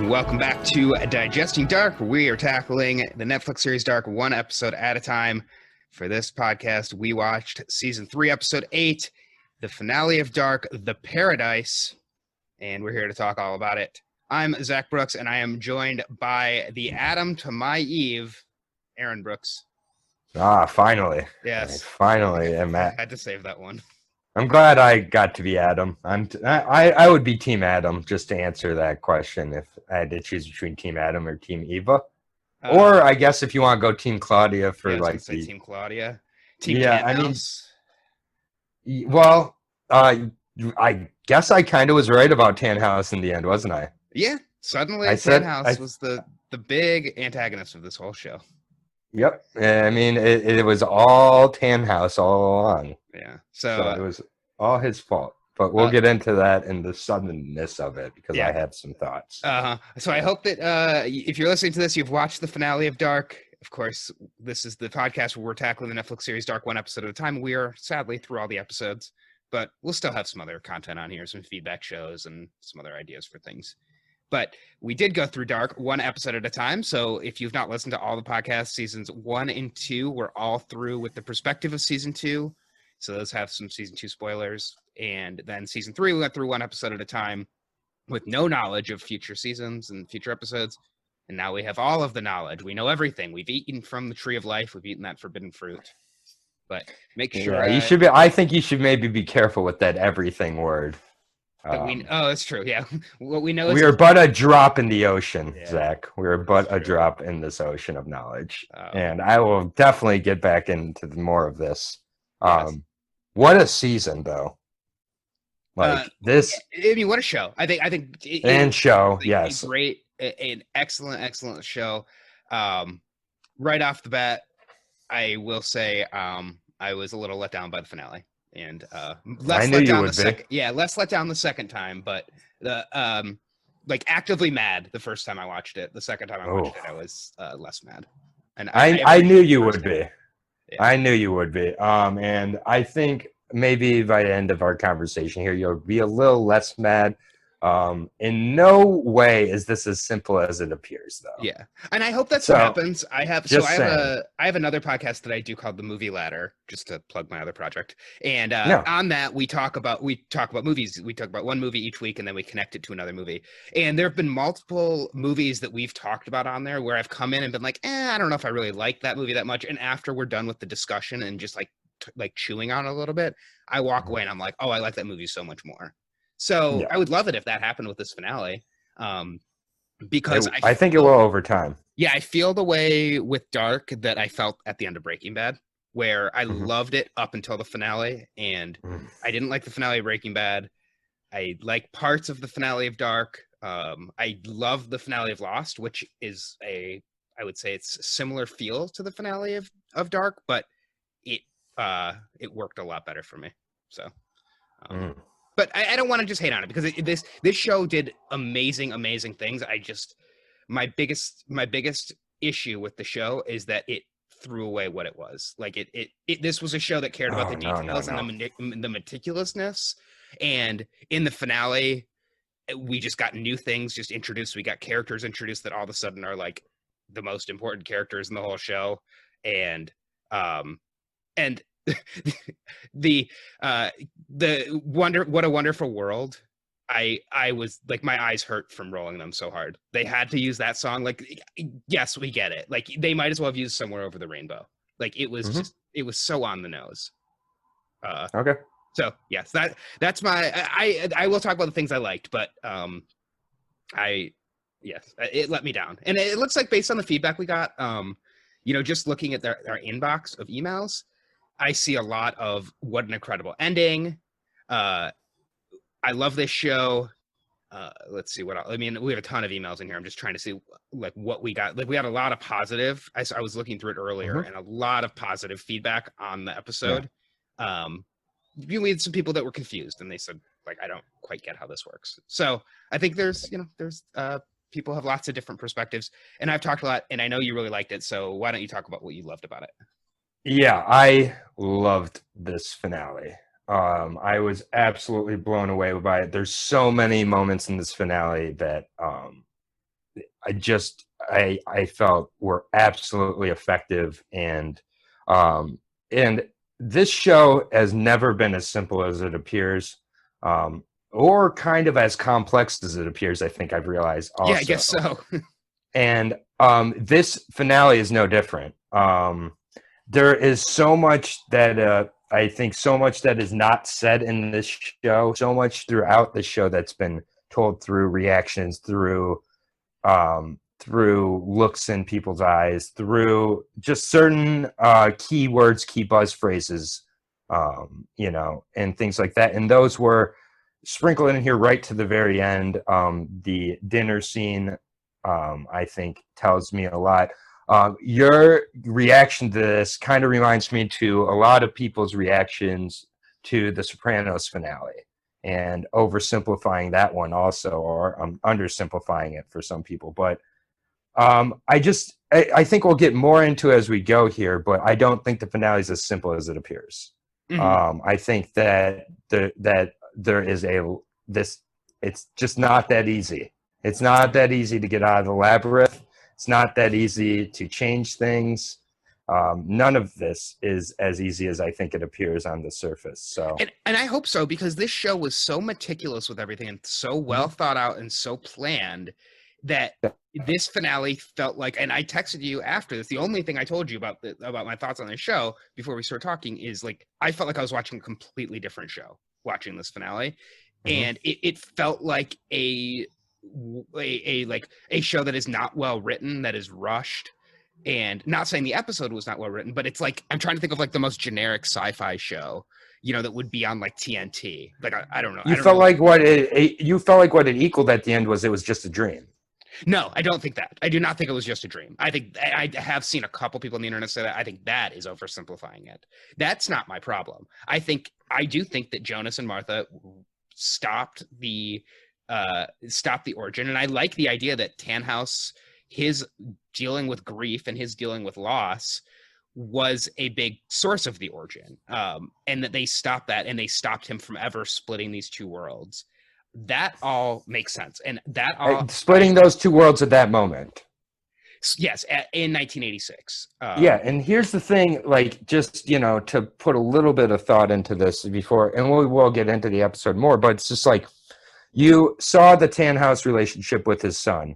welcome back to Digesting Dark. We are tackling the Netflix series Dark one episode at a time. For this podcast, we watched season 3, episode 8, the finale of Dark, The Paradise, and we're here to talk all about it. I'm Zach Brooks, and I am joined by the Adam to my Eve, Aaron Brooks. Finally. Yes. Finally. I had to save that one. I'm glad I got to be Adam. I would be Team Adam, just to answer that question if I had to choose between Team Adam or Team Eva. Or I guess if you want to go Team Claudia for Team Claudia. Team I guess I kind of was right about Tannhaus in the end, wasn't I? Yeah. Suddenly Tannhaus was the big antagonist of this whole show. Yep. I mean, it was all Tannhaus all along. Yeah. So it was all his fault. But we'll get into that and the suddenness of it because I have some thoughts. So I hope that if you're listening to this, you've watched the finale of Dark. Of course, this is the podcast where we're tackling the Netflix series Dark one episode at a time. We are sadly through all the episodes, but we'll still have some other content on here, some feedback shows and some other ideas for things. But we did go through Dark one episode at a time. So if you've not listened to all the podcasts, seasons 1 and 2, we're all through with the perspective of season 2. So those have some season 2 spoilers. And then season 3, we went through one episode at a time with no knowledge of future seasons and future episodes. And now we have all of the knowledge. We know everything. We've eaten from the tree of life. We've eaten that forbidden fruit. But make sure you should be. I think you should maybe be careful with that everything word. That's true. Yeah. What we know is we are but a drop in the ocean, Zach. We are but a drop in this ocean of knowledge. And I will definitely get back into more of this. Yes. What a season, though. This. I mean, what a show. I think. Yes. An excellent show. Right off the bat, I will say I was a little let down by the finale. And less let down the second time, but the actively mad the first time I watched it. The second time I watched it, I was less mad. And I knew you would be. Yeah. I knew you would be. And I think maybe by the end of our conversation here, you'll be a little less mad. In no way is this as simple as it appears, though. Yeah, and I hope that's what happens. I have another podcast that I do called The Movie Ladder, just to plug my other project. And on that, we talk about movies. We talk about one movie each week, and then we connect it to another movie. And there have been multiple movies that we've talked about on there where I've come in and been like, I don't know if I really like that movie that much. And after we're done with the discussion and just like chewing on it a little bit, I walk away and I'm like, oh, I like that movie so much more. So I would love it if that happened with this finale, because I think it will over time. Yeah, I feel the way with Dark that I felt at the end of Breaking Bad, where I loved it up until the finale, and I didn't like the finale of Breaking Bad. I like parts of the finale of Dark. I love the finale of Lost, which is I would say it's a similar feel to the finale of Dark, but it worked a lot better for me. So. But I don't want to just hate on it because this show did amazing things. My biggest issue with the show is that it threw away what it was. Like this was a show that cared about the details and the meticulousness. And in the finale, we just got new things just introduced. We got characters introduced that all of a sudden are like the most important characters in the whole show. And what a wonderful world. I was like, my eyes hurt from rolling them so hard. They had to use that song. Like, yes, we get it. Like, they might as well have used Somewhere Over the Rainbow. Like, it was it was so on the nose. Okay. So yes, that's my. I will talk about the things I liked, but it let me down, and it looks like based on the feedback we got, just looking at our inbox of emails, I see a lot of what an incredible ending. I love this show. Let's see what else. I mean, we have a ton of emails in here. I'm just trying to see like what we got. Like we had a lot of positive. I was looking through it earlier, and a lot of positive feedback on the episode. Yeah. We had some people that were confused, and they said, like, I don't quite get how this works. So I think there's people have lots of different perspectives, and I've talked a lot, and I know you really liked it. So why don't you talk about what you loved about it? Yeah, I loved this finale. I was absolutely blown away by it. There's so many moments in this finale that I felt were absolutely effective, and this show has never been as simple as it appears, or kind of as complex as it appears. I think I've realized Yeah, I also, guess so. and this finale is no different. There is so much that I think so much that is not said in this show, so much throughout the show that's been told through reactions, through looks in people's eyes, through just certain key words, key buzz phrases, and things like that. And those were sprinkled in here right to the very end. The dinner scene, I think, tells me a lot. Your reaction to this kind of reminds me to a lot of people's reactions to the Sopranos finale, and oversimplifying that one also, or undersimplifying it for some people. But I think we'll get more into it as we go here, but I don't think the finale is as simple as it appears. I think that there is it's just not that easy. It's not that easy to get out of the labyrinth. It's not that easy to change things. None of this is as easy as I think it appears on the surface. So, and I hope so, because this show was so meticulous with everything and so well thought out and so planned that this finale felt like. And I texted you after this. The only thing I told you about my thoughts on the show before we started talking is like I felt like I was watching a completely different show watching this finale, and it felt like a show that is not well written, that is rushed. And not saying the episode was not well written, but it's like I'm trying to think of like the most generic sci-fi show, that would be on like TNT. Like I don't know. You felt like what it equaled at the end was it was just a dream. No, I don't think that. I do not think it was just a dream. I think I have seen a couple people on the internet say that. I think that is oversimplifying it. That's not my problem. I do think that Jonas and Martha stopped the origin, and I like the idea that Tannhaus, his dealing with grief and his dealing with loss, was a big source of the origin, and that they stopped that, and they stopped him from ever splitting these two worlds. That all makes sense, and that all splitting those two worlds at that moment. Yes, in 1986. Yeah, and here's the thing, like, just, to put a little bit of thought into this before, and we will get into the episode more, but it's just like, you saw the Tannhaus relationship with his son,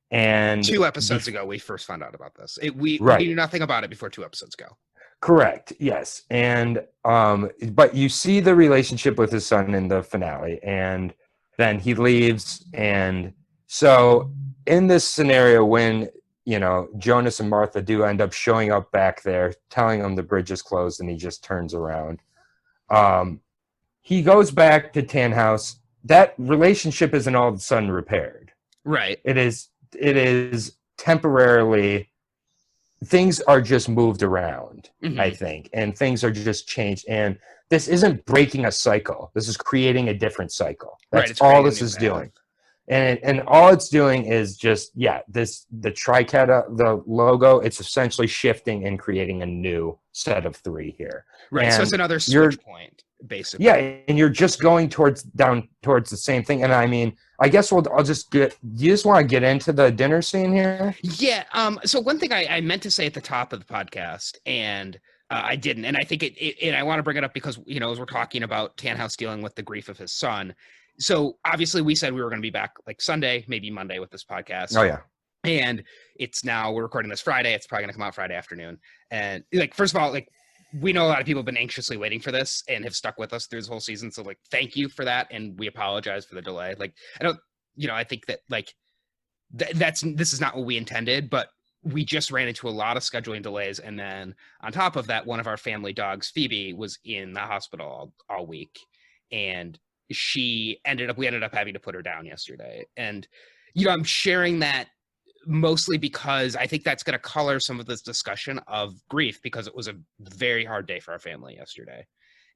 and 2 episodes ago, we first found out about this. We knew nothing about it before 2 episodes ago. Correct. Yes. And but you see the relationship with his son in the finale, and then he leaves. And so in this scenario, when Jonas and Martha do end up showing up back there, telling him the bridge is closed, and he just turns around, he goes back to Tannhaus. That relationship isn't all of a sudden repaired. Right. It is temporarily. Things are just moved around, I think, and things are just changed. And this isn't breaking a cycle. This is creating a different cycle. That's all this is doing. And all it's doing is just, the tricetta, the logo, it's essentially shifting and creating a new set of 3 here. Right. And so it's another switch point, basically. Yeah, and you're just going down towards the same thing. And I mean, I guess I'll just do you just want to get into the dinner scene here? Yeah. So one thing I meant to say at the top of the podcast, and I didn't, and I think and I want to bring it up because, as we're talking about Tannhaus dealing with the grief of his son. So obviously we said we were going to be back like Sunday, maybe Monday with this podcast. Oh, yeah. And we're recording this Friday. It's probably going to come out Friday afternoon. And like, first of all, like, we know a lot of people have been anxiously waiting for this and have stuck with us through this whole season. So like, thank you for that. And we apologize for the delay. Like, I think that like, this is not what we intended, but we just ran into a lot of scheduling delays. And then on top of that, one of our family dogs, Phoebe, was in the hospital all week. And we ended up having to put her down yesterday. And, I'm sharing that mostly because I think that's going to color some of this discussion of grief, because it was a very hard day for our family yesterday.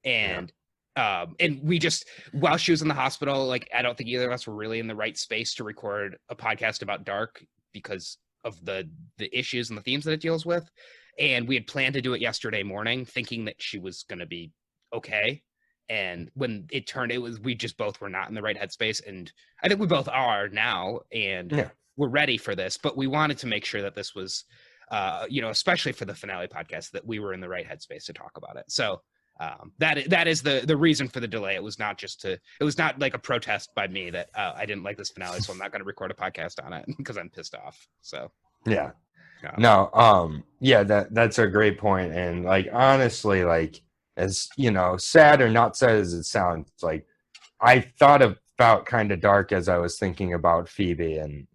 And and we just, while she was in the hospital, like, I don't think either of us were really in the right space to record a podcast about Dark because of the issues and the themes that it deals with. And we had planned to do it yesterday morning, thinking that she was going to be okay. And when it turned, we just both were not in the right headspace. And I think we both are now. And were ready for this, but we wanted to make sure that this was, especially for the finale podcast, that we were in the right headspace to talk about it. So that is the reason for the delay. It was not like a protest by me that I didn't like this finale, so I'm not going to record a podcast on it because I'm pissed off. So yeah. That's a great point. And like, honestly, like, as sad or not sad as it sounds, like I thought about kind of dark as I was thinking about Phoebe and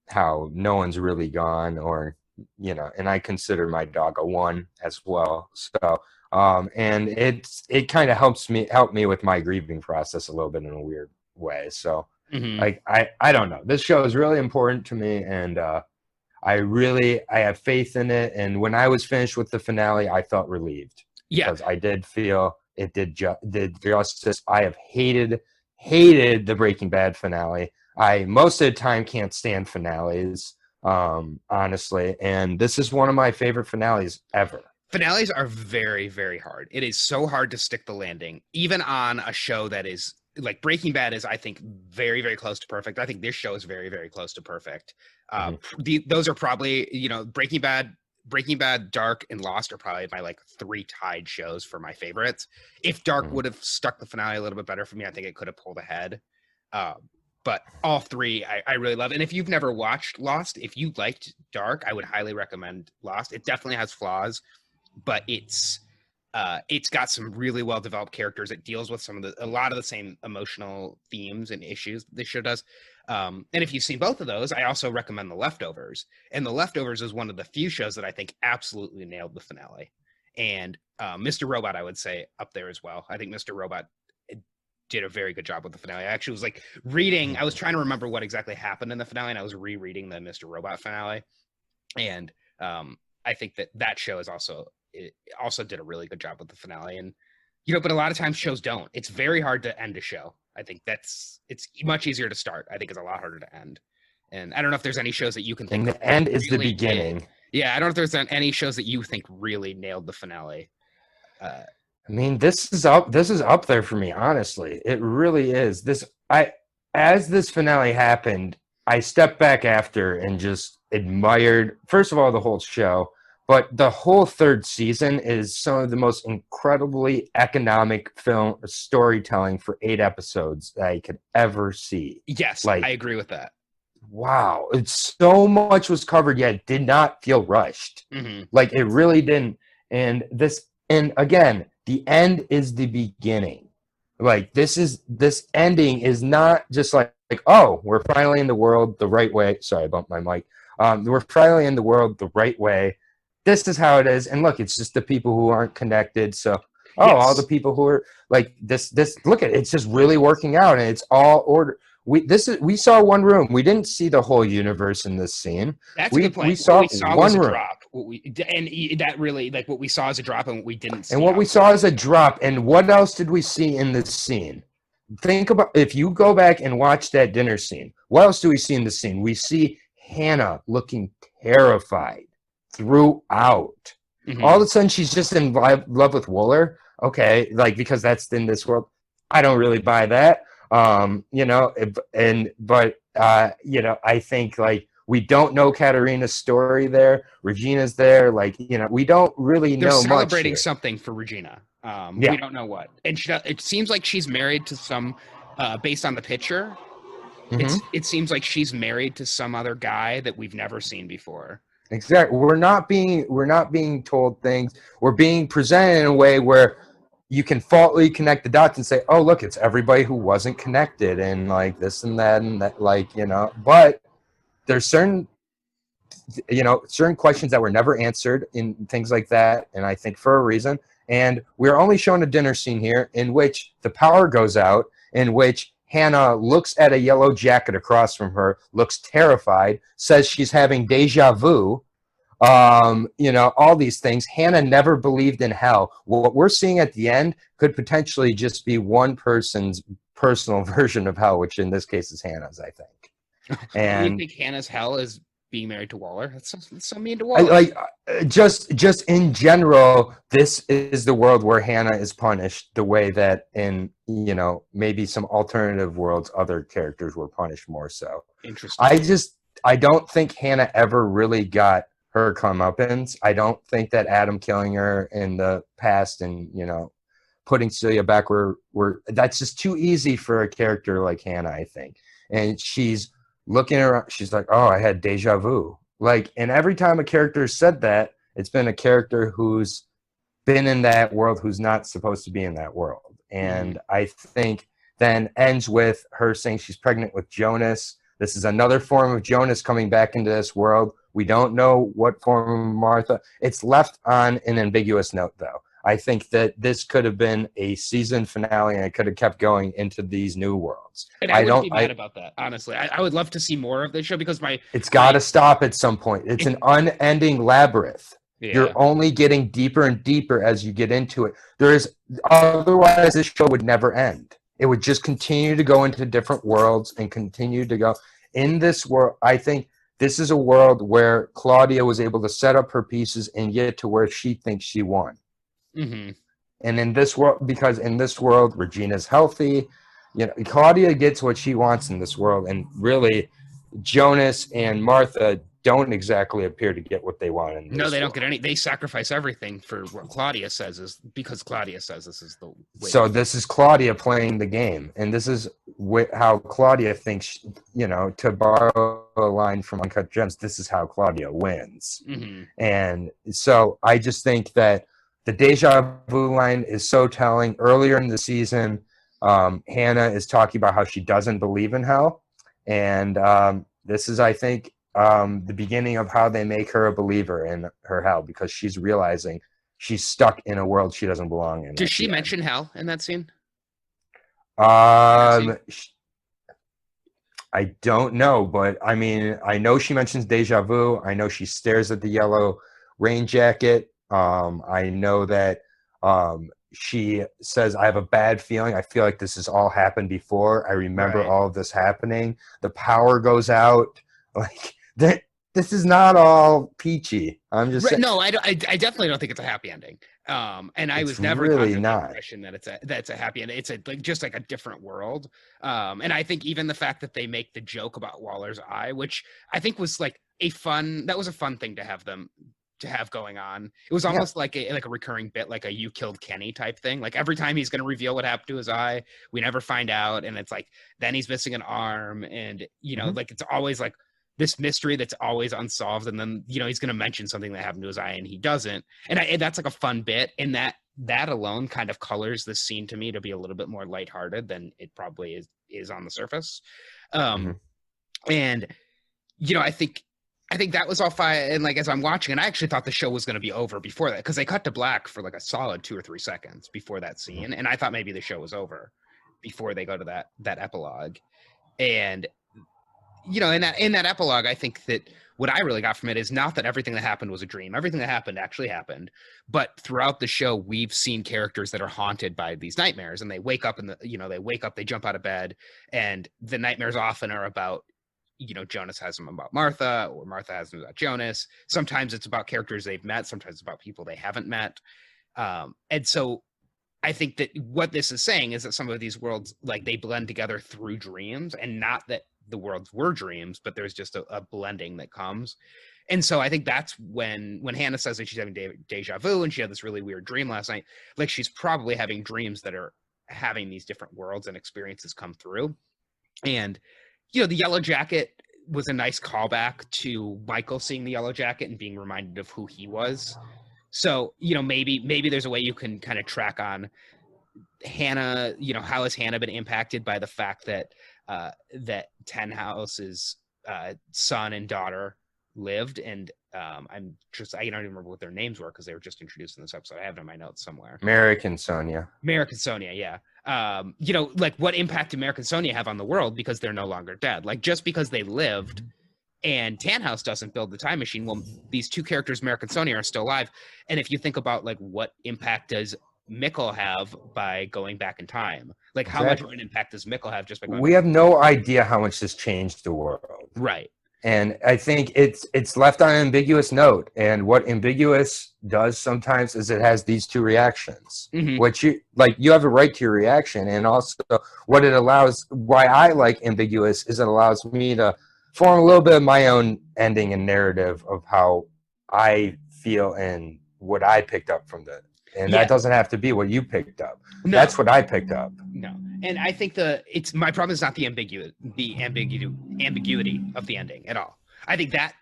how no one's really gone, or and I consider my dog a one as well. So and it kind of helped me with my grieving process a little bit in a weird way. So like I don't know, this show is really important to me, and I have faith in it. And when I was finished with the finale, I felt relieved. Yeah, because I did feel it did justice. I have hated the Breaking Bad finale. I most of the time can't stand finales, honestly. And this is one of my favorite finales ever. Finales are very, very hard. It is so hard to stick the landing, even on a show that is like Breaking Bad is, I think, very, very close to perfect. I think this show is very, very close to perfect. Those are probably, Breaking Bad, Dark, and Lost are probably my like 3 tied shows for my favorites. If Dark would have stuck the finale a little bit better for me, I think it could have pulled ahead. But all 3 I really love. And if you've never watched Lost, if you liked Dark, I would highly recommend Lost. It definitely has flaws, but it's got some really well developed characters. It deals with a lot of the same emotional themes and issues this show does. And if you've seen both of those, I also recommend The Leftovers. And The Leftovers is one of the few shows that I think absolutely nailed the finale. And Mr. Robot, I would say, up there as well. I think Mr. Robot did a very good job with the finale. I actually was like reading, I was trying to remember what exactly happened in the finale, and I was rereading the Mr. Robot finale. And I think that show is also did a really good job with the finale. And but a lot of times shows don't. It's very hard to end a show. I think it's much easier to start. I think it's a lot harder to end. And I don't know if there's any shows that you can think and the end is really the beginning. Yeah, I don't know if there's any shows that you think really nailed the finale. I mean, this is up there for me, honestly. It really is. As this finale happened, I stepped back after and just admired, first of all, the whole show. But the whole 3rd season is some of the most incredibly economic film storytelling for 8 episodes that I could ever see. Yes, I agree with that. Wow. It's so much was covered, yet it did not feel rushed. Like, it really didn't. And again, the end is the beginning. Like, this ending is not just like, oh, we're finally in the world the right way. Sorry, I bumped my mic. We're finally in the world the right way. This is how it is. And look, it's just the people who aren't connected. So, all the people who are like this, look at it. It's just really working out, and it's all order. We saw one room. We didn't see the whole universe in this scene. That's a good point. We saw one room. Drop. What we saw as a drop, and what we didn't see. And what we saw as a drop. And what else did we see in this scene? Think about, if you go back and watch that dinner scene, what else do we see in the scene? We see Hannah looking terrified throughout. All of a sudden she's just in love with Wooler. Okay, like, because that's in this world. I don't really buy that. I think, like, we don't know Katarina's story there. Regina's there. Like, we don't really know much. They're celebrating something for Regina. We don't know what. And it seems like she's married to some, based on the picture, it seems like she's married to some other guy that we've never seen before. Exactly. We're not being told things. We're being presented in a way where you can faultily connect the dots and say, oh, look, it's everybody who wasn't connected, and like this and that, like, but there's certain questions that were never answered in things like that. And I think for a reason, and we're only shown a dinner scene here in which the power goes out, in which Hannah looks at a yellow jacket across from her, looks terrified, says she's having deja vu, all these things. Hannah never believed in hell. What we're seeing at the end could potentially just be one person's personal version of hell, which in this case is Hannah's, I think. And you think Hannah's hell is being married to Waller. That's so mean to I, Waller. like just in general, this is the world where Hannah is punished the way that in maybe some alternative worlds other characters were punished more so. Interesting. I don't think Hannah ever really got her comeuppance. I don't think that Adam killing her in the past and putting Celia back were that's just too easy for a character like Hannah, I think. And she's looking around, she's like, oh, I had deja vu. Like, and every time a character said that, it's been a character who's been in that world who's not supposed to be in that world. And I think then ends with her saying she's pregnant with Jonas. This is another form of Jonas coming back into this world. We don't know what form of Martha. It's left on an ambiguous note, though. I think that this could have been a season finale, and it could have kept going into these new worlds. And I wouldn't be mad about that, honestly. I would love to see more of this show because it's got to stop at some point. It's an unending labyrinth. Yeah. You're only getting deeper and deeper as you get into it. Otherwise, this show would never end. It would just continue to go into different worlds and continue to go. In this world, I think this is a world where Claudia was able to set up her pieces and get to where she thinks she won. Mm-hmm. And in this world, because in this world, Regina's healthy, Claudia gets what she wants in this world, and really, Jonas and Martha don't exactly appear to get what they want in this No, they world. don't get any. They sacrifice everything for what Claudia says is because Claudia says this is the way. So this is Claudia playing the game, and this is how Claudia thinks. To borrow a line from Uncut Gems, this is how Claudia wins. Mm-hmm. And so I just think that the deja vu line is so telling. Earlier in the season, Hannah is talking about how she doesn't believe in hell. And this is, I think, the beginning of how they make her a believer in her hell, because she's realizing she's stuck in a world she doesn't belong in. Does she mention hell in that scene? I don't know, but I mean, I know she mentions deja vu. I know she stares at the yellow rain jacket. I know that she says, I have a bad feeling. I feel like this has all happened before. I remember all of this happening. The power goes out. Like, this is not all peachy. I'm just saying. No, I definitely don't think it's a happy ending. And I was never really under not the impression that it's a happy ending. It's just like a different world. And I think even the fact that they make the joke about Waller's eye, which I think was like a fun thing to have going on. It was almost like a recurring bit, like a "you killed Kenny" type thing. Like every time he's going to reveal what happened to his eye, we never find out, and it's like then he's missing an arm, and like it's always like this mystery that's always unsolved, and then he's going to mention something that happened to his eye, and he doesn't, and that's like a fun bit, and that alone kind of colors this scene to me to be a little bit more lighthearted than it probably is on the surface. And I think that was all fine. And like, as I'm watching, and I actually thought the show was going to be over before that, because they cut to black for like a solid 2 or 3 seconds before that scene. And I thought maybe the show was over before they go to that epilogue. And, in that epilogue, I think that what I really got from it is not that everything that happened was a dream. Everything that happened actually happened. But throughout the show, we've seen characters that are haunted by these nightmares, and they wake up they jump out of bed, and the nightmares often are about, Jonas has them about Martha, or Martha has them about Jonas. Sometimes it's about characters they've met. Sometimes it's about people they haven't met. And so I think that what this is saying is that some of these worlds, like, they blend together through dreams, and not that the worlds were dreams, but there's just a blending that comes. And so I think that's when Hannah says that she's having deja vu and she had this really weird dream last night, like she's probably having dreams that are having these different worlds and experiences come through. And the yellow jacket was a nice callback to Michael seeing the yellow jacket and being reminded of who he was. So, maybe there's a way you can kind of track on Hannah, how has Hannah been impacted by the fact that that Tenhouse's son and daughter lived, and I don't even remember what their names were because they were just introduced in this episode. I have it in my notes somewhere. Merrick and Sonia, yeah. Like, what impact did Merrick and Sonia have on the world because they're no longer dead? Like, just because they lived and Tannhaus doesn't build the time machine, well, these two characters, Merrick and Sonia, are still alive. And if you think about, like, what impact does Mikkel have by going back in time? Like, how much of an impact does Mikkel have just by going We have no idea how much this changed the world. Right. And I think it's left on an ambiguous note. And what ambiguous does sometimes is it has these two reactions, which you have a right to your reaction. And also what it allows, why I like ambiguous is it allows me to form a little bit of my own ending and narrative of how I feel and what I picked up from that. And that doesn't have to be what you picked up. No. That's what I picked up. No. And I think my problem is not the ambiguity of the ending at all. I think that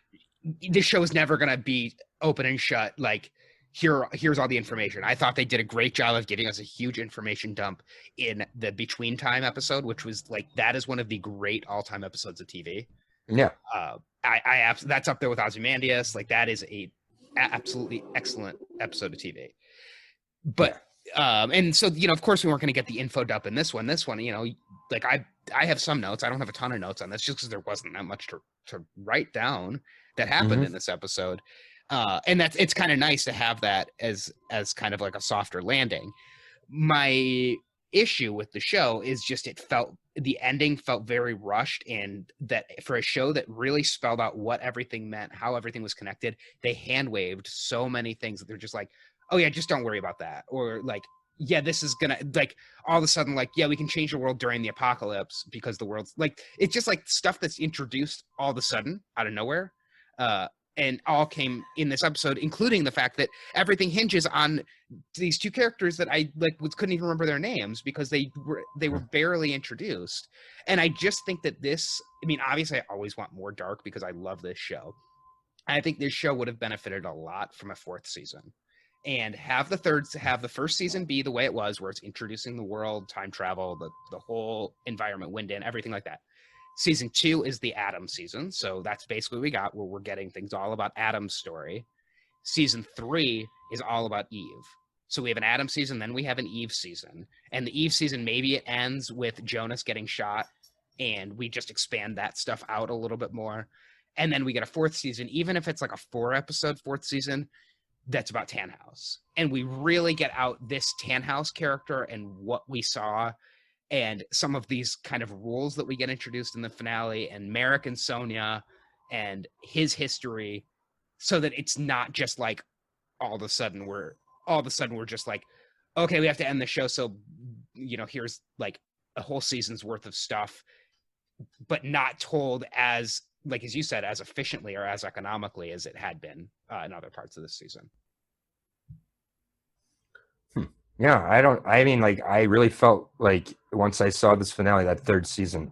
this show is never going to be open and shut. Like, here's all the information. I thought they did a great job of giving us a huge information dump in the Between Time episode, which was like, that is one of the great all-time episodes of TV. Yeah. That's up there with Ozymandias. Like, that is a absolutely excellent episode of TV. But and so, of course we weren't going to get the info dump in this one. Like I have some notes. I don't have a ton of notes on this just because there wasn't that much to write down that happened in this episode. And it's kind of nice to have that as kind of like a softer landing. My issue with the show is just the ending felt very rushed, and that for a show that really spelled out what everything meant, how everything was connected, they hand waved so many things that they're just like, oh yeah, just don't worry about that. Or like, yeah, this is gonna, like, all of a sudden, like, yeah, we can change the world during the apocalypse because the world's like, it's just like stuff that's introduced all of a sudden out of nowhere. And all came in this episode, including the fact that everything hinges on these two characters that I couldn't even remember their names because they were barely introduced. And I just think that obviously I always want more Dark because I love this show. I think this show would have benefited a lot from a fourth season. And have the first season be the way it was, where it's introducing the world, time travel, the whole environment, wind in, everything like that. Season 2 is the Adam season, so that's basically what we got, where we're getting things all about Adam's story. Season 3 is all about Eve. So we have an Adam season, then we have an Eve season. And the Eve season, maybe it ends with Jonas getting shot, and we just expand that stuff out a little bit more. And then we get a fourth season, even if it's like a 4-episode fourth season, that's about Tannhaus. And we really get out this Tannhaus character and what we saw and some of these kind of rules that we get introduced in the finale, and Merrick and Sonia and his history, so that it's not just like all of a sudden we're just like, okay, we have to end the show. So, here's like a whole season's worth of stuff, but not told as you said, as efficiently or as economically as it had been in other parts of this season. Yeah, I really felt like once I saw this finale, that third season,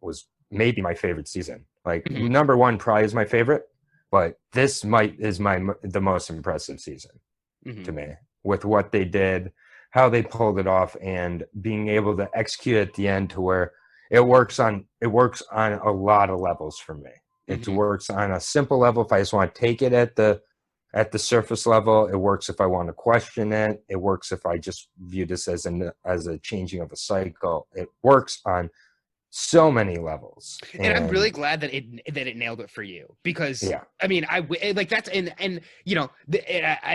was maybe my favorite season. Number one probably is my favorite, but this is the most impressive season to me, with what they did, how they pulled it off, and being able to execute at the end to where it works on a lot of levels for me. It works on a simple level if I just want to take it at the surface level. It works if I want to question it. It works if I just view this as a changing of a cycle. It works on so many levels. And I'm really glad that it nailed it for you, because I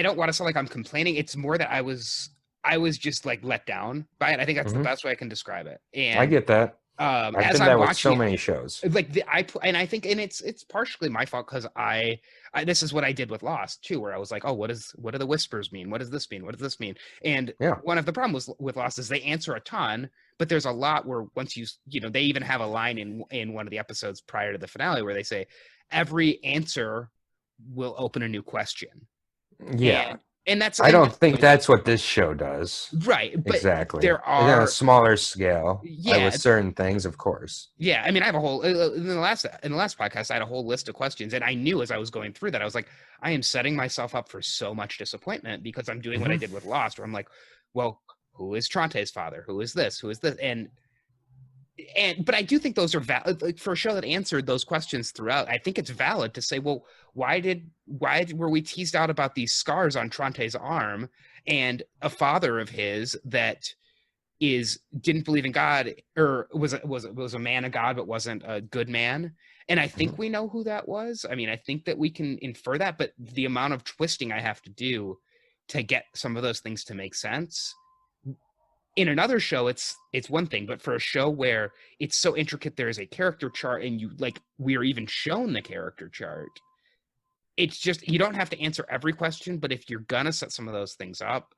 don't want to sound like I'm complaining. It's more that I was just like let down by it. I think that's the best way I can describe it. And I get that. I've been there with so many shows. It's partially my fault, because I this is what I did with Lost too, where I was like, oh, what do the whispers mean? What does this mean? What does this mean? And one of the problems with Lost is they answer a ton, but there's a lot where once they even have a line in one of the episodes prior to the finale where they say every answer will open a new question. Yeah. And that's, I don't think that's what this show does. Right. But exactly. There are on a smaller scale. With certain things, of course. Yeah. I mean, I have a whole, in the last podcast, I had a whole list of questions, and I knew as I was going through that, I was like, I am setting myself up for so much disappointment, because I'm doing what I did with Lost, where I'm like, well, who is Tronte's father? Who is this? Who is this? But I do think those are valid for a show that answered those questions throughout. I think it's valid to say, well, why were we teased out about these scars on Tronte's arm, and a father of his that didn't believe in God, or was a man of God but wasn't a good man? And I think we know who that was. I mean, I think that we can infer that, but the amount of twisting I have to do to get some of those things to make sense in another show it's one thing, but for a show where it's so intricate, there is a character chart, and you like we are even shown the character chart. It's just, you don't have to answer every question, but if you're gonna set some of those things up,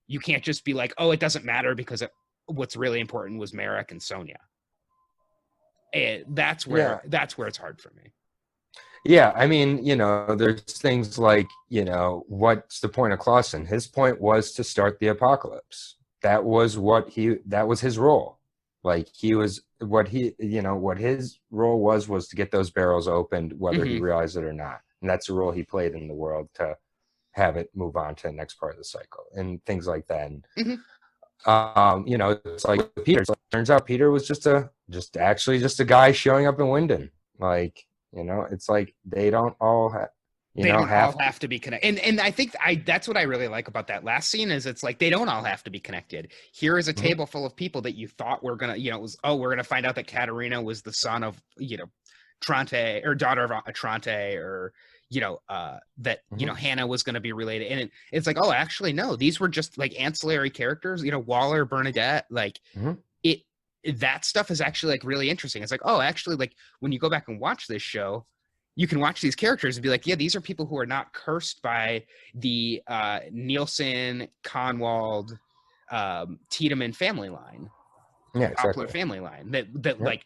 you can't just be like, oh, it doesn't matter because what's really important was Merrick and Sonia. And that's where it's hard for me. Yeah, I mean, there's things like, what's the point of Clausen? His point was to start the apocalypse. That was his role. Like what his role was to get those barrels opened, whether he realized it or not. And that's the role he played in the world, to have it move on to the next part of the cycle and things like that. And, it's like Peter. Turns out Peter was just a guy showing up in Winden. Like, it's like they don't all have to be connected. And I think that's what I really like about that last scene, is it's like they don't all have to be connected. Here is a table full of people that you thought were gonna, we're gonna find out that Katerina was the son of, Tronte, or daughter of Tronte, or that Hannah was going to be related, and it's like, oh, actually no, these were just like ancillary characters, Waller, Bernadette, like that stuff is actually like really interesting. It's like, oh, actually, like when you go back and watch this show, you can watch these characters and be like, yeah, these are people who are not cursed by the Nielsen, Conwald, Tiedemann family line, exactly. Doppler family line, that like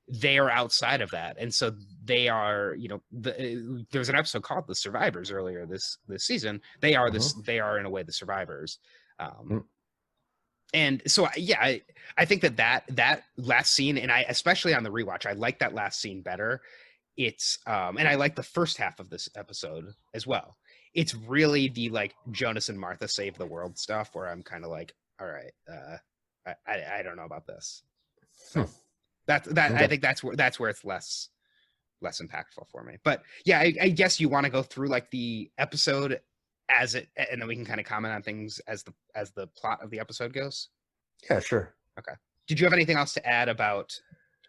they are outside of that. And so they are, there's an episode called The Survivors earlier this season. They are they are in a way the survivors. And so, yeah, I think that last scene, and I, especially on the rewatch, I like that last scene better. It's, and I like the first half of this episode as well. It's really the like Jonas and Martha save the world stuff where I'm kind of like, all right, I don't know about this. So I think that's where it's less impactful for me. But yeah, I guess you want to go through like the episode as it, and then we can kind of comment on things as the plot of the episode goes. Yeah, sure. Okay. Did you have anything else to add about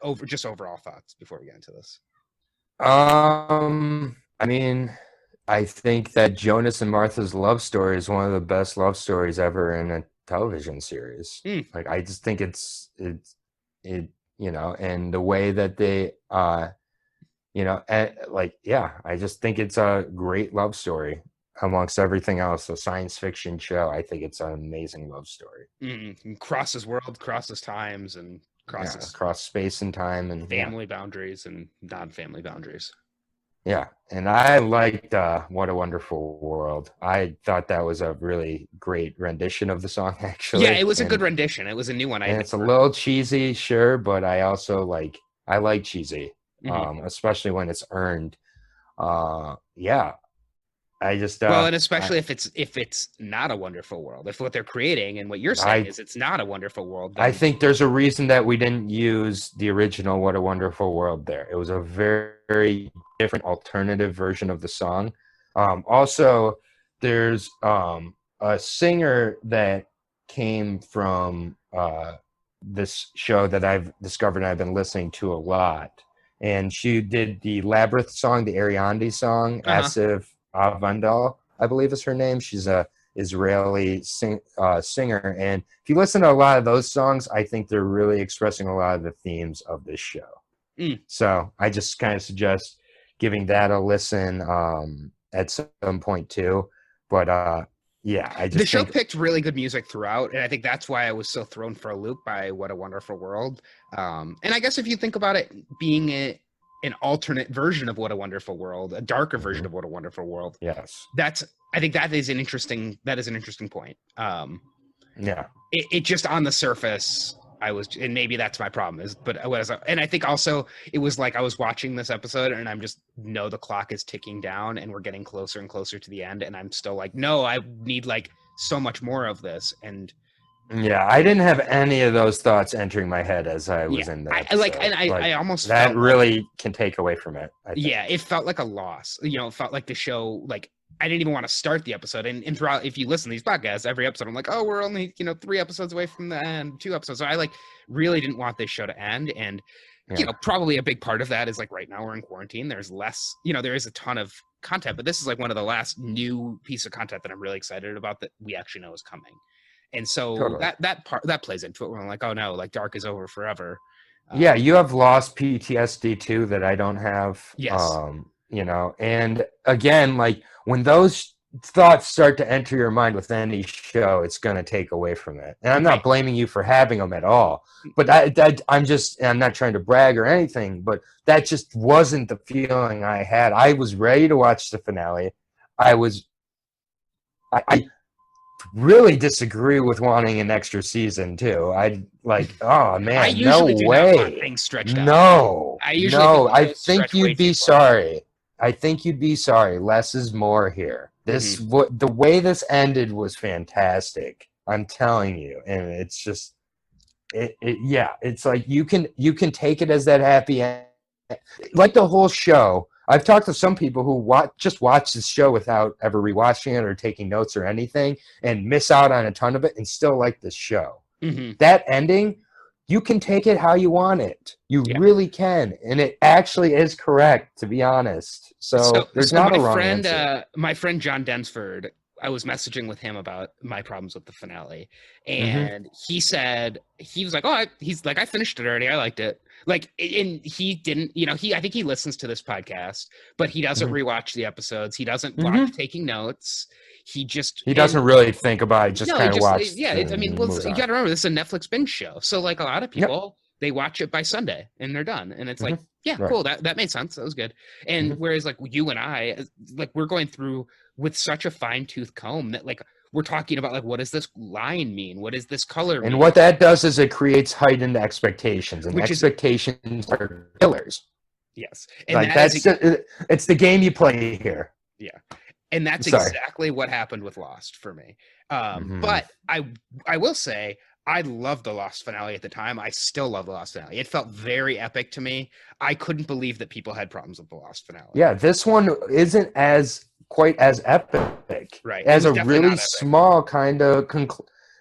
overall thoughts before we get into this? I mean, I think that Jonas and Martha's love story is one of the best love stories ever in a television series. Like, I just think it's and the way that they, I just think it's a great love story amongst everything else. A science fiction show. I think it's an amazing love story. Crosses world, crosses times, and across space and time, and family boundaries and non-family boundaries. Yeah, and I liked What a Wonderful World. I thought that was a really great rendition of the song, actually. Yeah, it was a good rendition. It was a new one. And it's a little cheesy, sure, but I also like cheesy, especially when it's earned. I just well, and especially if it's not a wonderful world, if what they're creating and what you're saying is it's not a wonderful world. I think there's a reason that we didn't use the original "What a Wonderful World" there. It was a very, very different alternative version of the song. Also, there's a singer that came from this show that I've discovered and I've been listening to a lot, and she did the Labyrinth song, the Ariande song, Asif Vandal, I believe is her name. She's a Israeli singer, and if you listen to a lot of those songs, I think they're really expressing a lot of the themes of this show. So I just kind of suggest giving that a listen at some point too. But the show picked really good music throughout, and I think that's why I was so thrown for a loop by What a Wonderful World. And I guess if you think about it being an alternate version of What a Wonderful World, a darker version of What a Wonderful World. Yes. I think that is an interesting point. It just on the surface, and maybe that's my problem and I think also it was like I was watching this episode and I'm just the clock is ticking down and we're getting closer and closer to the end. And I'm still like, no, I need like so much more of this. And yeah, I didn't have any of those thoughts entering my head as I was in there. I almost that felt really can take away from it. Yeah, it felt like a loss. It felt like the show, like I didn't even want to start the episode. And throughout, if you listen to these podcasts, every episode, I'm like, oh, we're only 3 episodes away from the end, 2 episodes. So I like really didn't want this show to end. And probably a big part of that is like right now we're in quarantine. There's less, there is a ton of content, but this is like one of the last new piece of content that I'm really excited about that we actually know is coming. And so Totally. that plays into it. Where I'm like, oh no, like Dark is over forever. Yeah, you have lost PTSD too that I don't have. Yes. And again, like when those thoughts start to enter your mind with any show, it's going to take away from it. And I'm not Right. blaming you for having them at all. But I'm not trying to brag or anything, but that just wasn't the feeling I had. I was ready to watch the finale. I really disagree with wanting an extra season too. I like, oh man, I usually do not want things stretched out. No, I usually think I shows think stretch way you'd be too far. sorry. I think you'd be sorry. Less is more here. The way this ended was fantastic. I'm telling you, and it's just, it's like you can take it as that happy end, like the whole show. I've talked to some people who just watch this show without ever rewatching it or taking notes or anything and miss out on a ton of it and still like this show. That ending, you can take it how you want it. You really can. And it actually is correct, to be honest. So there's not a wrong answer. My friend John Densford, I was messaging with him about my problems with the finale. And he said, he was like, I finished it already. I liked it. Like, and he didn't, I think he listens to this podcast, but he doesn't rewatch the episodes. He doesn't watch taking notes. He doesn't really think about it. Just kind of watch. Yeah. You got to remember, this is a Netflix binge show. So like a lot of people, they watch it by Sunday and they're done. And it's like, cool. That made sense. That was good. And whereas like you and I, like we're going through with such a fine tooth comb that like, we're talking about like, what does this line mean? What does this color mean? And what that does is it creates heightened expectations, and expectations are killers. Yes. And like it's the game you play here. Yeah. And that's exactly what happened with Lost for me. But I will say, I loved the Lost finale at the time. I still love the Lost finale. It felt very epic to me. I couldn't believe that people had problems with the Lost finale. Yeah, this one isn't quite as epic. Right. As a really small kind of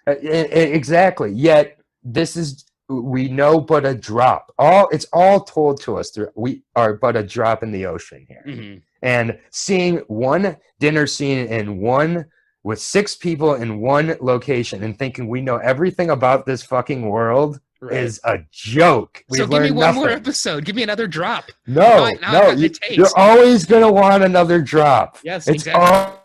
exactly. Yet this is, we know, but a drop. It's all told to us. We are but a drop in the ocean here. And seeing one dinner scene with 6 people in one location and thinking we know everything about this fucking world is a joke. So give me one more episode. Give me another drop. No. You're always going to want another drop. Yes, it's exactly.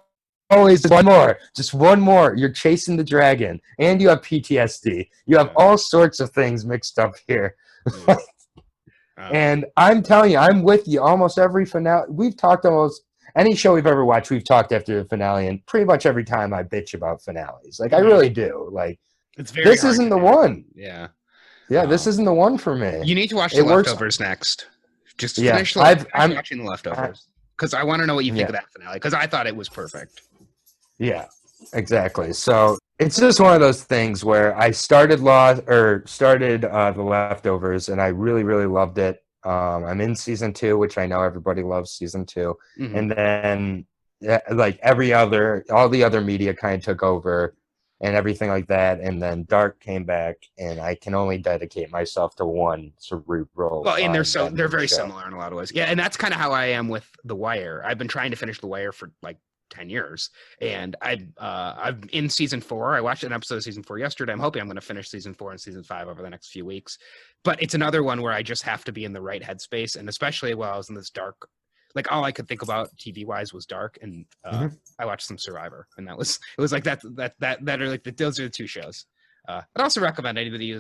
Always one more. Just one more. You're chasing the dragon. And you have PTSD. You have all sorts of things mixed up here. And I'm telling you, I'm with you. Almost every finale. We've talked almost any show we've ever watched, we've talked after the finale, and pretty much every time I bitch about finales. Like, I really do. Like, this isn't the one. Yeah. Yeah, this isn't the one for me. You need to watch The Leftovers next. Just finish I'm watching The Leftovers. Because I want to know what you think of that finale. Because I thought it was perfect. Yeah, exactly. So it's just one of those things where I started The Leftovers, and I really, really loved it. I'm in season 2, which I know everybody loves season 2. And then like all the other media kind of took over and everything like that. And then Dark came back, and I can only dedicate myself to one cerebral. Well, and they're very similar in a lot of ways. Yeah. And that's kind of how I am with The Wire. I've been trying to finish The Wire for like 10 years, and I'm in season 4. I watched an episode of season 4 yesterday. I'm hoping I'm going to finish season 4 and season 5 over the next few weeks, but it's another one where I just have to be in the right headspace. And especially while I was in this dark, like all I could think about TV wise was Dark, and I watched some Survivor, and it was like that are like those are the 2 shows. I'd also recommend anybody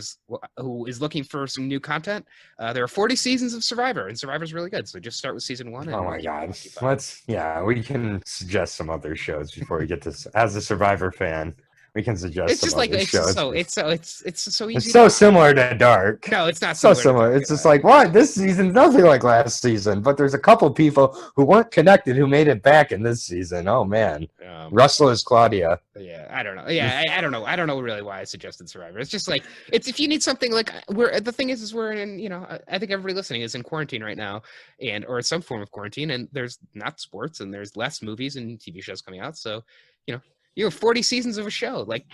who is looking for some new content. There are 40 seasons of Survivor, and Survivor's really good. So just start with season 1. Oh my God. We can suggest some other shows before we get to, as a Survivor fan, we can suggest it's just like it's shows. so easy. It's so similar to Dark. No, it's not so similar. It's just like, what? This season's nothing like last season, but there's a couple people who weren't connected who made it back in this season. Oh man, Russell is Claudia. Yeah, I don't know. Yeah, I don't know. I don't know really why I suggested Survivor. It's just like it's if you need something like the thing is we're in. I think everybody listening is in quarantine right now, or some form of quarantine, and there's not sports and there's less movies and TV shows coming out. So you have 40 seasons of a show. Like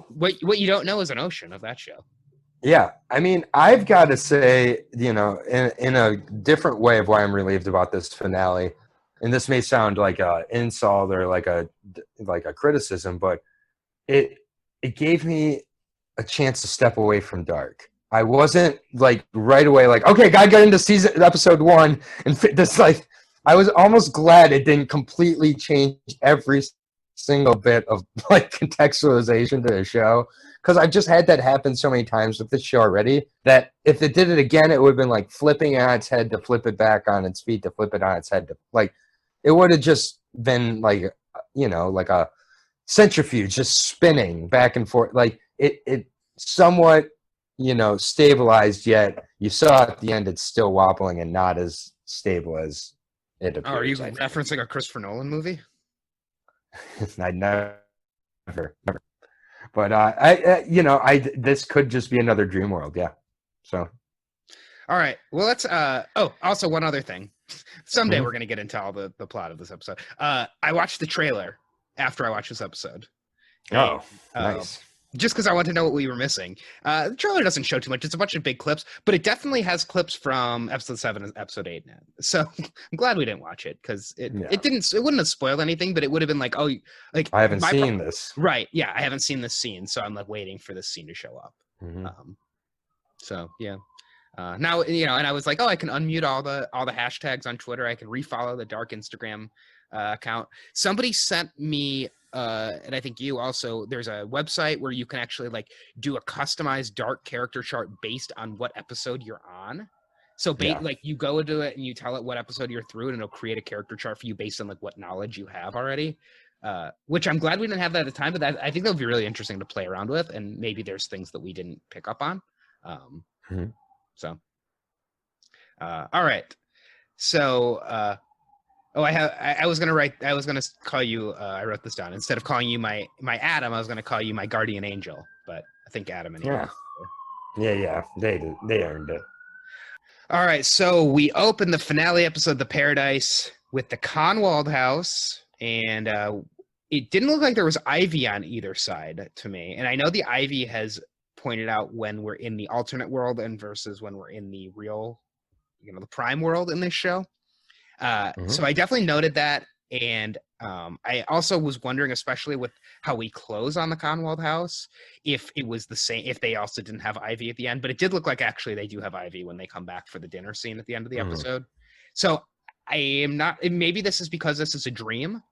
what you don't know is an ocean of that show. Yeah. I mean, I've got to say, in a different way of why I'm relieved about this finale, and this may sound like an insult or like a criticism, but it it gave me a chance to step away from Dark. I wasn't like right away like, okay, gotta get into episode 1 and fit this. Like, I was almost glad it didn't completely change every single bit of like contextualization to the show, because I've just had that happen so many times with this show already that if it did it again, it would have been like flipping it on its head to flip it back on its feet to flip it on its head to like, it would have just been like, you know, like a centrifuge just spinning back and forth. Like it somewhat, you know, stabilized, yet you saw at the end it's still wobbling and not as stable as it appears. Oh, are you referencing a Christopher Nolan movie? I never. But this could just be another dream world, yeah. So, all right. Well, let's. Also one other thing. Someday we're gonna get into all the plot of this episode. I watched the trailer after I watched this episode. Oh, nice. Just because I want to know what we were missing. The trailer doesn't show too much. It's a bunch of big clips, but it definitely has clips from episode 7 and episode 8 now. So I'm glad we didn't watch it, because it wouldn't have spoiled anything, but it would have been like, oh, like I haven't seen this. Right. Yeah, I haven't seen this scene, so I'm like waiting for this scene to show up. Mm-hmm. So yeah. Now, you know, and I was like, oh, I can unmute all the hashtags on Twitter. I can refollow the Dark Instagram account. Somebody sent me, and I think you also, there's a website where you can actually like do a customized Dark character chart based on what episode you're on. So like you go into it and you tell it what episode you're through, and it'll create a character chart for you based on like what knowledge you have already. Which I'm glad we didn't have that at the time, but I think that would be really interesting to play around with, and maybe there's things that we didn't pick up on. So, all right. So, I was gonna call you. I wrote this down. Instead of calling you my Adam, I was gonna call you my guardian angel. But I think Adam and yeah, they earned it. All right. So we open the finale episode, The Paradise, with the Conwald house, and it didn't look like there was ivy on either side to me. And I know the ivy has pointed out when we're in the alternate world and versus when we're in the real, you know, the prime world in this show. So I definitely noted that. And I also was wondering, especially with how we close on the Conwald house, if it was the same, if they also didn't have ivy at the end, but it did look like actually they do have ivy when they come back for the dinner scene at the end of the episode. So I am not, maybe this is because this is a dream.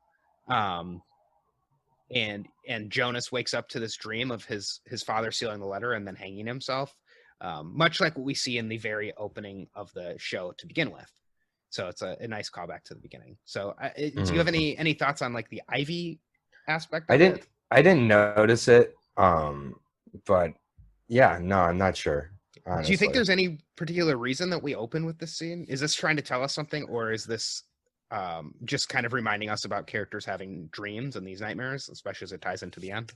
And Jonas wakes up to this dream of his father sealing the letter and then hanging himself, much like what we see in the very opening of the show to begin with. So it's a nice callback to the beginning. So do you have any thoughts on like the ivy aspect of it? I didn't notice it, but yeah, no, I'm not sure, honestly. Do you think there's any particular reason that we open with this scene? Is this trying to tell us something, or is this just kind of reminding us about characters having dreams and these nightmares, especially as it ties into the end?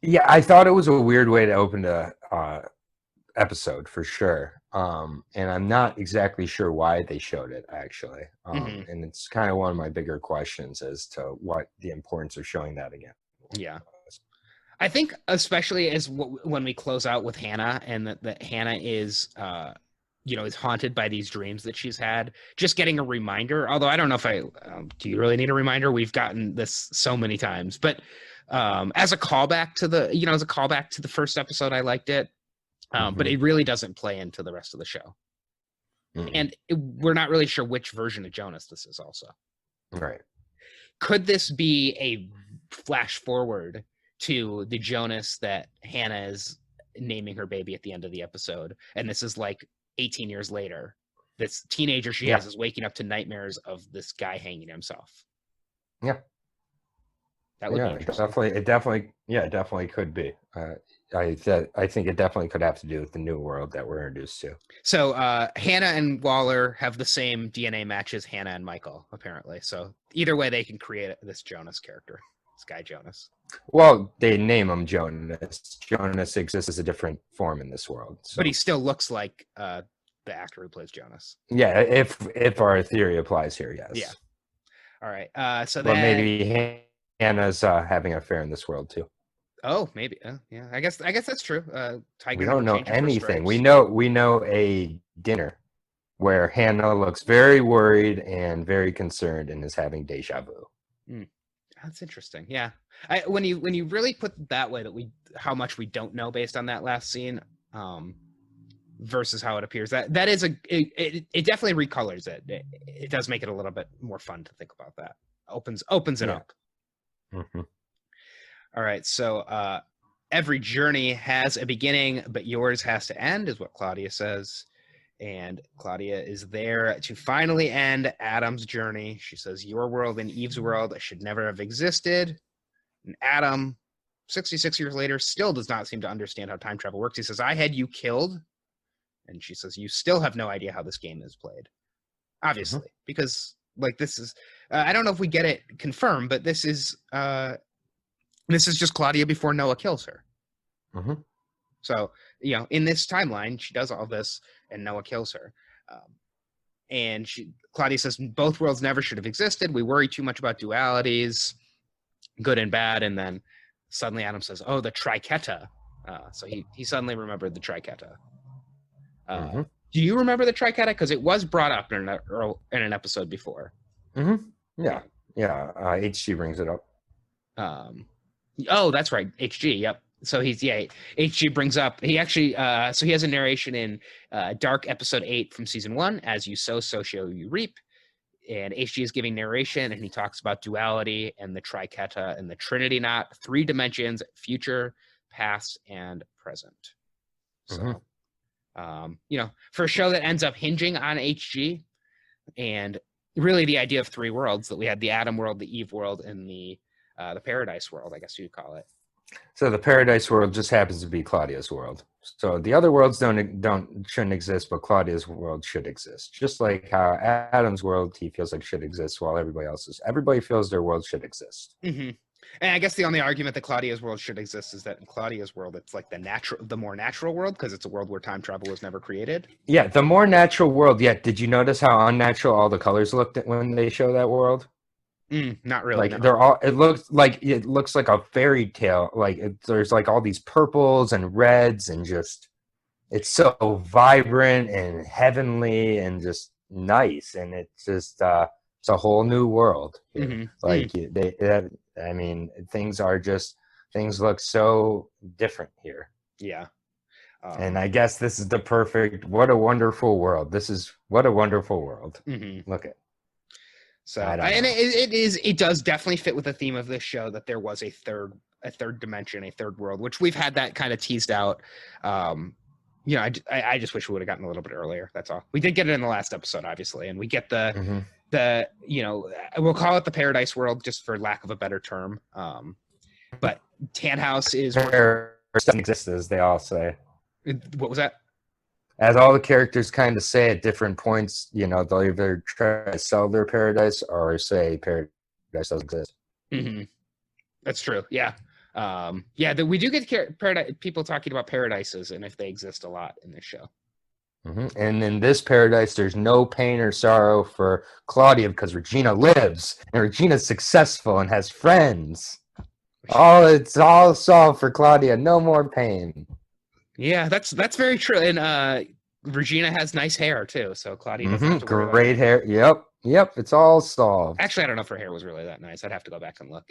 Yeah, I thought it was a weird way to open the episode for sure. And I'm not exactly sure why they showed it, actually. And it's kind of one of my bigger questions as to what the importance of showing that again. Yeah. I think especially as when we close out with Hannah, and that Hannah is is haunted by these dreams that she's had, just getting a reminder, although I don't know if do you really need a reminder? We've gotten this so many times, but as a callback to the first episode, I liked it. But it really doesn't play into the rest of the show. And we're not really sure which version of Jonas this is also. Right. Could this be a flash forward to the Jonas that Hannah is naming her baby at the end of the episode? And this is like 18 years later. This teenager she has is waking up to nightmares of this guy hanging himself. Yeah. That would be interesting. It definitely could be. I think it definitely could have to do with the new world that we're introduced to. So Hannah and Waller have the same DNA match as Hannah and Michael, apparently. So either way, they can create this Jonas character, this guy Jonas. Well, they name him Jonas. Jonas exists as a different form in this world. So. But he still looks like the actor who plays Jonas. Yeah, if our theory applies here, yes. Yeah. All right. But maybe Hannah's having an affair in this world too. Oh, maybe. Yeah. I guess that's true. We don't know anything. We know a dinner where Hannah looks very worried and very concerned and is having deja vu. That's interesting. Yeah, when you really put it that way, how much we don't know based on that last scene, versus how it appears, that is it definitely recolors it. It does make it a little bit more fun to think about that. Opens it up. Mm-hmm. All right, so every journey has a beginning, but yours has to end, is what Claudia says. And Claudia is there to finally end Adam's journey. She says, your world and Eve's world should never have existed. And Adam, 66 years later, still does not seem to understand how time travel works. He says, I had you killed. And she says, you still have no idea how this game is played. Obviously, because like this is, I don't know if we get it confirmed, but this is just Claudia before Noah kills her. Mm-hmm. So, in this timeline, she does all this and Noah kills her. And Claudia says, both worlds never should have existed. We worry too much about dualities, good and bad. And then suddenly Adam says, oh, the triqueta. So he suddenly remembered the triqueta. Do you remember the triqueta? Because it was brought up in an episode before. Mm-hmm. Yeah. HG brings it up. Oh, that's right. HG. Yep. So HG brings up, he actually, so he has a narration in Dark episode 8 from season 1, As You Sow, So Shall You Reap. And HG is giving narration, and he talks about duality and the triqueta and the Trinity knot, 3 dimensions, future, past, and present. So, for a show that ends up hinging on HG, and really the idea of 3 worlds, that we had the Adam world, the Eve world, and the Paradise world, I guess you'd call it. So the Paradise world just happens to be Claudia's world. So the other worlds shouldn't exist, but Claudia's world should exist. Just like how Adam's world, he feels like should exist, while everybody feels their world should exist. Mm-hmm. And I guess the only argument that Claudia's world should exist is that in Claudia's world, it's like the more natural world, because it's a world where time travel was never created. Yeah, the more natural world. Yeah, did you notice how unnatural all the colors looked when they show that world? Not really. Like no. it looks like a fairy tale. Like there's like all these purples and reds, and just it's so vibrant and heavenly and just nice, and it's just it's a whole new world. I mean, things look so different here. Yeah. And I guess this is the perfect. What a wonderful world! What a wonderful world. Mm-hmm. Look at. So, and it does definitely fit with the theme of this show, that there was a third dimension, a third world, which we've had that kind of teased out. I just wish we would have gotten a little bit earlier. That's all. We did get it in the last episode, obviously, and we get the we'll call it the Paradise world, just for lack of a better term. But Tannhaus is doesn't exist, as they all say. What was that? As all the characters kind of say at different points, they'll either try to sell their paradise or say paradise doesn't exist. Mm-hmm. That's true. Yeah. We do get people talking about paradises and if they exist a lot in this show. Mm-hmm. And in this paradise, there's no pain or sorrow for Claudia, because Regina lives and Regina's successful and has friends. It's all solved for Claudia. No more pain. Yeah, that's very true. And Regina has nice hair too, so Claudia doesn't have to worry great hair. Yep, it's all solved. Actually, I don't know if her hair was really that nice. I'd have to go back and look.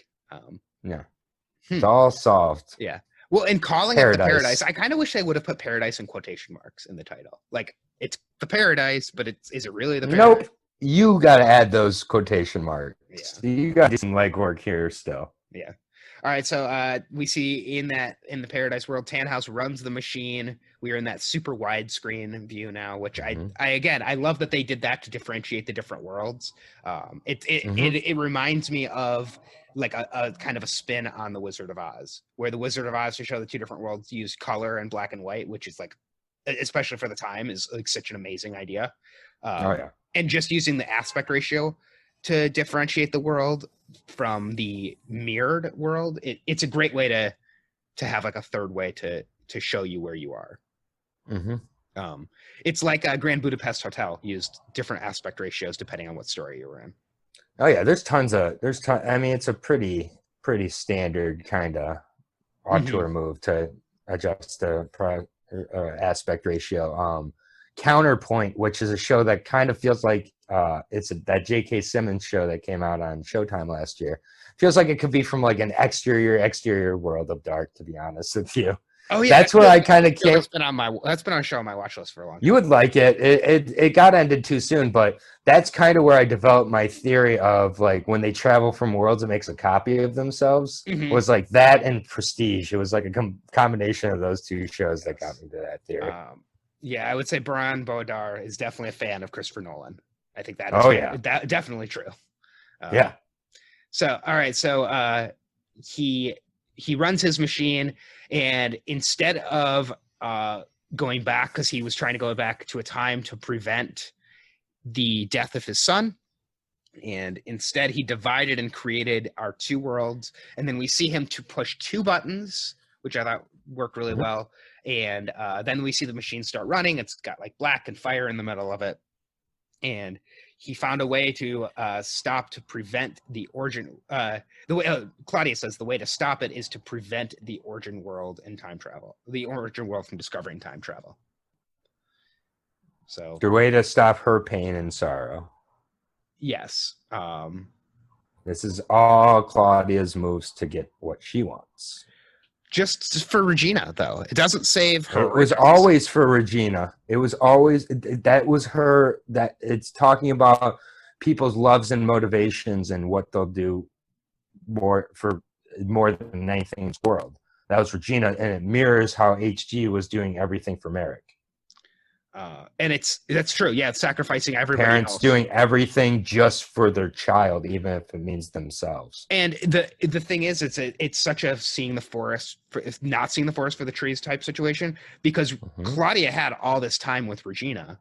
It's all solved. Yeah. Well, in calling it the Paradise, I kind of wish they would have put Paradise in quotation marks in the title. Like, it's the Paradise, but is it really the Paradise? Nope. You got to add those quotation marks. Yeah. You got to do some legwork here still. Yeah. All right, so we see in the Paradise world, Tannhaus runs the machine. We are in that super widescreen view now, which I love that they did that to differentiate the different worlds. It reminds me of like a kind of a spin on the Wizard of Oz, where the Wizard of Oz, to show the 2 different worlds, used color and black and white, which is like, especially for the time, is like such an amazing idea. And just using the aspect ratio to differentiate the world from the mirrored world, it's a great way to have like a third way to show you where you are. It's like a Grand Budapest Hotel used different aspect ratios depending on what story you were in. Oh yeah, there's tons. I mean, it's a pretty standard kind of auteur move to adjust the aspect ratio. Counterpoint, which is a show that kind of feels like it's that J.K. Simmons show that came out on Showtime last year. Feels like it could be from like an exterior world of Dark, to be honest with you. Oh yeah, that's where I kind of came. That's been on a show on my watch list for a long time. You would like it. It got ended too soon, but that's kind of where I developed my theory of like when they travel from worlds, it makes a copy of themselves. Mm-hmm. Was like that and Prestige. It was like a combination of those two shows that got me to that theory. Yeah, I would say Brian Bodar is definitely a fan of Christopher Nolan. I think that is definitely true. Yeah. So all right, so he runs his machine, and instead of going back, because he was trying to go back to a time to prevent the death of his son, and instead he divided and created our two worlds, and then we see him to push two buttons, which I thought worked really well, and then we see the machine start running. It's got like black and fire in the middle of it, and he found a way to stop to prevent the origin. The way Claudia says the way to stop it is to prevent the origin world and time travel. The origin world from discovering time travel. So the way to stop her pain and sorrow. Yes. This is all Claudia's moves to get what she wants. Just for Regina, though. It doesn't save her. It was always for Regina. It was always, that was her, that it's talking about people's loves and motivations and what they'll do more than anything in this world. That was Regina, and it mirrors how HG was doing everything for Merrick. And that's true. Yeah, it's sacrificing everybody Parents else. doing everything just for their child, even if it means themselves. And the thing is, it's such a seeing the forest for not seeing the forest for the trees type situation, because Claudia had all this time with Regina,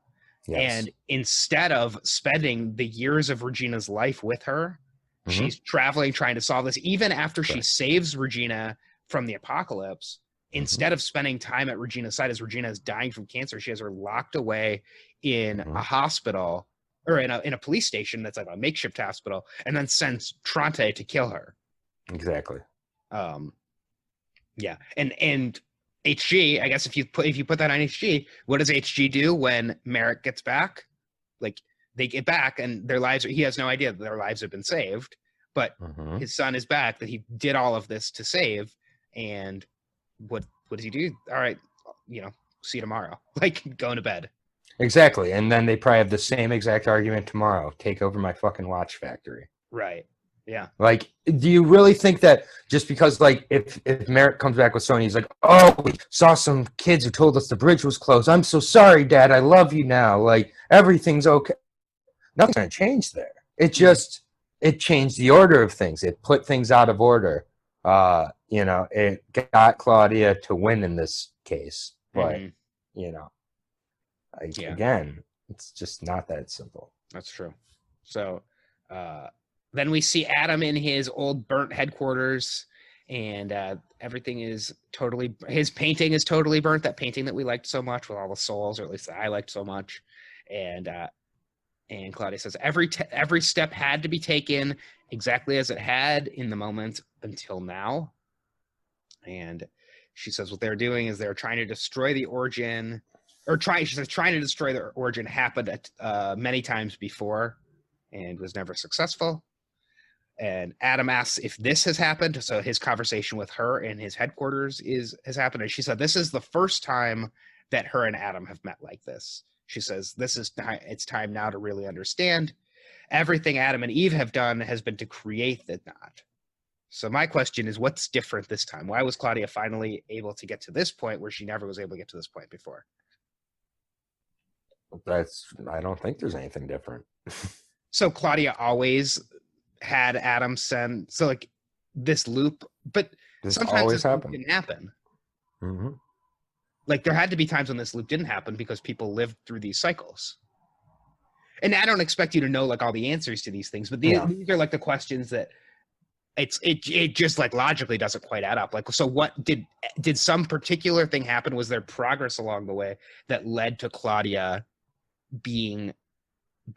and instead of spending the years of Regina's life with her, she's traveling trying to solve this. Even after she saves Regina from the apocalypse. Instead of spending time at Regina's side as Regina is dying from cancer, she has her locked away in a hospital or in a police station that's like a makeshift hospital, and then sends Trante to kill her. Exactly. Yeah, and HG, I guess if you put that on HG, what does HG do when Merrick gets back? Like they get back and their lives. He has no idea that their lives have been saved, but his son is back that he did all of this to save, and what does he do? All right, see you tomorrow. Like going to bed. Exactly, and then they probably have the same exact argument tomorrow. Take over my fucking watch factory. Right. Yeah. Like, do you really think that just because, like, if Merrick comes back with Sony, he's like, oh, we saw some kids who told us the bridge was closed. I'm so sorry, Dad. I love you now. Like, everything's okay. Nothing's going to change there. It just, it changed the order of things. It put things out of order. It got Claudia to win in this case. But, again, it's just not that simple. That's true. So, then we see Adam in his old burnt headquarters, and everything is his painting is totally burnt. That painting that we liked so much with all the souls, or at least that I liked so much. And Claudia says every step had to be taken exactly as it had in the moment until now. And she says what they're doing is they're trying to destroy the origin, trying to destroy the origin happened many times before and was never successful. And Adam asks if this has happened. So his conversation with her in his headquarters has happened. And she said, this is the first time that her and Adam have met like this. She says, it's time now to really understand. Everything Adam and Eve have done has been to create the knot. So my question is, what's different this time? Why was Claudia finally able to get to this point where she never was able to get to this point before? I don't think there's anything different. So Claudia always had Adam send, so like this loop, but sometimes this loop didn't happen. Like there had to be times when this loop didn't happen because people lived through these cycles. And I don't expect you to know like all the answers to these things, but these are like the questions that it just like logically doesn't quite add up. Like, so what did some particular thing happen? Was there progress along the way that led to Claudia being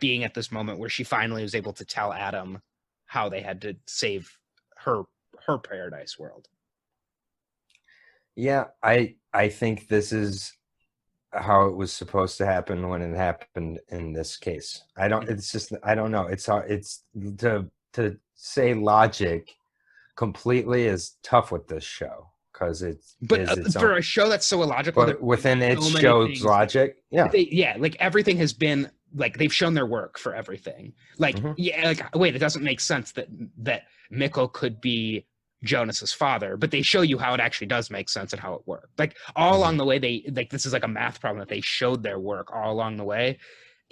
at this moment where she finally was able to tell Adam how they had to save her paradise world? Yeah, I think this is how it was supposed to happen when it happened in this case. I don't. It's just I don't know. It's to say logic completely is tough with this show because it But is its own. for a show that's so illogical, But within so its many show's things logic, yeah. like everything has been like they've shown their work for everything. Like, Mm-hmm. yeah, like wait, it doesn't make sense that Mikkel could be Jonas's father, but they show you how it actually does make sense and how it worked. Like all along the way, they like this is like a math problem that they showed their work all along the way.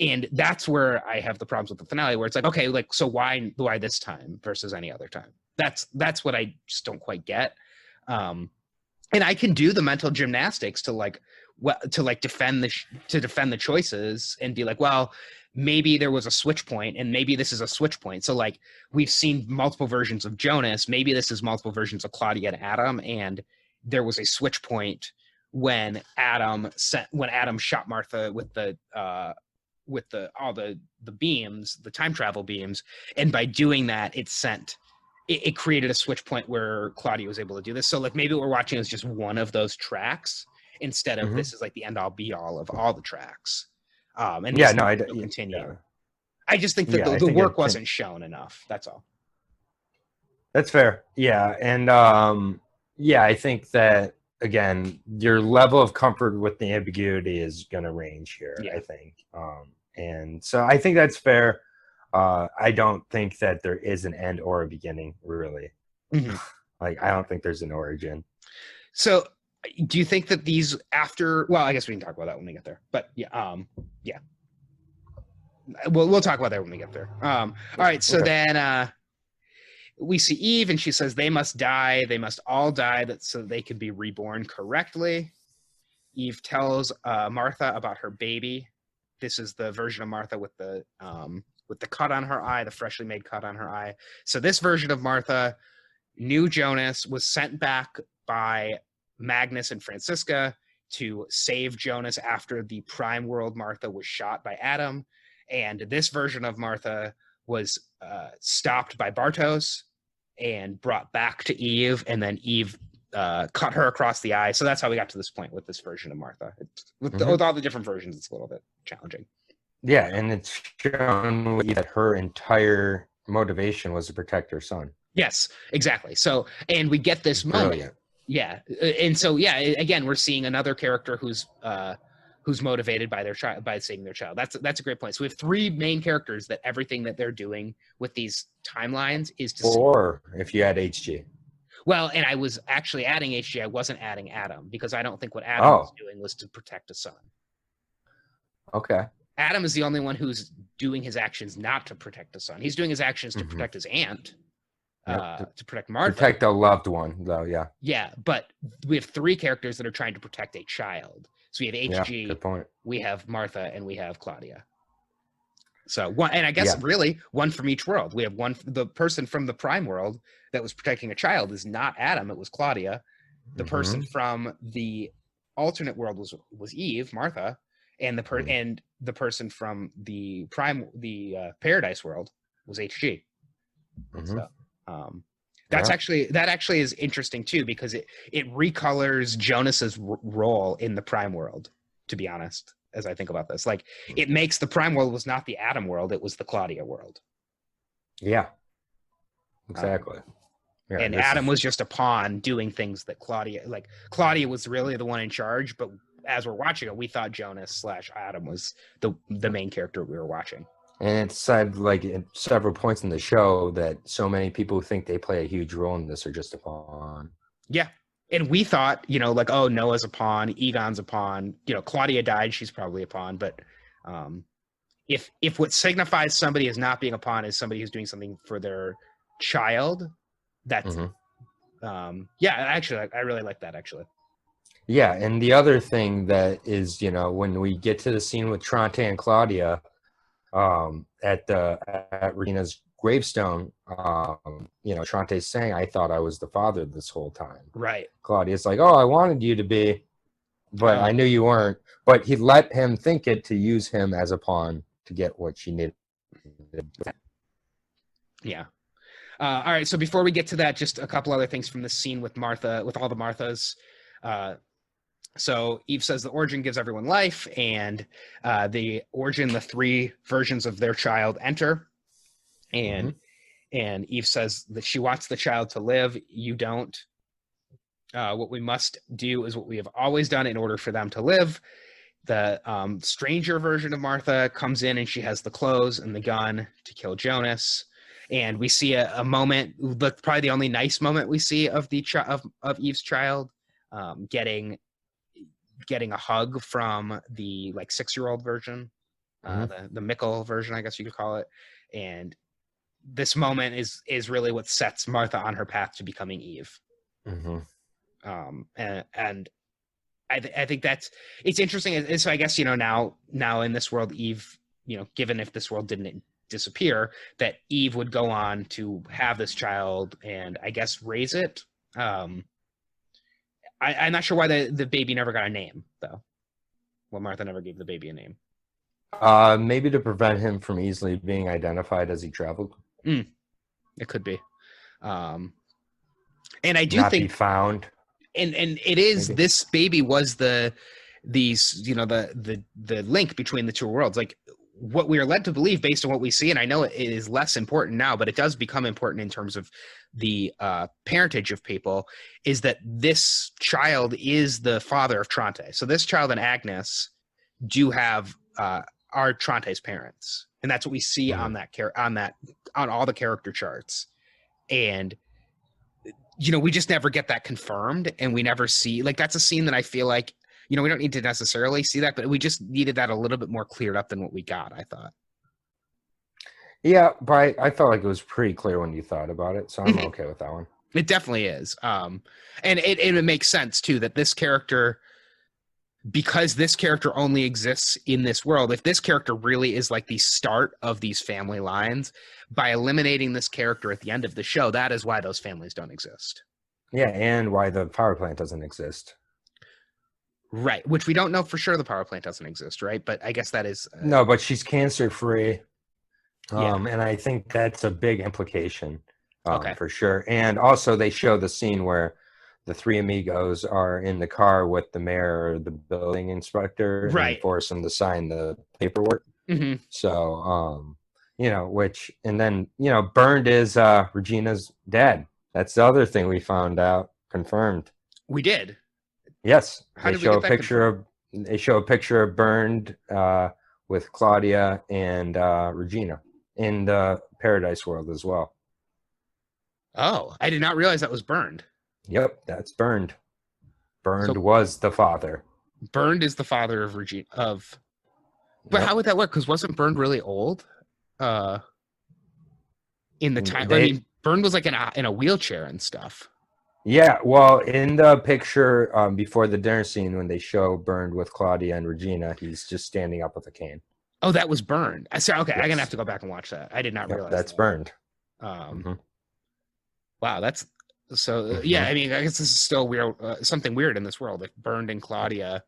And that's where I have the problems with the finale, where it's like, okay, like so why this time versus any other time? That's what I just don't quite get. And I can do the mental gymnastics to like defend the choices and be like, well, maybe there was a switch point and maybe this is a switch point. So like we've seen multiple versions of Jonas, maybe this is multiple versions of Claudia and Adam, and there was a switch point when Adam shot Martha with all the beams, the time travel beams, and by doing that it created a switch point where Claudia was able to do this. So like maybe what we're watching is just one of those tracks instead of this is like the end all be all of all the tracks. And yeah, no, I continue. Yeah. I just think that the work wasn't shown enough. That's all. That's fair. Yeah, and I think that again, your level of comfort with the ambiguity is going to range here. Yeah. I think, and so I think that's fair. I don't think that there is an end or a beginning, really. Mm-hmm. Like, I don't think there's an origin. So, do you think that these after? Well, I guess we can talk about that when we get there. But yeah, yeah, we'll talk about that when we get there. All right. So then we see Eve, and she says they must die. They must all die so they can be reborn correctly. Eve tells Martha about her baby. This is the version of Martha with the cut on her eye, the freshly made cut on her eye. So this version of Martha knew Jonas, was sent back by Magnus and Francisca to save Jonas after the Prime World Martha was shot by Adam. And this version of Martha was stopped by Bartos and brought back to Eve, and then Eve cut her across the eye. So that's how we got to this point with this version of Martha. With all the different versions, it's a little bit challenging. Yeah, and it's shown that her entire motivation was to protect her son. Yes, exactly. So, and we get this moment. Yeah, and so again, we're seeing another character who's motivated by their child, by saving their child. That's a great point. So we have three main characters that everything that they're doing with these timelines is to or if you add HG. Well, and I was actually adding HG. I wasn't adding Adam because I don't think what Adam was doing was to protect a son. Okay. Adam is the only one who's doing his actions not to protect the son. He's doing his actions to protect his aunt, to protect Martha. Protect a loved one, though, yeah. Yeah, but we have three characters that are trying to protect a child. So we have HG, good point. We have Martha, and we have Claudia. So one, and I guess really one from each world. We have one, the person from the Prime world that was protecting a child is not Adam, it was Claudia. The person from the alternate world was Eve, Martha, and the person from the Paradise world was HG. So that actually is interesting too, because it recolors Jonas's role in the Prime world, to be honest, as I think about this. Like, it makes the Prime world was not the Adam world, it was the Claudia world. Yeah. Exactly. And Adam was just a pawn doing things that Claudia was really the one in charge, but as we're watching it, we thought Jonas / Adam was the main character we were watching. And it's said, like, at several points in the show that so many people who think they play a huge role in this are just a pawn. Yeah. And we thought, like, oh, Noah's a pawn, Egon's a pawn, Claudia died, she's probably a pawn. But if what signifies somebody as not being a pawn is somebody who's doing something for their child, that's actually, I really like that, actually. Yeah, and the other thing that is, when we get to the scene with Tronte and Claudia at Regina's gravestone, Tronte's saying, I thought I was the father this whole time. Right. Claudia's like, oh, I wanted you to be, but I knew you weren't. But he let him think it to use him as a pawn to get what she needed. Yeah. All right, so before we get to that, just a couple other things from the scene with Martha, with all the Marthas. So Eve says the origin gives everyone life, and the origin, the three versions of their child enter, and Eve says that she wants the child to live. You don't. What we must do is what we have always done in order for them to live. The stranger version of Martha comes in, and she has the clothes and the gun to kill Jonas. And we see a moment, probably the only nice moment we see of the of Eve's child, getting a hug from the like 6-year-old version, the Mickle version, I guess you could call it. And this moment is really what sets Martha on her path to becoming Eve. And I think it's interesting. So I guess, now in this world, Eve, given if this world didn't disappear, that Eve would go on to have this child and I guess raise it. I'm not sure why the baby never got a name, though. Well, Martha never gave the baby a name. Maybe to prevent him from easily being identified as he traveled. It could be. And I do not think be found. And it is, maybe. This baby was the link between the two worlds. Like what we are led to believe based on what we see, and I know it is less important now, but it does become important in terms of the parentage of people, is that this child is the father of Tronte. So this child and Agnes do have are Tronte's parents, and that's what we see on all the character charts. And we just never get that confirmed, and we never see, like, that's a scene that I feel like, we don't need to necessarily see that, but we just needed that a little bit more cleared up than what we got, I thought. Yeah, but I felt like it was pretty clear when you thought about it, so I'm okay with that one. It definitely is. And it makes sense, too, that this character, because this character only exists in this world, if this character really is like the start of these family lines, by eliminating this character at the end of the show, that is why those families don't exist. Yeah, and why the power plant doesn't exist. Right, which we don't know for sure the power plant doesn't exist, right? But I guess that is... No, but she's cancer-free. Yeah. And I think that's a big implication, okay. For sure. And also they show the scene where the three amigos are in the car with the mayor or the building inspector, right, and force them to sign the paperwork. So, and then, Burned is Regina's dad. That's the other thing we found out, confirmed. We did. Yes. How did we get that confirmed? They show a picture of Burned with Claudia and Regina in the Paradise World as well. Oh, I did not realize that was Burned. Yep, that's Burned. Burned was the father. Burned is the father of Regina. But how would that work? Because wasn't Burned really old? In the time, Burned was like in a wheelchair and stuff. Yeah, well, in the picture before the dinner scene, when they show Burned with Claudia and Regina, he's just standing up with a cane. Oh, that was Burned. Okay, yes. I'm gonna have to go back and watch that. I did not realize that's that. Burned. Wow, that's so. Yeah, I mean, I guess this is still weird. Something weird in this world. Like Burned and Claudia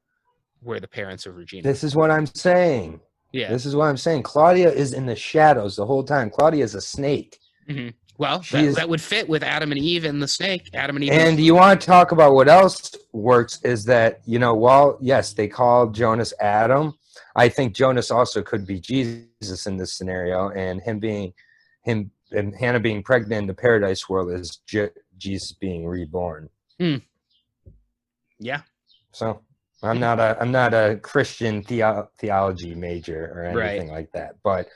were the parents of Regina. This is what I'm saying. Yeah, this is what I'm saying. Claudia is in the shadows the whole time. Claudia is a snake. Well, that would fit with Adam and Eve and the snake. Adam and Eve. And you want to talk about what else works is that, while, yes, they call Jonas Adam, I think Jonas also could be Jesus in this scenario, and him and Hannah being pregnant in the Paradise World is Jesus being reborn. Yeah. So I'm not a Christian theology major or anything like that, but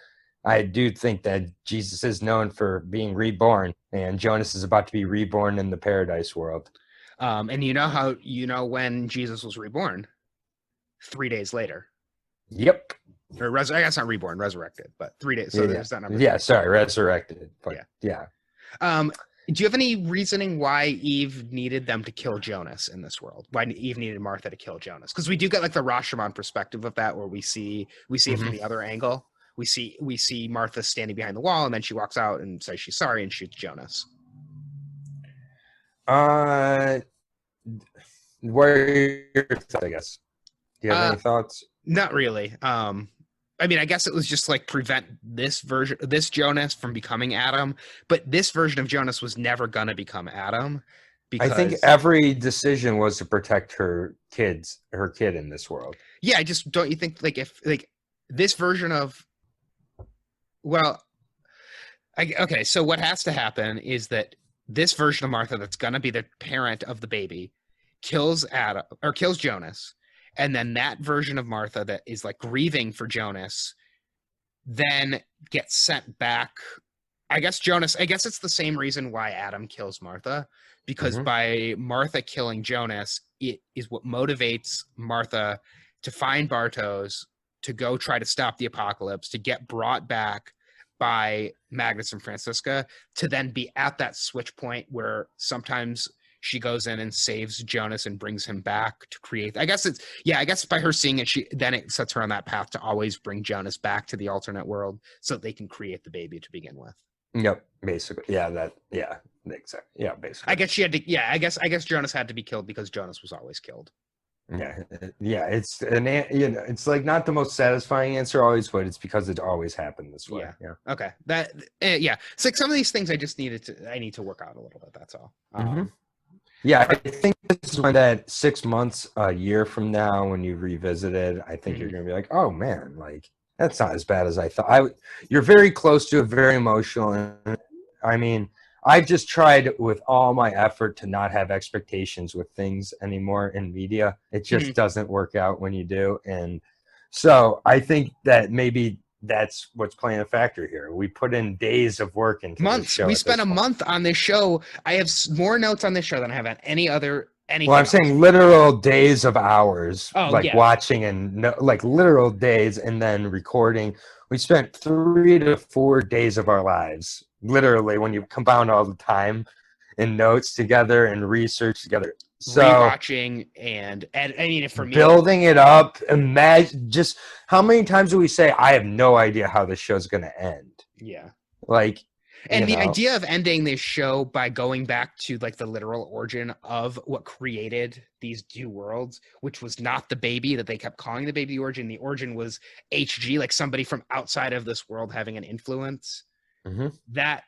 I do think that Jesus is known for being reborn, and Jonas is about to be reborn in the Paradise World. And when Jesus was reborn? 3 days later. Yep. Or I guess not reborn, resurrected, but 3 days. So there's that number. Yeah, sorry, resurrected. But yeah. Do you have any reasoning why Eve needed them to kill Jonas in this world? Why Eve needed Martha to kill Jonas? Because we do get like the Rashomon perspective of that, where we see it from the other angle. We see Martha standing behind the wall, and then she walks out and says she's sorry and shoots Jonas. What are your thoughts, I guess? Do you have any thoughts? Not really. I mean, I guess it was just like prevent this Jonas from becoming Adam, but this version of Jonas was never gonna become Adam. I think because every decision was to protect her kid in this world. yeah, I just don't you think like if like this version of well, okay, so what has to happen is that this version of Martha that's gonna be the parent of the baby kills Adam or kills Jonas, and then that version of Martha that is like grieving for Jonas then gets sent back. I guess it's the same reason why Adam kills Martha, because Mm-hmm. by Martha killing Jonas, it is what motivates Martha to find Bartos, to go try to stop the apocalypse, to get brought back by Magnus and Francisca, to then be at that switch point where sometimes she goes in and saves Jonas and brings him back to create. I guess by her seeing it, it sets her on that path to always bring Jonas back to the alternate world so that they can create the baby to begin with. Yep, basically. Exactly. Yeah, basically. I guess she had to. Yeah, I guess Jonas had to be killed because Jonas was always killed. Yeah. It's like not the most satisfying answer always, but it's because it always happened this way. Yeah. Okay. It's like some of these things I need to work out a little bit. That's all. Yeah, I think this is when that 6 months, a year from now, when you revisit it, I think you're going to be like, oh man, like that's not as bad as I thought. You're very close to it, very emotional. And I mean, I've just tried with all my effort to not have expectations with things anymore in media. It just doesn't work out when you do. And so I think that maybe that's what's playing a factor here. We put in days of work into months. This show. We spent a month on this show. I have more notes on this show than I have on anything. Well, I'm saying literal days of hours, watching and like literal days, and then recording. We spent 3 to 4 days of our lives, literally, when you compound all the time and notes together and research together. So rewatching and I mean, for me, building it up. Imagine just how many times do we say, "I have no idea how this show's going to end." Yeah, like. And the idea of ending this show by going back to like the literal origin of what created these two worlds, which was not the baby that they kept calling the baby. The origin was HG, like somebody from outside of this world having an influence. That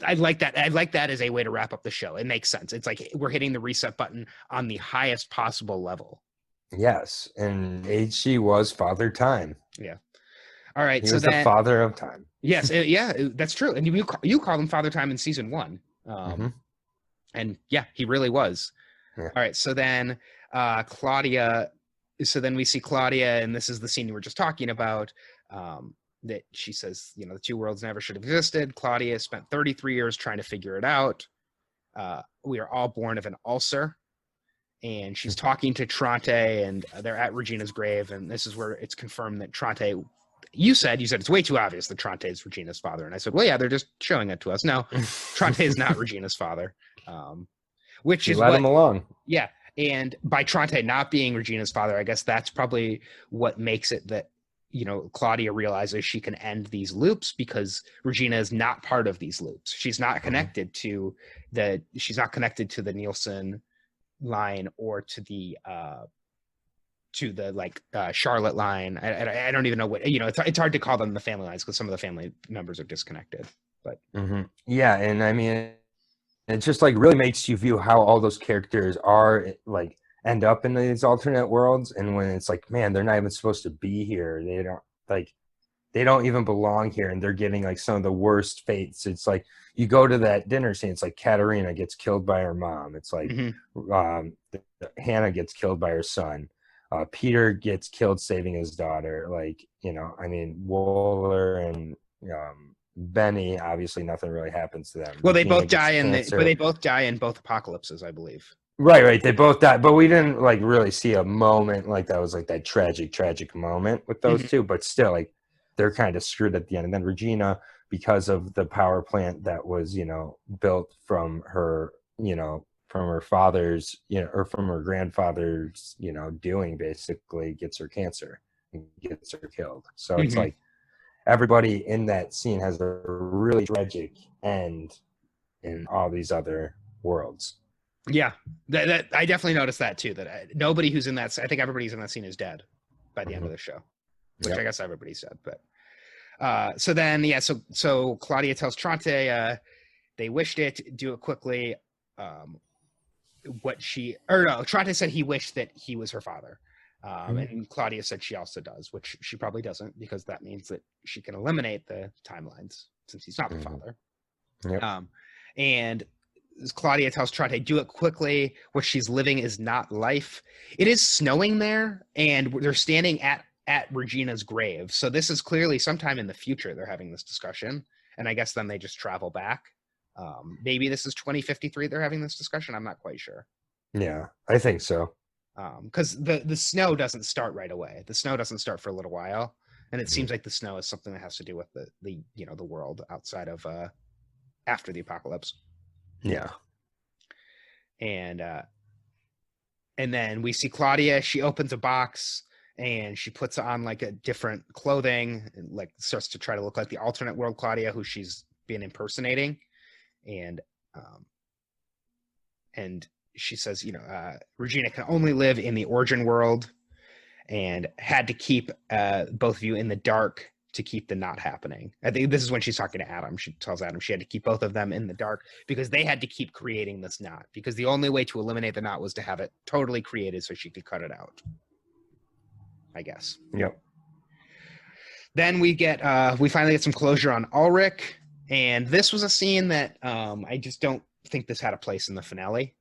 I like that. I like that as a way to wrap up the show. It makes sense. It's like we're hitting the reset button on the highest possible level. Yes, and HG was Father Time. Yeah. All right, he was the father of time. Yes, that's true. And you call him Father Time in season 1, and yeah, he really was. Yeah. All right, so then Claudia. So then we see Claudia, and this is the scene we were just talking about. That she says, the two worlds never should have existed. Claudia spent 33 years trying to figure it out. We are all born of an ulcer. And she's talking to Tronte, and they're at Regina's grave, and this is where it's confirmed that Tronte. You said it's way too obvious that Tronte is Regina's father, and I said, well, yeah, they're just showing it to us. No, Tronte is not Regina's father, which is let him alone. Yeah, and by Tronte not being Regina's father, I guess that's probably what makes it that Claudia realizes she can end these loops because Regina is not part of these loops. She's not connected to the Nielsen line or to the Charlotte line. I don't even know what it's hard to call them the family lines because some of the family members are disconnected. But yeah, and I mean, it just like really makes you view how all those characters are like end up in these alternate worlds, and when it's like, man, they're not even supposed to be here. They don't even belong here, and they're getting like some of the worst fates. It's like you go to that dinner scene, it's like Katerina gets killed by her mom. It's like Hannah gets killed by her son. Peter gets killed saving his daughter. I mean, Wooler and Benny, obviously nothing really happens to them. Well, they both die in both apocalypses, I believe. Right. They both died, but we didn't like really see a moment like that was like that tragic moment with those two. But still, like they're kind of screwed at the end. And then Regina, because of the power plant that was built from her from her father's or from her grandfather's doing, basically gets her cancer and gets her killed. So it's like everybody in that scene has a really tragic end in all these other worlds. Yeah, that I definitely noticed that too. That nobody who's in that, I think everybody's in that scene is dead by the end of the show, which I guess everybody said. But so then, so Claudia tells Tronte they wished it, do it quickly. Trate said he wished that he was her father. And Claudia said she also does, which she probably doesn't, because that means that she can eliminate the timelines since he's not the father. Yep. And Claudia tells Trate, do it quickly. What she's living is not life. It is snowing there, and they're standing at Regina's grave. So this is clearly sometime in the future they're having this discussion. And I guess then they just travel back. Maybe this is 2053 they're having this discussion. I'm not quite sure. Yeah, I think so. Because the snow doesn't start right away. The snow doesn't start for a little while. And it seems like the snow is something that has to do with the world outside of after the apocalypse. Yeah. And then we see Claudia. She opens a box and she puts on like a different clothing and like starts to try to look like the alternate world Claudia, who she's been impersonating. And she says, Regina can only live in the origin world and had to keep both of you in the dark to keep the knot happening. I think this is when she's talking to Adam. She tells Adam she had to keep both of them in the dark because they had to keep creating this knot, because the only way to eliminate the knot was to have it totally created so she could cut it out, I guess. Yep. Then we finally get some closure on Ulrich. And this was a scene that I just don't think this had a place in the finale.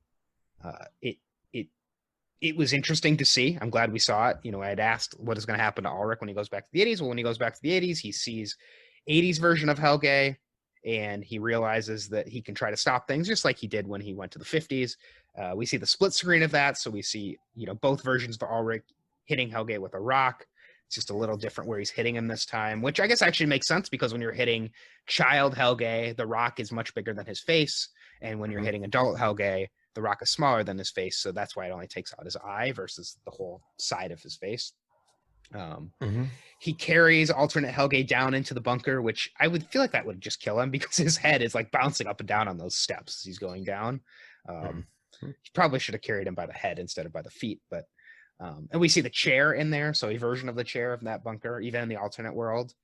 It was interesting to see. I'm glad we saw it. I had asked what is going to happen to Ulrich when he goes back to the 80s. Well, when he goes back to the 80s, he sees 80s version of Helge, and he realizes that he can try to stop things just like he did when he went to the 50s. We see the split screen of that. So we see, both versions of Ulrich hitting Helge with a rock. It's just a little different where he's hitting him this time, which I guess actually makes sense, because when you're hitting child Helge, the rock is much bigger than his face. And when you're hitting adult Helge, the rock is smaller than his face. So that's why it only takes out his eye versus the whole side of his face. He carries alternate Helge down into the bunker, which I would feel like that would just kill him, because his head is like bouncing up and down on those steps as he's going down. He probably should have carried him by the head instead of by the feet, but and we see the chair in there, so a version of the chair of that bunker, even in the alternate world.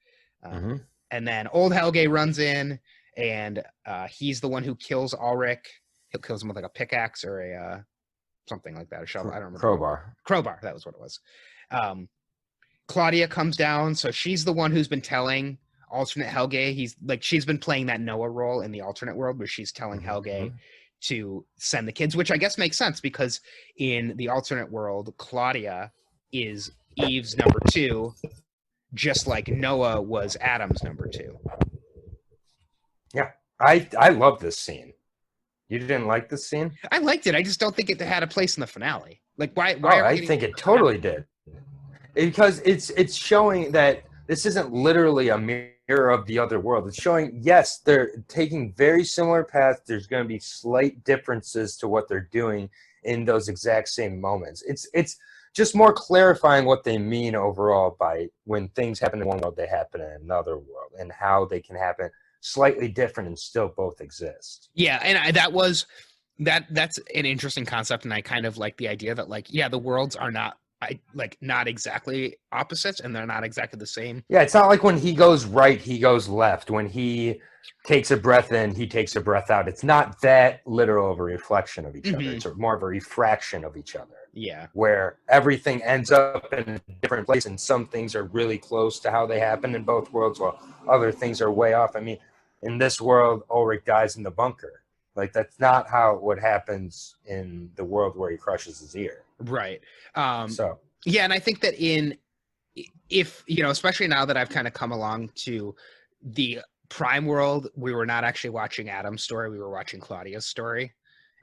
And then old Helge runs in, and he's the one who kills Ulrich. He kills him with like a pickaxe or a something like that, a shovel. I don't remember. Crowbar. That was what it was. Claudia comes down, so she's the one who's been telling alternate Helge. She's been playing that Noah role in the alternate world, where she's telling Helge to send the kids, which I guess makes sense, because in the alternate world, Claudia is Eve's number 2, just like Noah was Adam's number 2. Yeah, I love this scene. You didn't like this scene? I liked it. I just don't think it had a place in the finale. Like, why? I think it totally did, because it's showing that this isn't literally a mirror of the other world. It's showing, yes, they're taking very similar paths. There's going to be slight differences to what they're doing in those exact same moments. It's just more clarifying what they mean overall by when things happen in one world, they happen in another world, and how they can happen slightly different and still both exist. Yeah, and that's an interesting concept, and I kind of like the idea that, like, yeah, the worlds are not exactly opposites, and they're not exactly the same. Yeah, it's not like when he goes right, he goes left. When he takes a breath in, he takes a breath out. It's not that literal of a reflection of each other. It's more of a refraction of each other. Yeah. Where everything ends up in a different place, and some things are really close to how they happen in both worlds, while other things are way off. I mean, in this world, Ulrich dies in the bunker. Like, that's not how what happens in the world where he crushes his ear. Right. So yeah, and I think that if especially now that I've kind of come along to the Prime world, we were not actually watching Adam's story, we were watching Claudia's story.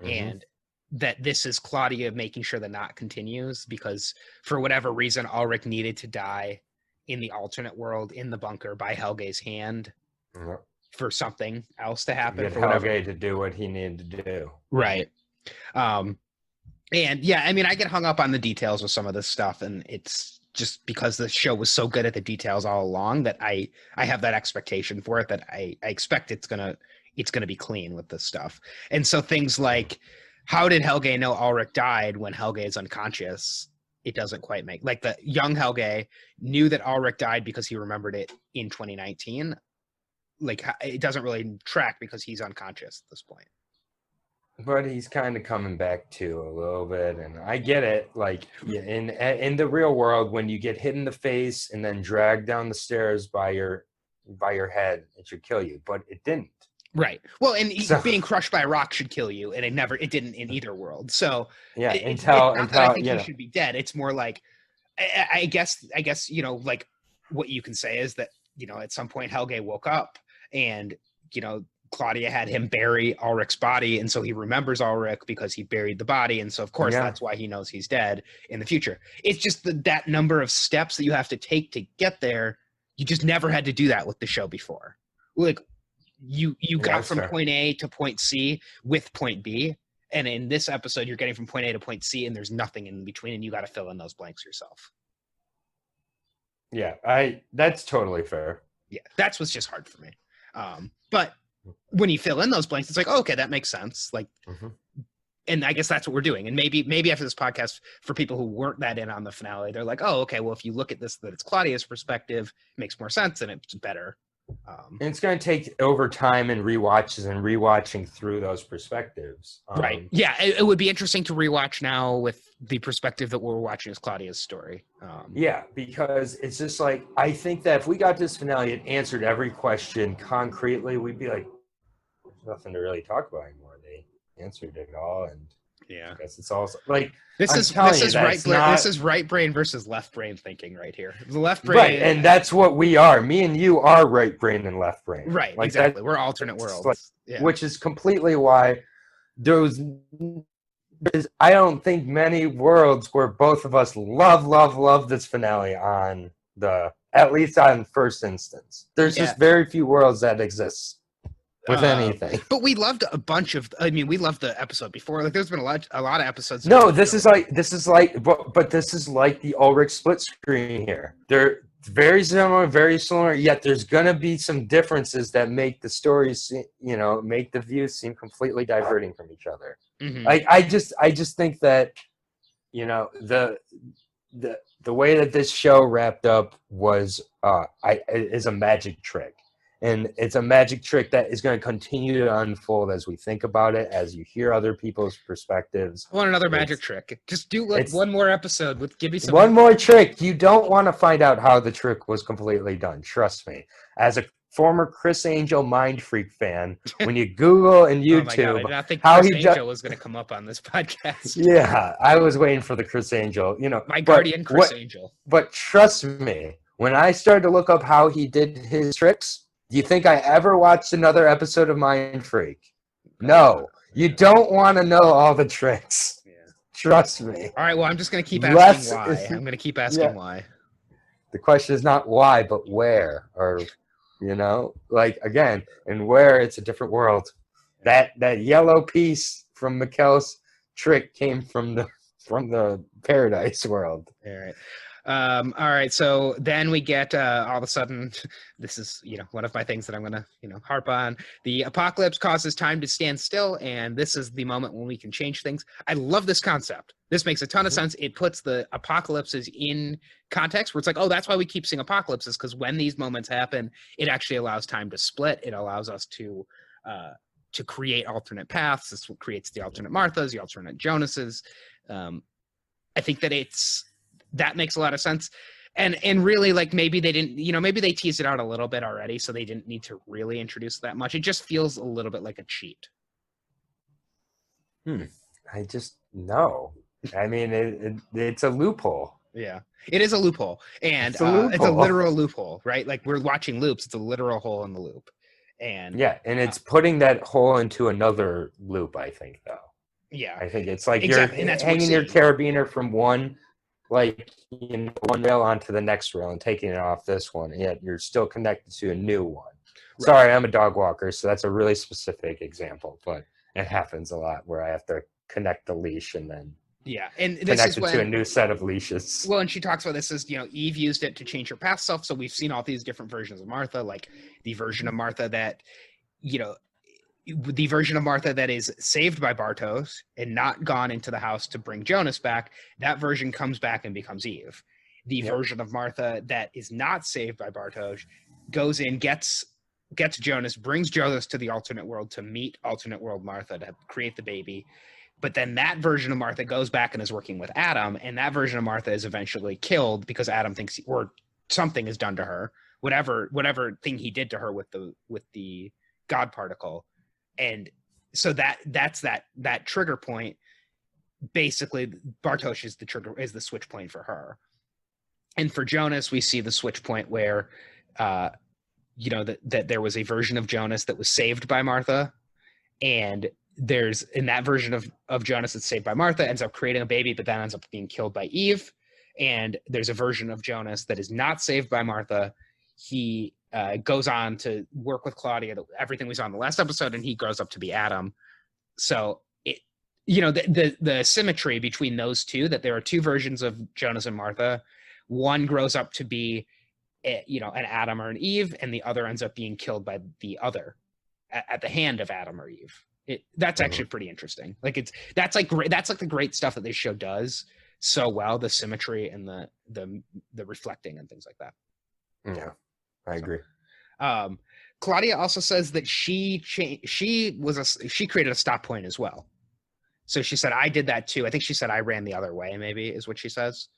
And that this is Claudia making sure the knot continues, because for whatever reason Ulrich needed to die in the alternate world in the bunker by Helge's hand for something else to happen. Get Helge to do what he needed to do. Right. And yeah, I mean, I get hung up on the details of some of this stuff, and it's just because the show was so good at the details all along that I have that expectation for it, that I expect it's gonna be clean with this stuff. And so things like, how did Helge know Ulrich died when Helge is unconscious? It doesn't quite make, like, the young Helge knew that Ulrich died because he remembered it in 2019. Like, it doesn't really track because he's unconscious at this point. But he's kind of coming back to a little bit, and I get it. Like in the real world, when you get hit in the face and then dragged down the stairs by your head, it should kill you. But it didn't. Right. Well, and So, being crushed by a rock should kill you, and it didn't in either world. So yeah, it's not that I think you he know, should be dead. It's more like, I guess, like what you can say is that, at some point Helge woke up and, Claudia had him bury Ulrich's body. And so he remembers Ulrich because he buried the body. And so, of course, that's why he knows he's dead in the future. It's just that number of steps that you have to take to get there. You just never had to do that with the show before. Like, you got from point A to point C with point B. And in this episode, you're getting from point A to point C, and there's nothing in between, and you got to fill in those blanks yourself. Yeah, that's totally fair. Yeah, that's what's just hard for me. But when you fill in those blanks, it's like, oh, okay, that makes sense. Like, and I guess that's what we're doing. And maybe after this podcast, for people who weren't that in on the finale, they're like, oh, okay, well, if you look at this, that it's Claudia's perspective, it makes more sense and it's better. And it's going to take over time and rewatches and rewatching through those perspectives. Right. Yeah, it would be interesting to rewatch now with the perspective that we're watching as Claudia's story. Yeah, because it's just like, I think that if we got this finale and answered every question concretely, we'd be like, there's nothing to really talk about anymore. They answered it all, and yeah, I guess it's all like this is right brain versus left brain thinking right here. The left brain, right, and that's what we are. Me and you are right brain and left brain, right? Like exactly. We're alternate worlds, like, which is completely why I don't think many worlds where both of us love this finale on at least on first instance. There's just very few worlds that exist with anything. But we loved a bunch of. I mean, we loved the episode before. Like, there's been a lot of episodes. No, this is like, but this is like the Ulrich split screen here. They're very similar. Yet there's gonna be some differences that make the stories, make the views seem completely diverting from each other. Mm-hmm. I just think that, the way that this show wrapped up was is a magic trick. And it's a magic trick that is going to continue to unfold as we think about it, as you hear other people's perspectives. I want another magic trick. Just do one more episode. Give me some. One more trick. You don't want to find out how the trick was completely done. Trust me. As a former Chris Angel Mind Freak fan, when you Google and YouTube, I did not think Chris Angel was going to come up on this podcast. Yeah, I was waiting for the Chris Angel. My guardian Chris Angel. But trust me, when I started to look up how he did his tricks, do you think I ever watched another episode of Mind Freak? No. You don't want to know all the tricks. Yeah. Trust me. All right, well, I'm just going to keep asking why. I'm going to keep asking why. The question is not why, but where. Or, again, and where, it's a different world. That yellow piece from Mikkel's trick came from the paradise world. All right. All right, so then we get all of a sudden, this is one of my things that I'm gonna harp on. The apocalypse causes time to stand still, and this is the moment when we can change things. I love this concept. This makes a ton of sense. It puts the apocalypses in context where it's like, oh, that's why we keep seeing apocalypses, because when these moments happen, it actually allows time to split. It allows us to create alternate paths. This creates the alternate Marthas, the alternate Jonases. I think that makes a lot of sense. And really, like, maybe they didn't, maybe they teased it out a little bit already, so they didn't need to really introduce that much. It just feels a little bit like a cheat. I just, no. I mean, it's a loophole. Yeah, it is a loophole. And it's a literal loophole, right? Like, we're watching loops. It's a literal hole in the loop. And it's putting that hole into another loop, I think, though. Yeah. I think it's like you're hanging your carabiner from one rail onto the next rail and taking it off this one, and yet you're still connected to a new one. Right. Sorry, I'm a dog walker, so that's a really specific example, but it happens a lot where I have to connect the leash and then and this connect it to a new set of leashes. Well, and she talks about this as, Eve used it to change her past self, so we've seen all these different versions of Martha, like the version of Martha that, the version of Martha that is saved by Bartos and not gone into the house to bring Jonas back, that version comes back and becomes Eve. The version of Martha that is not saved by Bartos goes in, gets gets Jonas, brings Jonas to the alternate world to meet alternate world Martha to create the baby. But then that version of Martha goes back and is working with Adam, and that version of Martha is eventually killed because Adam thinks, or something is done to her, whatever thing he did to her with the God particle. And so that's that trigger point. Basically, Bartosz is the switch point for her. And for Jonas, we see the switch point where, that there was a version of Jonas that was saved by Martha, and there's in that version of Jonas that's saved by Martha ends up creating a baby, but then ends up being killed by Eve. And there's a version of Jonas that is not saved by Martha. He goes on to work with Claudia, everything we saw in the last episode, and he grows up to be Adam. So the symmetry between those two, that there are two versions of Jonas and Martha. One grows up to be, an Adam or an Eve, and the other ends up being killed by the other at the hand of Adam or Eve. That's actually pretty interesting. Like that's like the great stuff that this show does so well, the symmetry and the reflecting and things like that. Yeah, I agree. Claudia also says that she created a stop point as well. So she said, I did that too. I think she said I ran the other way, maybe, is what she says.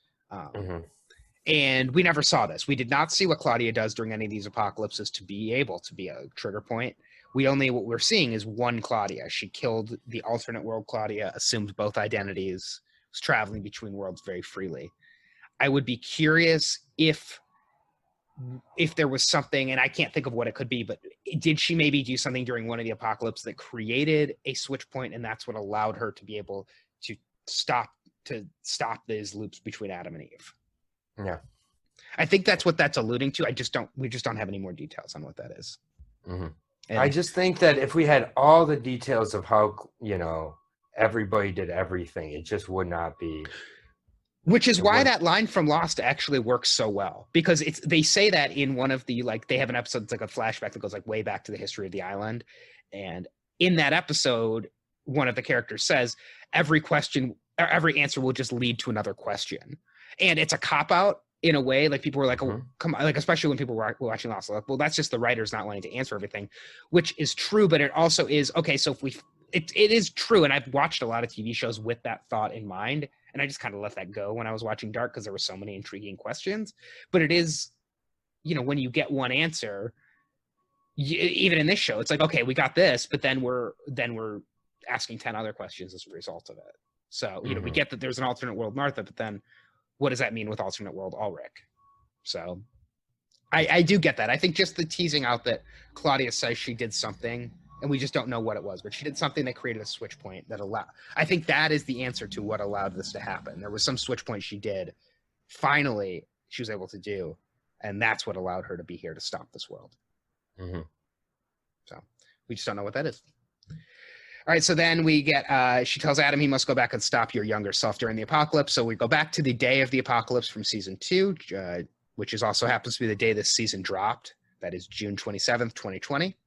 And we never saw this. We did not see what Claudia does during any of these apocalypses to be able to be a trigger point. What we're seeing is one Claudia. She killed the alternate world Claudia, assumed both identities, was traveling between worlds very freely. I would be curious if there was something, and I can't think of what it could be, but did she maybe do something during one of the apocalypse that created a switch point, and that's what allowed her to be able to stop these loops between Adam and Eve? Yeah, I think that's what that's alluding to. We just don't have any more details on what that is. I just think that if we had all the details of how everybody did everything, it just would not be. Which is why that line from Lost actually works so well, because they say that in one of the, they have an episode that's like a flashback that goes way back to the history of the island, and in that episode, one of the characters says every answer will just lead to another question, and it's a cop out in a way. Like people were like, "Oh, come on!" Like especially when people were watching Lost, like, well, that's just the writers not wanting to answer everything, which is true, but it also is okay. So if it is true, and I've watched a lot of TV shows with that thought in mind. And I just kind of let that go when I was watching Dark because there were so many intriguing questions. But it is, when you get one answer, even in this show, it's like, okay, we got this, but then we're asking 10 other questions as a result of it. So, we get that there's an alternate world Martha, but then what does that mean with alternate world Ulrich? So I do get that. I think just the teasing out that Claudia says she did something, and we just don't know what it was, but she did something that created a switch point that allowed. I think that is the answer to what allowed this to happen. There was some switch point she did. Finally, she was able to do, and that's what allowed her to be here to stop this world. So we just don't know what that is. All right, so then we get, she tells Adam he must go back and stop your younger self during the apocalypse. So we go back to the day of the apocalypse from season 2, which is also happens to be the day this season dropped. That is June 27th, 2020.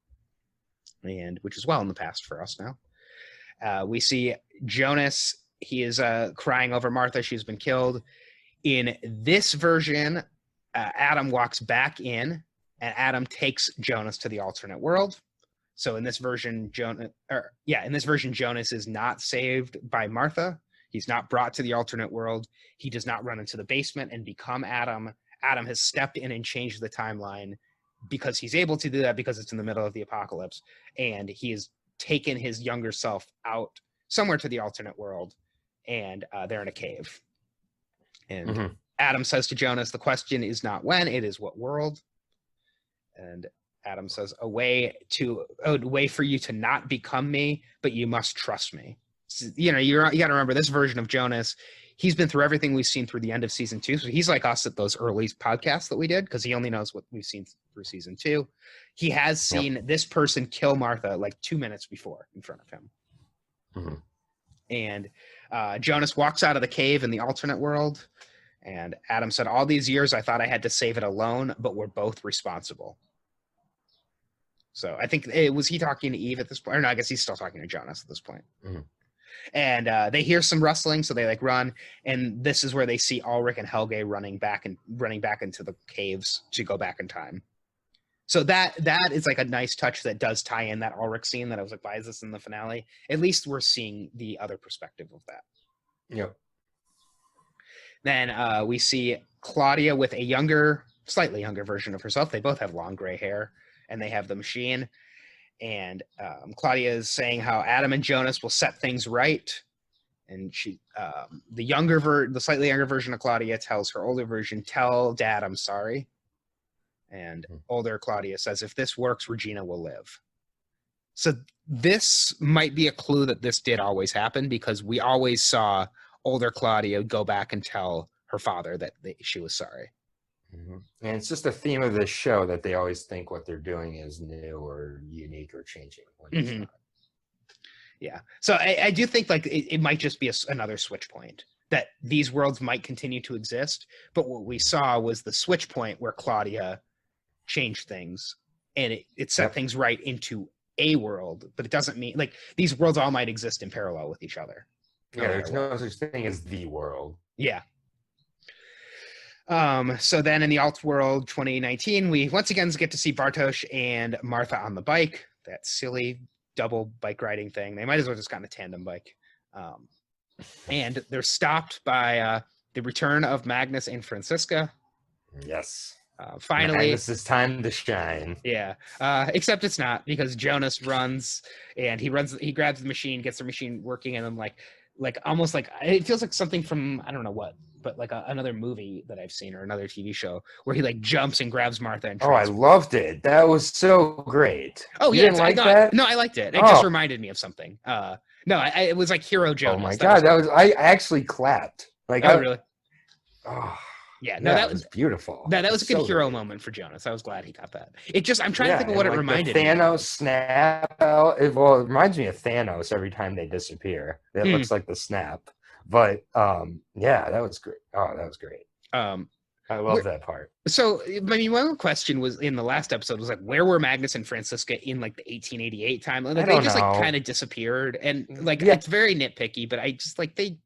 And which is well in the past for us now. We see Jonas. He is crying over Martha. She's been killed. In this version, Adam walks back in, and Adam takes Jonas to the alternate world. So in this version, Jonas is not saved by Martha. He's not brought to the alternate world. He does not run into the basement and become Adam. Adam has stepped in and changed the timeline, because he's able to do that because it's in the middle of the apocalypse, and he has taken his younger self out somewhere to the alternate world, and they're in a cave. And Adam says to Jonas, the question is not when, it is what world. And Adam says, a way for you to not become me, but you must trust me. So, you got to remember this version of Jonas. He's been through everything we've seen through the end of season 2. So he's like us at those early podcasts that we did, because he only knows what we've seen through season 2. He has seen this person kill Martha 2 minutes before in front of him. And Jonas walks out of the cave in the alternate world. And Adam said, all these years I thought I had to save it alone, but we're both responsible. So I think was he talking to Eve at this point? Or no, I guess he's still talking to Jonas at this point. And they hear some rustling, so they run, and this is where they see Ulrich and Helge running back into the caves to go back in time. So that is like a nice touch that does tie in that Ulrich scene that I was like, why is this in the finale? At least we're seeing the other perspective of that. Yep. Then we see Claudia with a slightly younger version of herself. They both have long gray hair, and they have the machine. And Claudia is saying how Adam and Jonas will set things right. And she, the slightly younger version of Claudia tells her older version, "Tell Dad I'm sorry." And older Claudia says, "If this works, Regina will live." So this might be a clue that this did always happen, because we always saw older Claudia go back and tell her father that she was sorry. Mm-hmm. And it's just a theme of this show that they always think what they're doing is new or unique or changing when it's not. Yeah. So I do think like it might just be another switch point, that these worlds might continue to exist. But what we saw was the switch point where Claudia changed things, and it set things right into a world. But it doesn't mean like these worlds all might exist in parallel with each other. Yeah, there's no such thing as the world. Yeah. So then in the alt world 2019, we once again get to see Bartosz and Martha on the bike. That silly double bike riding thing. They might as well just gotten a tandem bike. And they're stopped by the return of Magnus and Franziska. Yes. Finally, this is time to shine. Yeah. Except it's not, because Jonas runs, and he grabs the machine, gets the machine working, and then like almost like it feels like something from I don't know what, but like another movie that I've seen or another TV show where he like jumps and grabs Martha and I loved it. That was so great. Oh, you yeah, didn't like that? No, I liked it. It just reminded me of something. No, it was like Hero Jonas. Oh my god, I actually clapped. Like, really? Oh. Yeah, no, that was beautiful. That was a good hero moment for Jonas. I was glad he got that. I'm trying to think of what it reminded me of. Thanos snap out. It reminds me of Thanos every time they disappear. It looks like the snap. But yeah, that was great. Oh, that was great. I love that part. So, I mean, one question was in the last episode was like, where were Magnus and Franziska in like the 1888 time? Like, they just like kind of disappeared, and like it's very nitpicky. But I just like they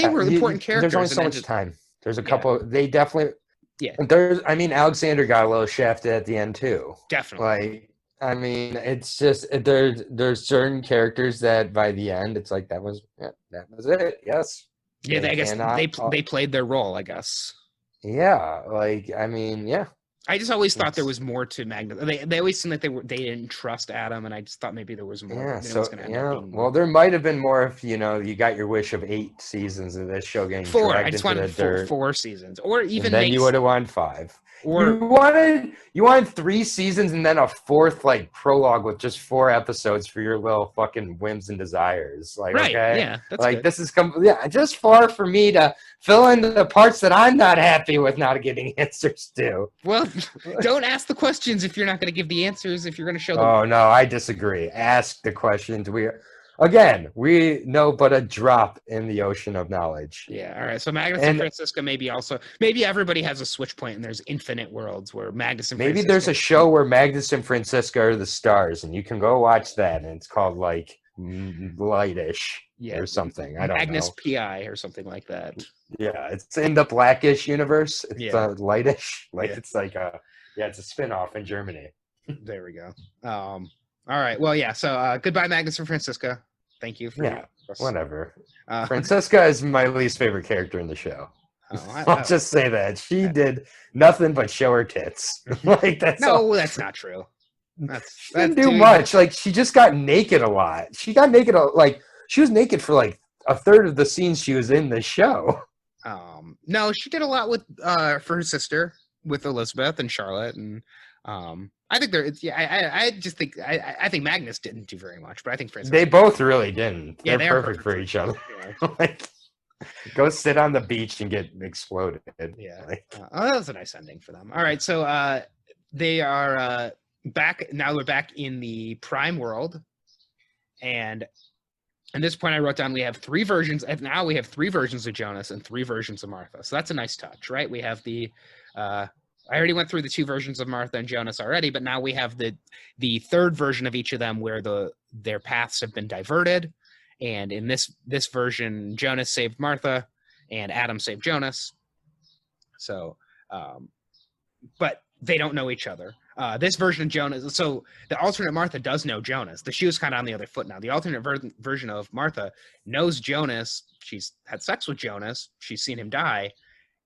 were important characters. There's only so much time. There's a couple. They definitely. Yeah. Alexander got a little shafted at the end too. Definitely. Like, I mean, it's just there's certain characters that by the end it's like that was it. Yes. Yeah, I guess they played their role, I guess. Yeah, like I mean, yeah. I just always thought there was more to Magnus. They always seemed like they didn't trust Adam, and I just thought maybe there was more. Yeah, well, there might have been more if you got your wish of 8 seasons of this show getting 4. I just wanted 4 seasons, or even then you would have wanted 5. Or you wanted 3 seasons and then a 4th like prologue with just 4 episodes for your little fucking whims and desires. Like, right, okay, yeah, that's like good. This is just far for me to fill in the parts that I'm not happy with not getting answers to. Well, don't ask the questions if you're not going to give the answers. If you're going to show them. Oh no, I disagree. Ask the questions. We know but a drop in the ocean of knowledge. Yeah, all right. So Magnus and Franziska maybe everybody has a switch point, and there's infinite worlds where Magnus and Franziska. Maybe there's a show where Magnus and Franziska are the stars, and you can go watch that, and it's called like Lightish or something. I don't know. Magnus PI or something like that. Yeah, it's in the Blackish universe. It's Lightish. It's like it's a spin-off in Germany. There we go. All right. Well, yeah. So goodbye, Magnus and Franziska. Thank you. Whatever. Franziska is my least favorite character in the show. I'll just say that she did nothing but show her tits. That's not true. She didn't do much. Like she just got naked a lot. She got naked she was naked for like a third of the scenes she was in the show. No, she did a lot with for her sister with Elizabeth and Charlotte and. I think I think Magnus didn't do very much, but I think Franziska. They both really didn't. Yeah, they're perfect for each other. Go sit on the beach and get exploded. Yeah, that was a nice ending for them. All right, so they are back now. We're back in the Prime world, and at this point, I wrote down we have 3 versions. And now we have 3 versions of Jonas and 3 versions of Martha. So that's a nice touch, right? We have the. I already went through the 2 versions of Martha and Jonas already, but now we have the 3rd version of each of them where their paths have been diverted. And in this version, Jonas saved Martha and Adam saved Jonas. So, but they don't know each other. This version of Jonas, so the alternate Martha does know Jonas. The shoe is kind of on the other foot now. The alternate version of Martha knows Jonas. She's had sex with Jonas. She's seen him die.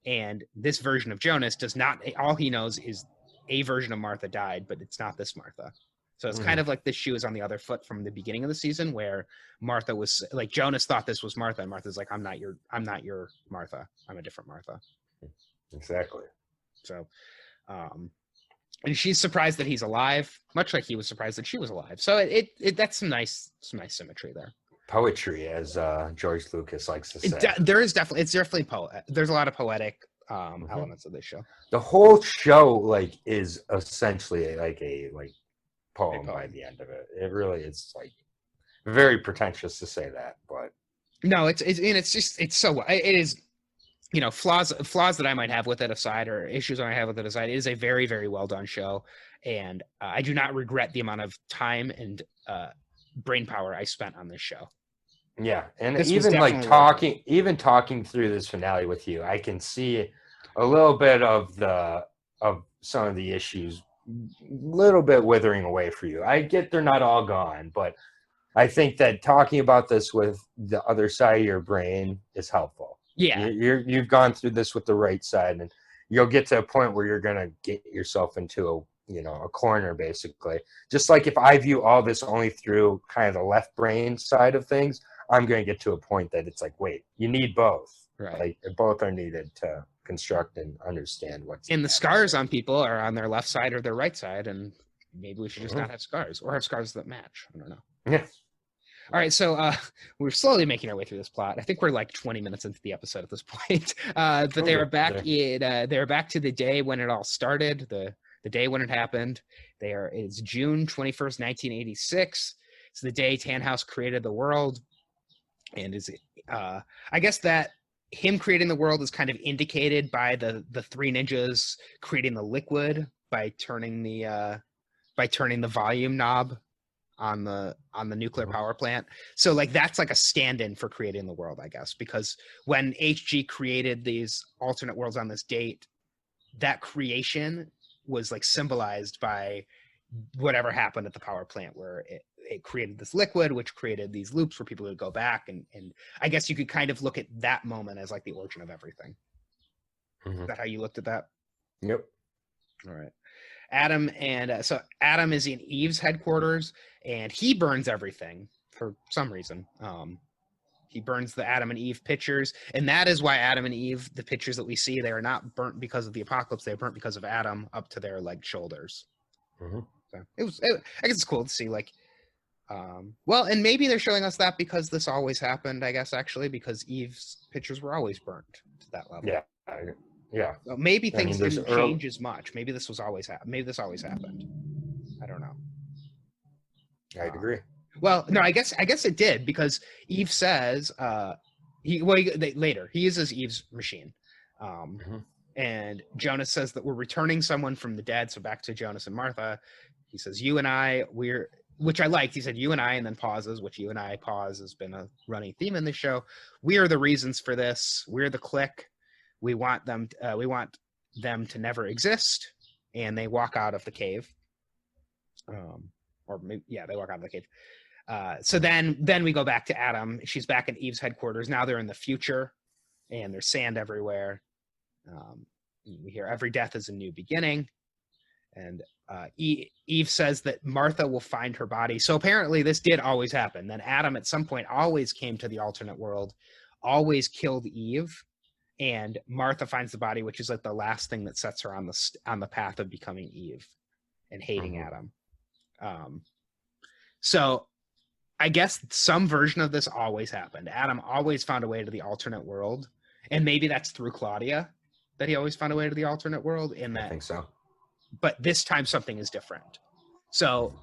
And this version of Jonas does not, all he knows is a version of Martha died, but it's not this Martha. So it's kind of like this shoe is on the other foot from the beginning of the season, where Martha was like, Jonas thought this was Martha, and Martha's like, I'm not your Martha. I'm a different Martha. Exactly. So, and she's surprised that he's alive, much like he was surprised that she was alive. So that's some nice symmetry there. Poetry, as George Lucas likes to say. It's definitely poet. There's a lot of poetic elements of this show. The whole show like is essentially like a poem by the end of it. It really is like very pretentious to say that, but no, it is, you know, flaws that I might have with it aside, or issues I have with it aside, it is a very, very well done show, and I do not regret the amount of time and brain power I spent on this show. Yeah, and even like talking through this finale with you, I can see a little bit of some of the issues, little bit withering away for you. I get they're not all gone, but I think that talking about this with the other side of your brain is helpful. Yeah, you've gone through this with the right side, and you'll get to a point where you're gonna get yourself into a corner, basically. Just like if I view all this only through kind of the left brain side of things, I'm going to get to a point that it's like, wait, you need both. Right. Like both are needed to construct and understand what's. And the scars on people are on their left side or their right side, and maybe we should just not have scars, or have scars that match. I don't know. Yeah. All right, so we're slowly making our way through this plot. I think we're like 20 minutes into the episode at this point. But they are back they're back to the day when it all started, the day when it happened. It's June 21st, 1986. It's the day Tannhaus created the world. And I guess that him creating the world is kind of indicated by the three ninjas creating the liquid by turning the volume knob on the nuclear power plant. So like that's like a stand-in for creating the world, I guess, because when HG created these alternate worlds on this date, that creation was like symbolized by whatever happened at the power plant, where it created this liquid, which created these loops where people would go back, and I guess you could kind of look at that moment as like the origin of everything. Is that how you looked at that? Yep. All right. Adam is in Eve's headquarters, and he burns everything for some reason. He burns the Adam and Eve pictures, and that is why Adam and Eve, the pictures that we see, they are not burnt because of the apocalypse. They're burnt because of Adam up to their like shoulders. So I guess it's cool to see, like, well, and maybe they're showing us that because this always happened, I guess, actually, because Eve's pictures were always burnt to that level. Yeah. So maybe things didn't change as much. Maybe this always happened. I don't know. I'd agree. Well, no, I guess it did, because Eve says later he uses Eve's machine, and Jonas says that we're returning someone from the dead. So back to Jonas and Martha, he says, "You and I, which I liked. He said, "You and I," and then pauses, which "you and I" pause has been a running theme in this show. We are the reasons for this. We're the clique. We want them to never exist. And they walk out of the cave. They walk out of the cave. So then we go back to Adam. She's back in Eve's headquarters. Now they're in the future, and there's sand everywhere. We hear every death is a new beginning. And Eve says that Martha will find her body. So apparently this did always happen. Then Adam at some point always came to the alternate world, always killed Eve, and Martha finds the body, which is like the last thing that sets her on the path of becoming Eve and hating Adam. So I guess some version of this always happened. Adam always found a way to the alternate world, and maybe that's through Claudia that he always found a way to the alternate world. I think so. But this time something is different. So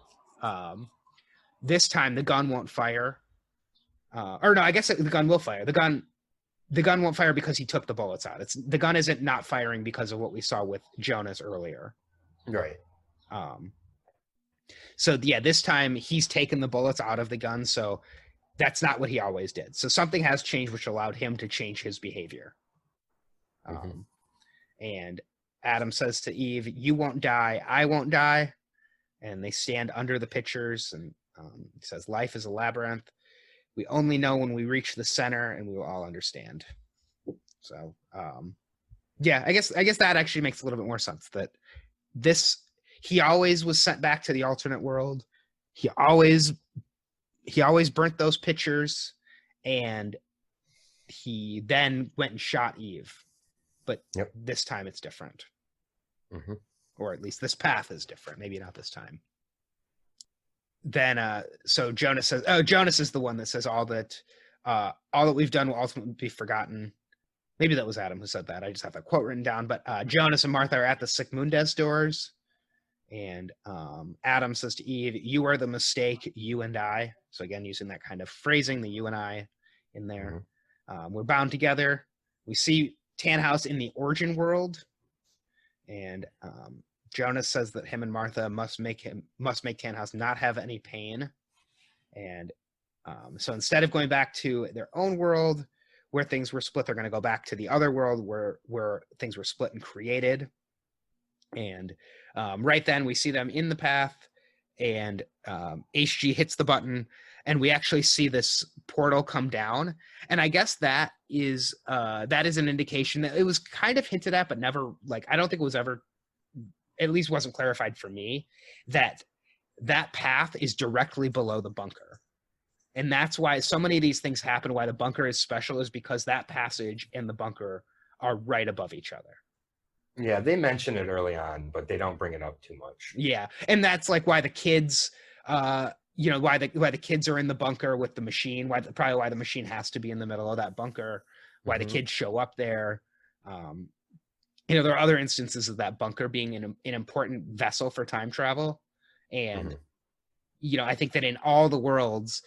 this time the gun won't fire. Or no, I guess the gun will fire. The gun won't fire because he took the bullets out. The gun isn't not firing because of what we saw with Jonas earlier. Right. So yeah, this time he's taken the bullets out of the gun. So that's not what he always did. So something has changed, which allowed him to change his behavior. And Adam says to Eve, "You won't die, I won't die." And they stand under the pictures, and he says, "Life is a labyrinth. We only know when we reach the center, and we will all understand." So, yeah, I guess that actually makes a little bit more sense. That he always was sent back to the alternate world. He always burnt those pictures, and he then went and shot Eve. But this time it's different. Mm-hmm. Or at least this path is different. Maybe not this time. Then, so Jonas says, Jonas is the one that says all that we've done will ultimately be forgotten. Maybe that was Adam who said that. I just have that quote written down. But Jonas and Martha are at the Sigmundes doors. And Adam says to Eve, "You are the mistake, you and I." So again, using that kind of phrasing, the "you and I" in there. Mm-hmm. We're bound together. We see Tannhaus in the origin world. And Jonas says that him and Martha must make Tannhaus not have any pain. And so instead of going back to their own world where things were split, they're going to go back to the other world where things were split and created. And right then we see them in the path, and HG hits the button, and we actually see this portal come down. And I guess that is an indication that it was kind of hinted at, but never, like, I don't think it was ever, at least wasn't clarified for me, that path is directly below the bunker. And that's why so many of these things happen. Why the bunker is special is because that passage and the bunker are right above each other. Yeah, they mention it early on, but they don't bring it up too much. Yeah, and that's like why the kids, why the kids are in the bunker with the machine. Probably why the machine has to be in the middle of that bunker. Why the kids show up there. There are other instances of that bunker being an important vessel for time travel, and I think that in all the worlds,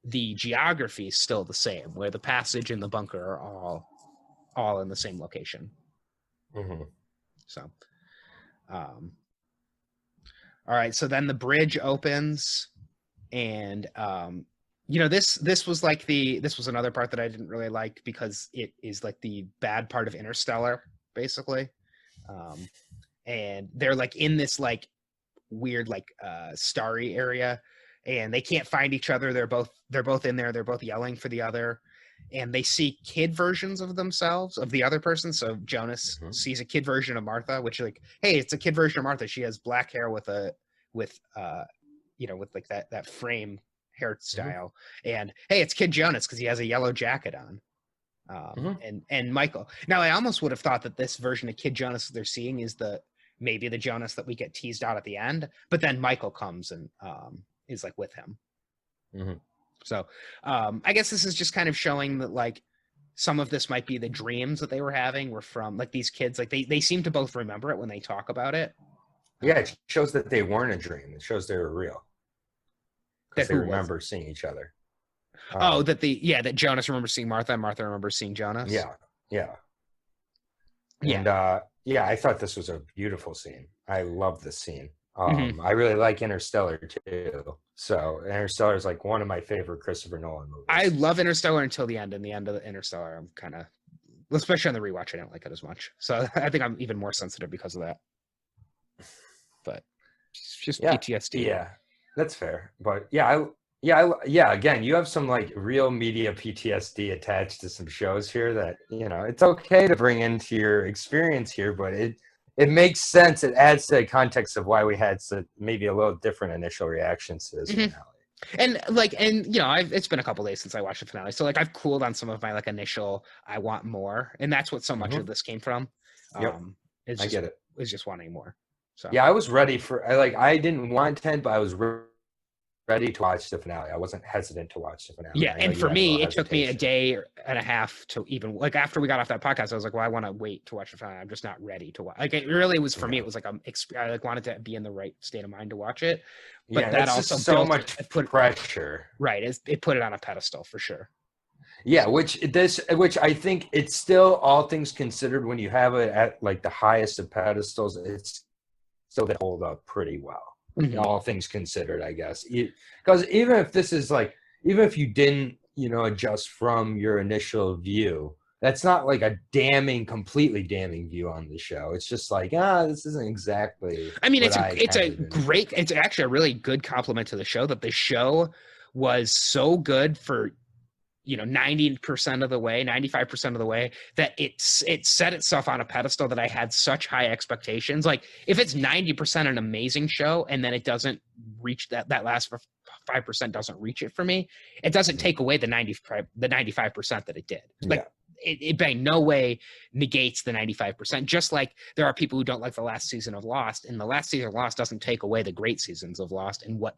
the geography is still the same, where the passage and the bunker are all in the same location. Mm-hmm. So, all right. So then the bridge opens, and this was another part that I didn't really like, because it is like the bad part of Interstellar, basically. And they're like in this like weird like starry area, and they can't find each other. They're both in there. They're both yelling for the other. And they see kid versions of themselves, of the other person. So Jonas sees a kid version of Martha, which, like, hey, it's a kid version of Martha. She has black hair with like that frame hairstyle. And hey, it's Kid Jonas because he has a yellow jacket on. And Michael. Now, I almost would have thought that this version of Kid Jonas that they're seeing is maybe the Jonas that we get teased out at the end. But then Michael comes and is like with him. Mm-hmm. So I guess this is just kind of showing that, like, some of this might be the dreams that they were having were from, like, these kids. Like, they seem to both remember it when they talk about it. Yeah, it shows that they weren't a dream. It shows they were real. Because they remember seeing each other. That Jonas remembers seeing Martha and Martha remembers seeing Jonas. Yeah. And I thought this was a beautiful scene. I love this scene. I really like Interstellar too. So Interstellar is like one of my favorite Christopher Nolan movies. I love Interstellar until the end. In the end of the Interstellar, I'm kind of, especially on the rewatch, I don't like it as much. So I think I'm even more sensitive because of that. But it's just PTSD. Yeah, that's fair. But again, you have some like real media PTSD attached to some shows here that, it's okay to bring into your experience here, but it makes sense. It adds to the context of why we had maybe a little different initial reactions to this finale. And it's been a couple days since I watched the finale, so like I've cooled on some of my like initial I want more, and that's what so much of this came from. I get it. It's just wanting more. So yeah, I was ready for. I didn't want 10, but I was ready to watch the finale. I wasn't hesitant to watch the finale. Yeah, and for me, it took me a day and a half to even, like, after we got off that podcast, I was like, well, I want to wait to watch the finale. I'm just not ready to watch. Like, it really was, for me, it was like I like wanted to be in the right state of mind to watch it. But that also just so much pressure. Right, it put it on a pedestal for sure. Yeah, which I think it's still, all things considered, when you have it at like the highest of pedestals, it's still they hold up pretty well. All things considered, I guess, because even if this is like, even if you didn't, adjust from your initial view, that's not like a completely damning view on the show. It's just like, this isn't exactly. I mean, it's actually a really good compliment to the show that the show was so good for 90% of the way, 95% of the way, that it set itself on a pedestal that I had such high expectations. Like, if it's 90% an amazing show and then it doesn't reach that last 5% doesn't reach it for me, it doesn't take away the 95% that it did. Like, it by no way negates the 95%. Just like there are people who don't like the last season of Lost, and the last season of Lost doesn't take away the great seasons of Lost and what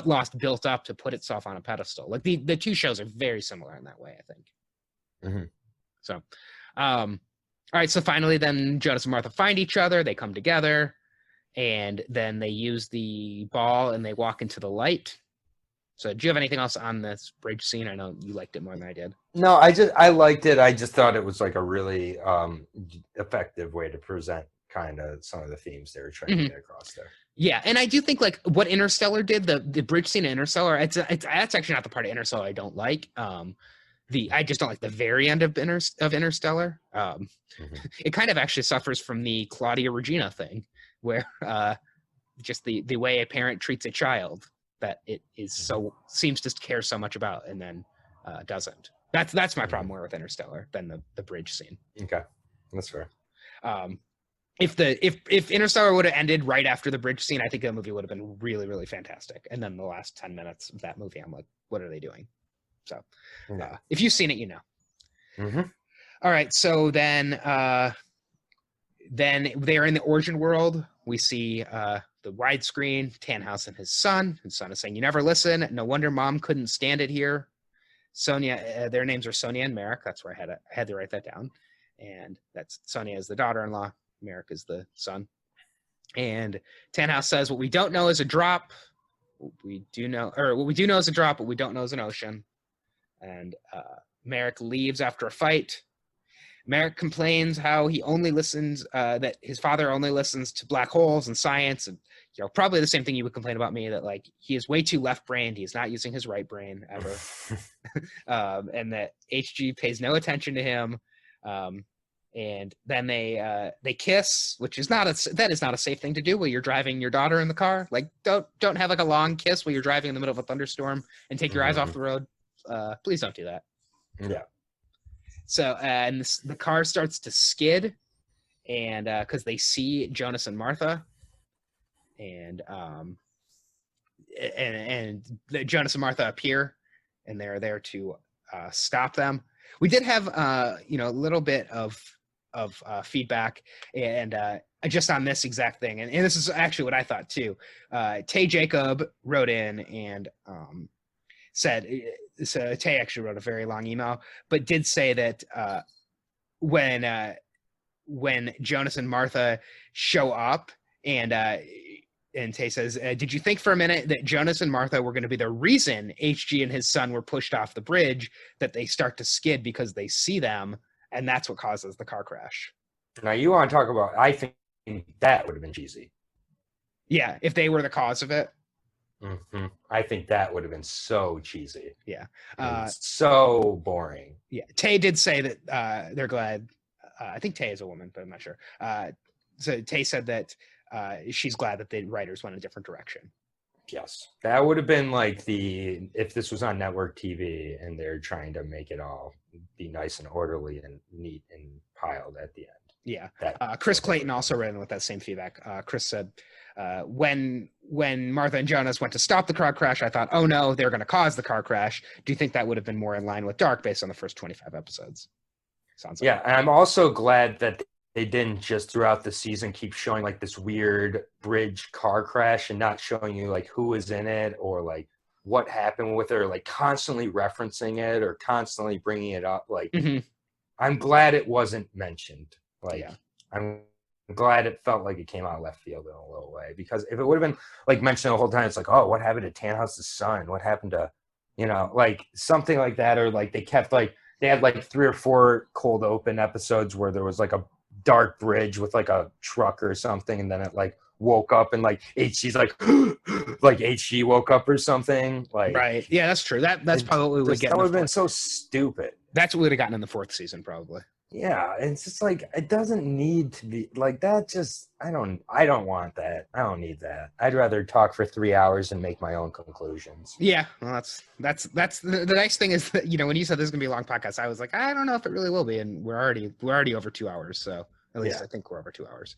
Lost built up to put itself on a pedestal. Like, the two shows are very similar in that way, I think. Mm-hmm. So, all right. So finally, then Jonas and Martha find each other. They come together, and then they use the ball and they walk into the light. So do you have anything else on this bridge scene? I know you liked it more than I did. No, I liked it. I just thought it was like a really effective way to present kind of some of the themes they were trying to get across there. Yeah, and I do think like what Interstellar did, the bridge scene in Interstellar, that's actually not the part of Interstellar I don't like. I just don't like the very end of Interstellar. It kind of actually suffers from the Claudia Regina thing, where just the way a parent treats a child that it is seems to care so much about and then doesn't. That's my problem more with Interstellar than the bridge scene. Okay, that's fair. If Interstellar would have ended right after the bridge scene, I think the movie would have been really, really fantastic. And then the last 10 minutes of that movie, I'm like, what are they doing? So if you've seen it, you know. Mm-hmm. All right, so then they're in the origin world. We see the widescreen, Tannhaus and his son. His son is saying, "You never listen. No wonder Mom couldn't stand it here." Sonia, their names are Sonia and Merrick. That's where I had to write that down. And that's Sonia is the daughter-in-law. Merrick is the son. And Tannhaus says, "What we don't know is a drop. What we do know is a drop. What we don't know is an ocean." And Merrick leaves after a fight. Merrick complains how he only listens, that his father only listens to black holes and science, and probably the same thing you would complain about me, that like he is way too left-brained. He's not using his right brain ever, and that HG pays no attention to him. And then they kiss, which is not a safe thing to do while you're driving your daughter in the car. Like, don't have like a long kiss while you're driving in the middle of a thunderstorm and take your eyes off the road. Please don't do that. Yeah. So and the car starts to skid, and because they see Jonas and Martha, and Jonas and Martha appear, and they're there to stop them. We did have a little bit of feedback, and just on this exact thing, and this is actually what I thought too. Tay Jacob wrote in and said, so Tay actually wrote a very long email, but did say that when Jonas and Martha show up, and Tay says, "Did you think for a minute that Jonas and Martha were going to be the reason HG and his son were pushed off the bridge, that they start to skid because they see them, and that's what causes the car crash?" Now you want to talk about, I think that would have been cheesy. Yeah, if they were the cause of it. Mm-hmm. I think that would have been so cheesy. Yeah. So boring. Yeah. Tay did say that they're glad. I think Tay is a woman, but I'm not sure. So Tay said that she's glad that the writers went a different direction. Yes. That would have been like if this was on network TV and they're trying to make it all be nice and orderly and neat and piled at the end. Yeah. Chris Clayton also read in with that same feedback. Chris said, when Martha and Jonas went to stop the car crash, I thought, oh no, they're going to cause the car crash. Do you think that would have been more in line with Dark based on the first 25 episodes? Sounds like. Yeah, and I'm also glad that they didn't just throughout the season keep showing like this weird bridge car crash and not showing you like who was in it or like what happened with it, or like constantly referencing it or constantly bringing it up. Like, I'm glad it wasn't mentioned. Like, yeah. I'm glad it felt like it came out of left field in a little way, because if it would have been like mentioned the whole time, it's like, oh, what happened to Tannhaus's son? What happened to, like something like that, or like they kept like they had like 3 or 4 cold open episodes where there was like a dark bridge with like a truck or something, and then it like woke up and like HC's like like HG woke up or something. Like, right. Yeah, that's true. That's probably what we would get. That would have been so stupid. That's what we would have gotten in the 4th season, probably. Yeah, and it's just like it doesn't need to be like that. Just I don't want that. I don't need that. I'd rather talk for 3 hours and make my own conclusions. Yeah, well, that's the nice thing is that, you know, when you said this is gonna be a long podcast, I was like, I don't know if it really will be, and we're already over 2 hours, so at least I think we're over 2 hours.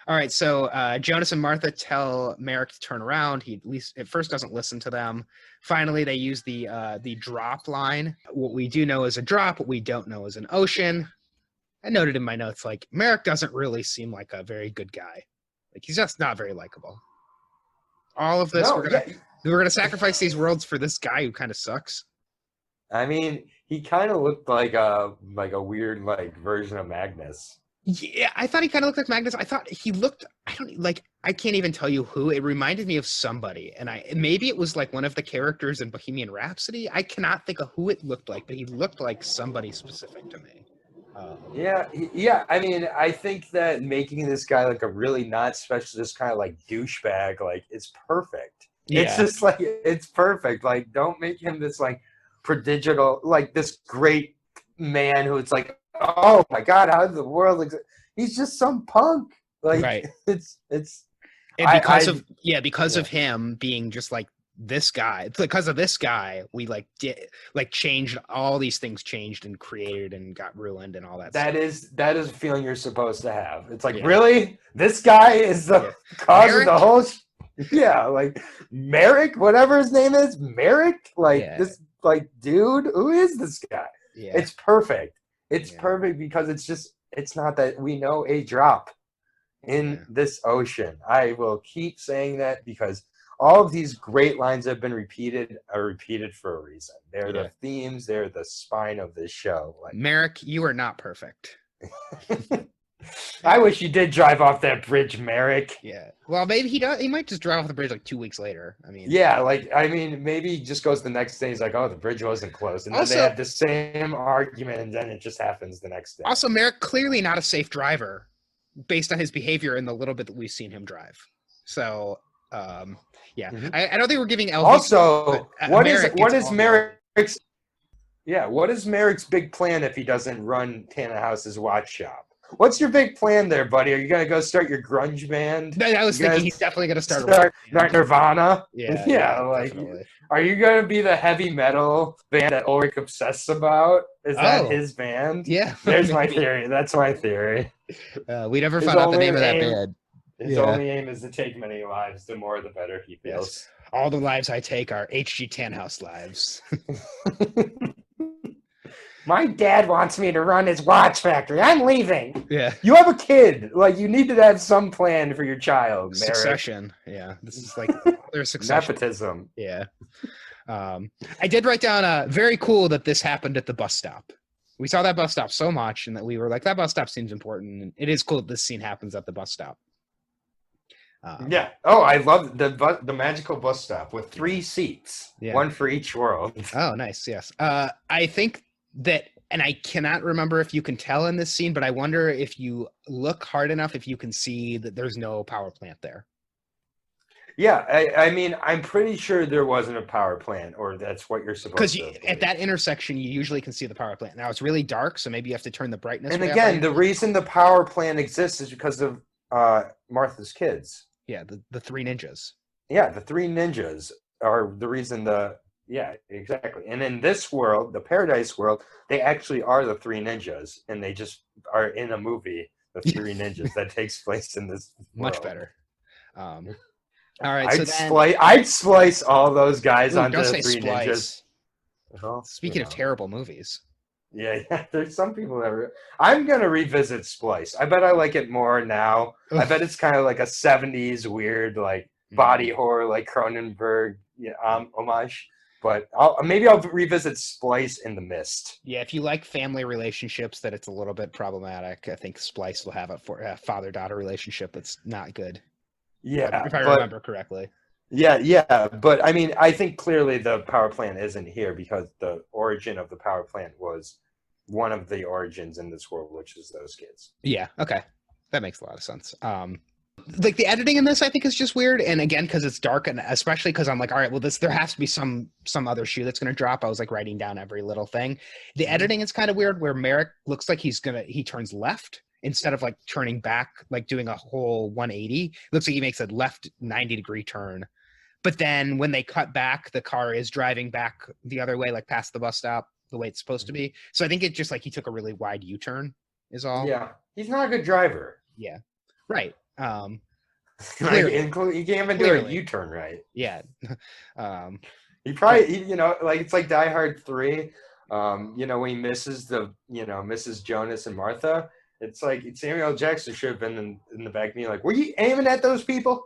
All right, so Jonas and Martha tell Merrick to turn around. He at least at first doesn't listen to them. Finally, they use the drop line. What we do know is a drop. What we don't know is an ocean. I noted in my notes, like, Merrick doesn't really seem like a very good guy. Like, he's just not very likable. All of this, we're gonna sacrifice these worlds for this guy who kind of sucks. I mean, he kind of looked like a weird like version of Magnus. Yeah, I thought he kind of looked like Magnus. I thought he looked, I can't even tell you who. It reminded me of somebody, and maybe it was like one of the characters in Bohemian Rhapsody. I cannot think of who it looked like, but he looked like somebody specific to me. Yeah. I mean, I think that making this guy like a really not specialist kind of like douchebag, like, it's perfect. Yeah. It's just like, it's perfect. Like, don't make him this like prodigal, like this great man who it's like, oh my God, how does the world look? He's just some punk. Like, right. It's and because of him being just like this guy, because of this guy, we changed all these things, changed and created and got ruined and all that. That is a feeling you're supposed to have. It's like, really, this guy is the cause Merrick? Of the whole. Yeah, like Merrick, whatever his name is, Merrick. Like this, like, dude, who is this guy? Yeah, it's perfect. It's perfect because it's not that we know a drop in this ocean. I will keep saying that because all of these great lines that have been repeated are repeated for a reason. They're the themes. They're the spine of this show. Like, Merrick, you are not perfect. I wish you did drive off that bridge, Merrick. Yeah. Well, maybe he does. He might just drive off the bridge like 2 weeks later. I mean. Yeah, maybe he just goes the next day. He's like, "Oh, the bridge wasn't closed," and then they have the same argument, and then it just happens the next day. Also, Merrick clearly not a safe driver, based on his behavior in the little bit that we've seen him drive. So, yeah, I don't think we're giving LV. Also, what is Merrick's? Yeah, what is Merrick's big plan if he doesn't run Tannhouse's watch shop? What's your big plan there, buddy? Are you going to go start your grunge band? I was thinking he's definitely going to start Nirvana. Yeah, like, definitely. Are you going to be the heavy metal band that Ulrich obsesses about? Is that his band? Yeah. There's my theory. That's my theory. We never found out the name of that band. His only aim is to take many lives. The more, the better, he feels. Yes. All the lives I take are H.G. Tannhaus lives. My dad wants me to run his watch factory. I'm leaving. Yeah. You have a kid. Like, you need to have some plan for your child. Succession. Merrick. Yeah. This is like there's succession. Nepotism. Yeah. I did write down very cool that this happened at the bus stop. We saw that bus stop so much, and that we were like, that bus stop seems important. And it is cool that this scene happens at the bus stop. Yeah. Oh, I love the magical bus stop with 3 seats, one for each world. Oh, nice. Yes. I think that, and I cannot remember if you can tell in this scene, but I wonder if you look hard enough, if you can see that there's no power plant there. Yeah, I mean, I'm pretty sure there wasn't a power plant, or that's what you're supposed to. Because at that intersection, you usually can see the power plant. Now, it's really dark, so maybe you have to turn the brightness. And again, the reason the power plant exists is because of Martha's kids. Yeah, the 3 ninjas. Yeah, the 3 ninjas are the reason yeah, exactly. And in this world, the Paradise world, they actually are the 3 ninjas, and they just are in a movie, the 3 ninjas that takes place in this world. Much better. All right, I'd splice all those guys onto the 3 ninjas. Well, speaking of terrible movies. Yeah, there's some people that I'm going to revisit Splice. I bet I like it more now. I bet it's kind of like a 70s weird, like, body horror, like Cronenberg homage. But maybe I'll revisit Splice in the Mist. Yeah, if you like family relationships that it's a little bit problematic, I think Splice will have a father-daughter relationship that's not good. Yeah. If I remember correctly. Yeah. But, I mean, I think clearly the power plant isn't here because the origin of the power plant was one of the origins in this world, which is those kids. Yeah, okay. That makes a lot of sense. like the editing in this, I think is just weird. And again, because it's dark, and especially because I'm like, all right, well, there has to be some other shoe that's going to drop. I was like writing down every little thing. The editing is kind of weird, where Merrick looks like he turns left instead of like turning back, like doing a whole 180. It looks like he makes a left 90-degree turn. But then when they cut back, the car is driving back the other way, like past the bus stop, the way it's supposed to be. So I think it's just like he took a really wide U-turn is all. Yeah, he's not a good driver. Yeah, right. Like, you can't even do a U-turn right. Yeah. He probably, like it's like Die Hard 3. When he misses misses Jonas and Martha. It's like Samuel Jackson should have been in the back of me, like, were you aiming at those people?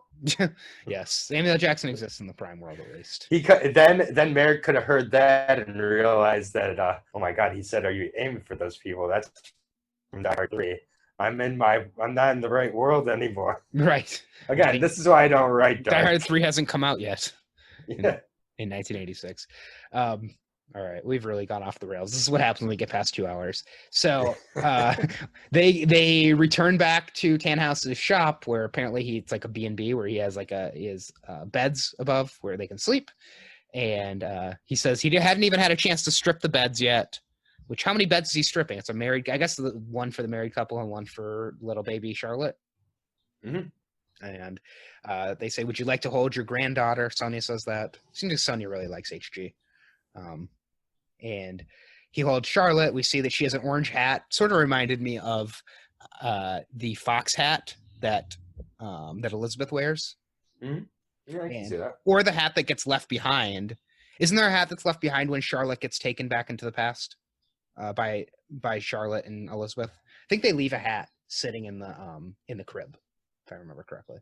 Yes, Samuel Jackson exists in the prime world at least. Then Merrick could have heard that and realized that, oh my God, he said, "Are you aiming for those people?" That's from Die Hard 3. I'm not in the right world anymore. Right. Again, this is why I don't write dark. Die Hard 3 hasn't come out yet. Yeah. In 1986. All right, we've really gone off the rails. This is what happens when we get past 2 hours. So they return back to Tannhouse's shop, where apparently it's like a B&B where he has like his beds above where they can sleep. And he says he hadn't even had a chance to strip the beds yet. Which, how many beds is he stripping? It's a married, I guess, one for the married couple and one for little baby Charlotte. Mm-hmm. And they say, "Would you like to hold your granddaughter?" Sonia says that. Seems like Sonia really likes HG. And he holds Charlotte. We see that she has an orange hat. Sort of reminded me of the fox hat that Elizabeth wears. Mm-hmm. Yeah, I can see that. Or the hat that gets left behind. Isn't there a hat that's left behind when Charlotte gets taken back into the past by Charlotte and Elizabeth? I think they leave a hat sitting in the crib, if I remember correctly.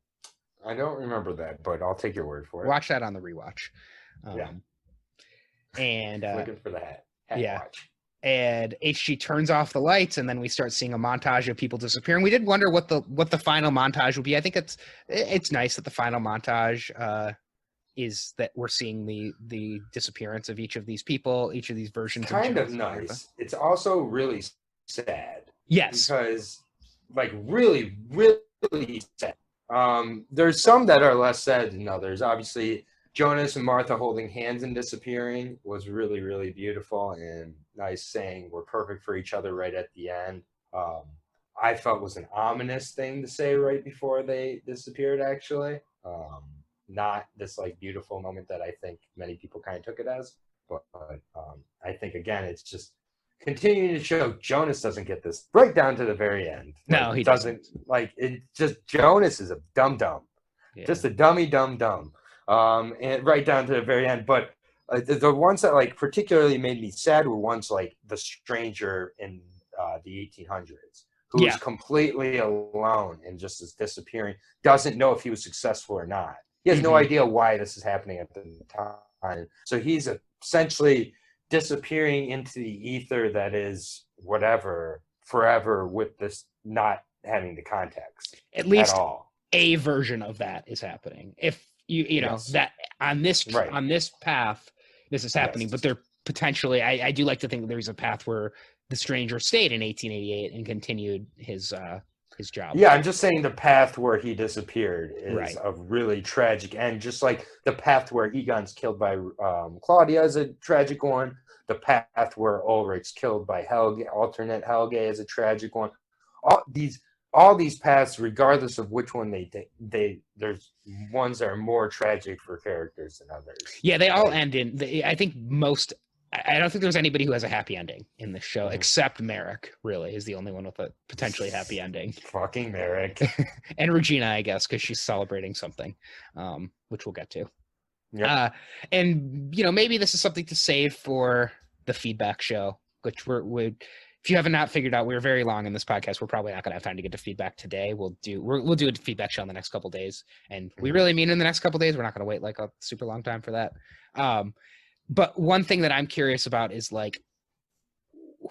I don't remember that, but I'll take your word for it. Watch that on the rewatch. Yeah. And looking for the hat yeah. watch. And HG turns off the lights, and then we start seeing a montage of people disappearing. We did wonder what the final montage would be. I think it's nice that the final montage is that we're seeing the disappearance of each of these people, each of these versions. It's kind of nice. It's also really sad. Yes. Because like really, really sad. There's some that are less sad than others. Obviously, Jonas and Martha holding hands and disappearing was really, really beautiful and nice, saying we're perfect for each other right at the end. I felt was an ominous thing to say right before they disappeared, actually. Not this like beautiful moment that I think many people kind of took it as. But I think, again, it's just continuing to show Jonas doesn't get this right down to the very end. No, he doesn't. Like, it just, Jonas is a dum-dum. Yeah. Just a dummy dum-dum. And right down to the very end. But the ones that like particularly made me sad were ones like the stranger in the 1800s, who is completely alone and just is disappearing, doesn't know if he was successful or not. He has no idea why this is happening at the time. So he's essentially disappearing into the ether that is whatever forever, with this not having the context at least at all. A version of that is happening. If you know that on this path, this is happening, but there potentially, I do like to think there's a path where the stranger stayed in 1888 and continued his job. Yeah, I'm just saying the path where he disappeared is a really tragic end. Just like the path where Egon's killed by Claudia is a tragic one. The path where Ulrich's killed by Helge, alternate Helge, is a tragic one. All these paths, regardless of which one there's ones that are more tragic for characters than others. Yeah, they all end in. I think most. I don't think there's anybody who has a happy ending in this show, except Merrick. Really, is the only one with a potentially happy ending. Fucking Merrick. And Regina, I guess, because she's celebrating something, which we'll get to. Yeah. And maybe this is something to save for the feedback show, which if you haven't not figured out, we're very long in this podcast. We're probably not going to have time to get to feedback today. We'll do a feedback show in the next couple of days, and we really mean in the next couple of days. We're not going to wait like a super long time for that. But one thing that I'm curious about is like,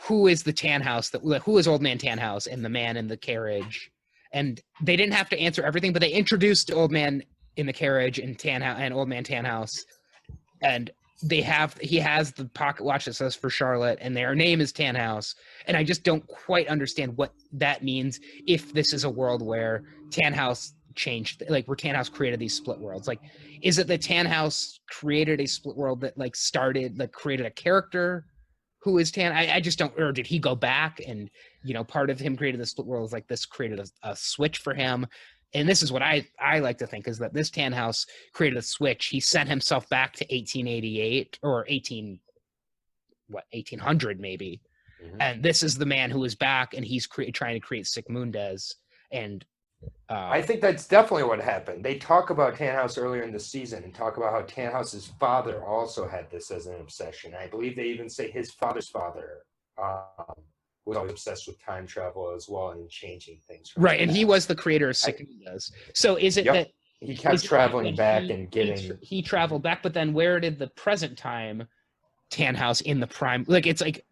who is the Tannhouse who is Old Man Tannhouse and the man in the carriage? And they didn't have to answer everything, but they introduced Old Man in the carriage and Old Man Tannhouse, and he has the pocket watch that says for Charlotte, and their name is Tannhouse. And I just don't quite understand what that means, if this is a world where Tannhouse changed, like where Tannhaus created these split worlds. Like, is it that Tannhaus created a split world that like created a character who is I just don't, or did he go back and, you know, part of him created the split world is like this created a switch for him. And this is what I like to think is that this Tannhaus created a switch. He sent himself back to 1888 or 1800 maybe. Mm-hmm. And this is the man who is back, and he's trying to create Sigmundes. And I think that's definitely what happened. They talk about Tannhaus earlier in the season and talk about how Tannhaus's father also had this as an obsession. I believe they even say his father's father was always obsessed with time travel as well and changing things. Right, and he was the creator of Sigmundes. So is it that he kept traveling back and getting... He traveled back, but then where did the present time Tannhaus in the prime... Like, it's like,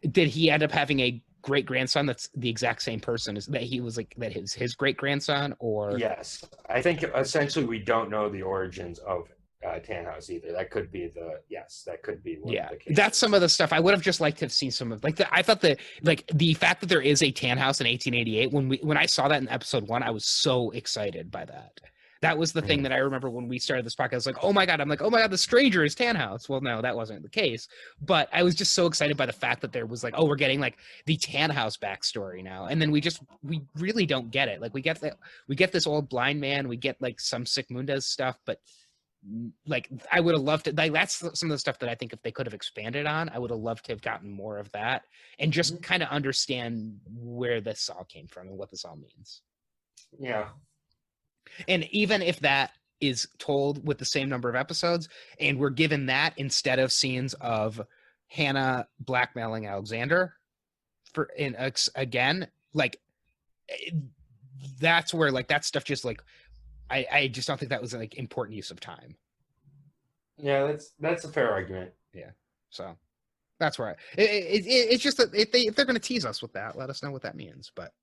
did he end up having a great-grandson that's the exact same person as that he was like, that his great-grandson, or... Yes. I think essentially we don't know the origins of Tannhaus either. That could be that could be one of the cases. That's some of the stuff I would have just liked to have seen. Some of I thought that like the fact that there is a Tannhaus in 1888, when I saw that in episode 1, I was so excited by that. That was the thing that I remember when we started this podcast. I was like, oh my god, the stranger is Tannhaus. Well, no, that wasn't the case, but I was just so excited by the fact that there was like, oh, we're getting like the Tannhaus backstory now. And then we really don't get it. Like we get this old blind man, we get like some Sigmundes stuff, but like I would have loved it. Like that's some of the stuff that I think if they could have expanded on, I would have loved to have gotten more of that and just kind of understand where this all came from and what this all means. Yeah. And even if that is told with the same number of episodes and we're given that instead of scenes of Hannah blackmailing Alexander again, like that's where like that stuff just like I just don't think that was like important use of time. Yeah, that's a fair argument. Yeah, so that's where it's just that if they're going to tease us with that, let us know what that means. But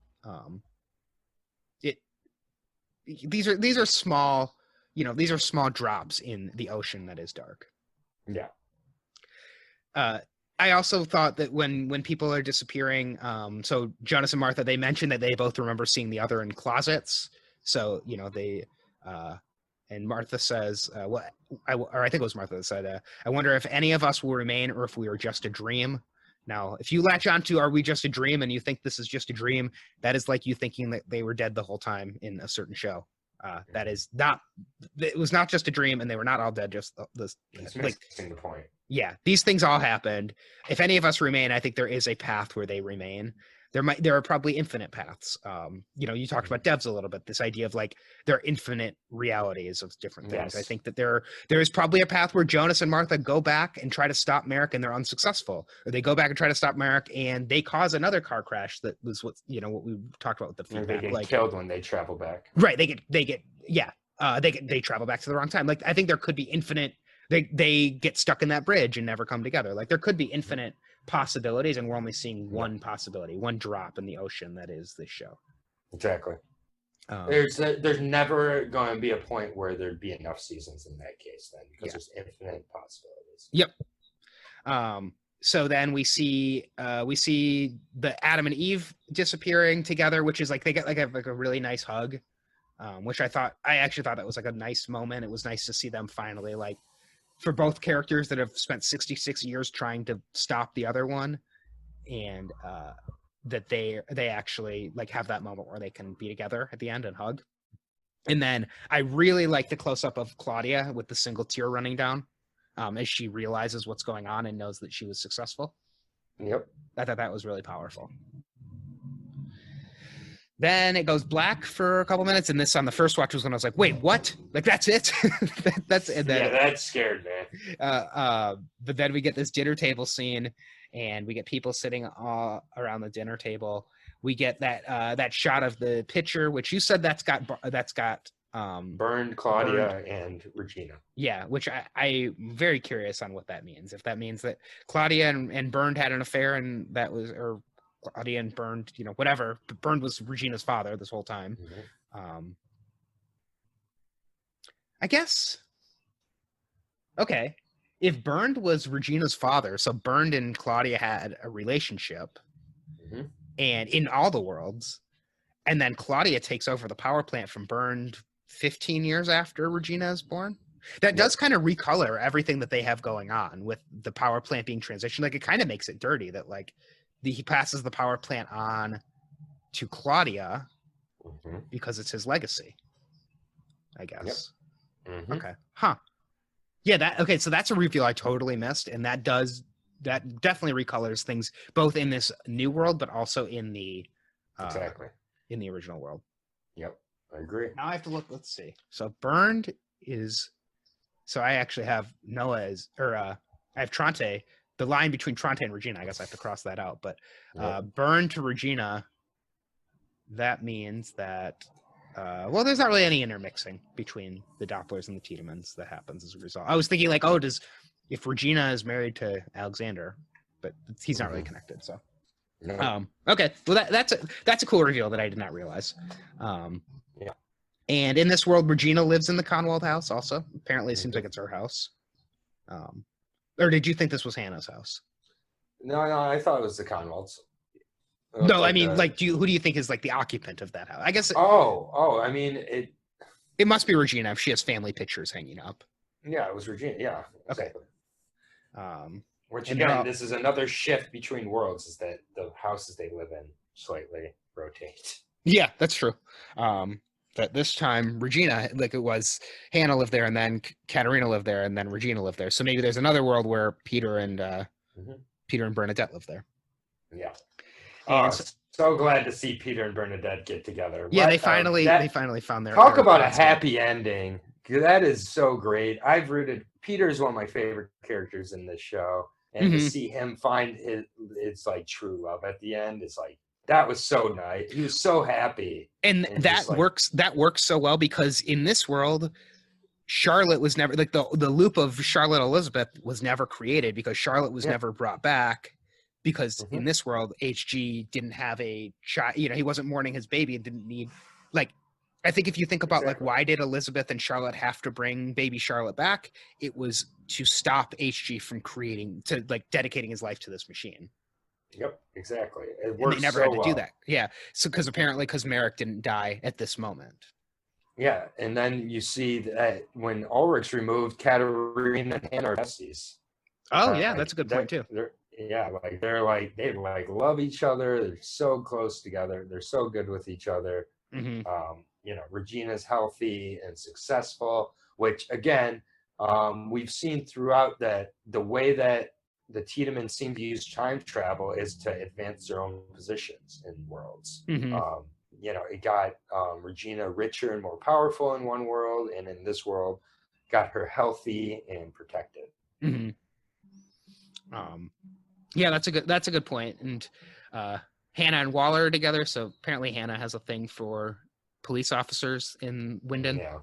these are small, you know, these are small drops in the ocean that is dark. Yeah. I also thought that when people are disappearing, so Jonas and Martha, they mentioned that they both remember seeing the other in closets. So, you know, they, and Martha says, I think it was Martha that said, I wonder if any of us will remain or if we are just a dream. Now, if you latch onto, are we just a dream, and you think this is just a dream, that is like you thinking that they were dead the whole time in a certain show. That is not, it was not just a dream, and they were not all dead. Just this, like, missing the point. Yeah, these things all happened. If any of us remain, I think there is a path where they remain. There are probably infinite paths. You know, you talked about devs a little bit, this idea of like there are infinite realities of different things. Yes. I think that there is probably a path where Jonas and Martha go back and try to stop Merrick and they're unsuccessful, or they go back and try to stop Merrick and they cause another car crash that was what we talked about with the feedback. They get killed when they travel back. Right. They travel back to the wrong time. Like I think there could be infinite. They get stuck in that bridge and never come together. Like there could be infinite possibilities, and we're only seeing one possibility, one drop in the ocean that is this show. Exactly. There's never going to be a point where there'd be enough seasons in that case, then, because there's infinite possibilities. Yep. So then we see the Adam and Eve disappearing together, which is like they get like a really nice hug, which I actually thought that was like a nice moment. It was nice to see them finally, like, for both characters that have spent 66 years trying to stop the other one, and that they actually like have that moment where they can be together at the end and hug. And then I really like the close-up of Claudia with the single tear running down as she realizes what's going on and knows that she was successful. Yep. I thought that was really powerful. Then it goes black for a couple minutes, and this on the first watch was when I was like, "Wait, what? Like that's it? That's it?" Then, that scared me. But then we get this dinner table scene, and we get people sitting around the dinner table. We get that shot of the picture, which you said that's got Burned, Claudia, and Regina. Yeah, which I'm very curious on what that means. If that means that Claudia and Burned had an affair, and that was, or Claudia and Burned, you know, whatever. But Burned was Regina's father this whole time. Mm-hmm. I guess. Okay. If Burned was Regina's father, so Burned and Claudia had a relationship, mm-hmm. and in all the worlds, And then Claudia takes over the power plant from Burned 15 years after Regina is born. That does kind of recolor everything that they have going on with the power plant being transitioned. Like, it kind of makes it dirty that, like, he passes the power plant on to Claudia because it's his legacy, I guess. Okay. Huh. Yeah, okay, so that's a reveal I totally missed, and that definitely recolors things both in this new world, but also in the in the original world. Yep, I agree. Now I have to look. Let's see. So Burned is. So I actually have Noah I have Tronte. The line between Tronte and Regina, I guess I have to cross that out. But Burned to Regina, that means that. Well, there's not really any intermixing between the Dopplers and the Tiedemans that happens as a result. I was thinking, like, if Regina is married to Alexander, but he's not really connected. So, okay, well that's a cool reveal that I did not realize. And in this world, Regina lives in the Conwald house. Also, apparently, it seems like it's her house. Or did you think this was Hannah's house? No, I thought it was the Conwalds. No, I mean, like, who do you think is like the occupant of that house? I guess. I mean, it must be Regina if she has family pictures hanging up. Yeah, it was Regina. Yeah. Exactly. Okay. Which again, this is another shift between worlds: is that the houses they live in slightly rotate. Yeah, that's true. That this time Regina, like, it was Hannah lived there, and then Katerina lived there, and then Regina lived there. So maybe there's another world where Peter and Bernadette live there. Yeah. And so glad to see Peter and Bernadette get together. Yeah, they finally found their talk about a happy ending. That is so great. Peter is one of my favorite characters in this show, and to see him find it's like true love at the end is like, that was so nice. He was so happy, and that works. That works so well because in this world, Charlotte was never, like, the loop of Charlotte Elizabeth was never created because Charlotte was never brought back. Because in this world, HG didn't have a child, he wasn't mourning his baby and didn't need, like, I think if you think about, like, why did Elizabeth and Charlotte have to bring baby Charlotte back? It was to stop HG from dedicating his life to this machine. Yep, exactly. It works. They never had to do that. Yeah. So, because Merrick didn't die at this moment. Yeah. And then you see that when Ulrich's removed, Katerina and Hannah are besties. Oh, yeah. That's a good point, too. Yeah, they love each other. They're so close together. They're so good with each other. Regina's healthy and successful, which again, we've seen throughout that the way that the Tiedemans seem to use time travel is to advance their own positions in worlds. It got Regina richer and more powerful in one world, and in this world, got her healthy and protected. Yeah, that's a good point. And Hannah and Waller are together, so apparently Hannah has a thing for police officers in Winden. Yeah,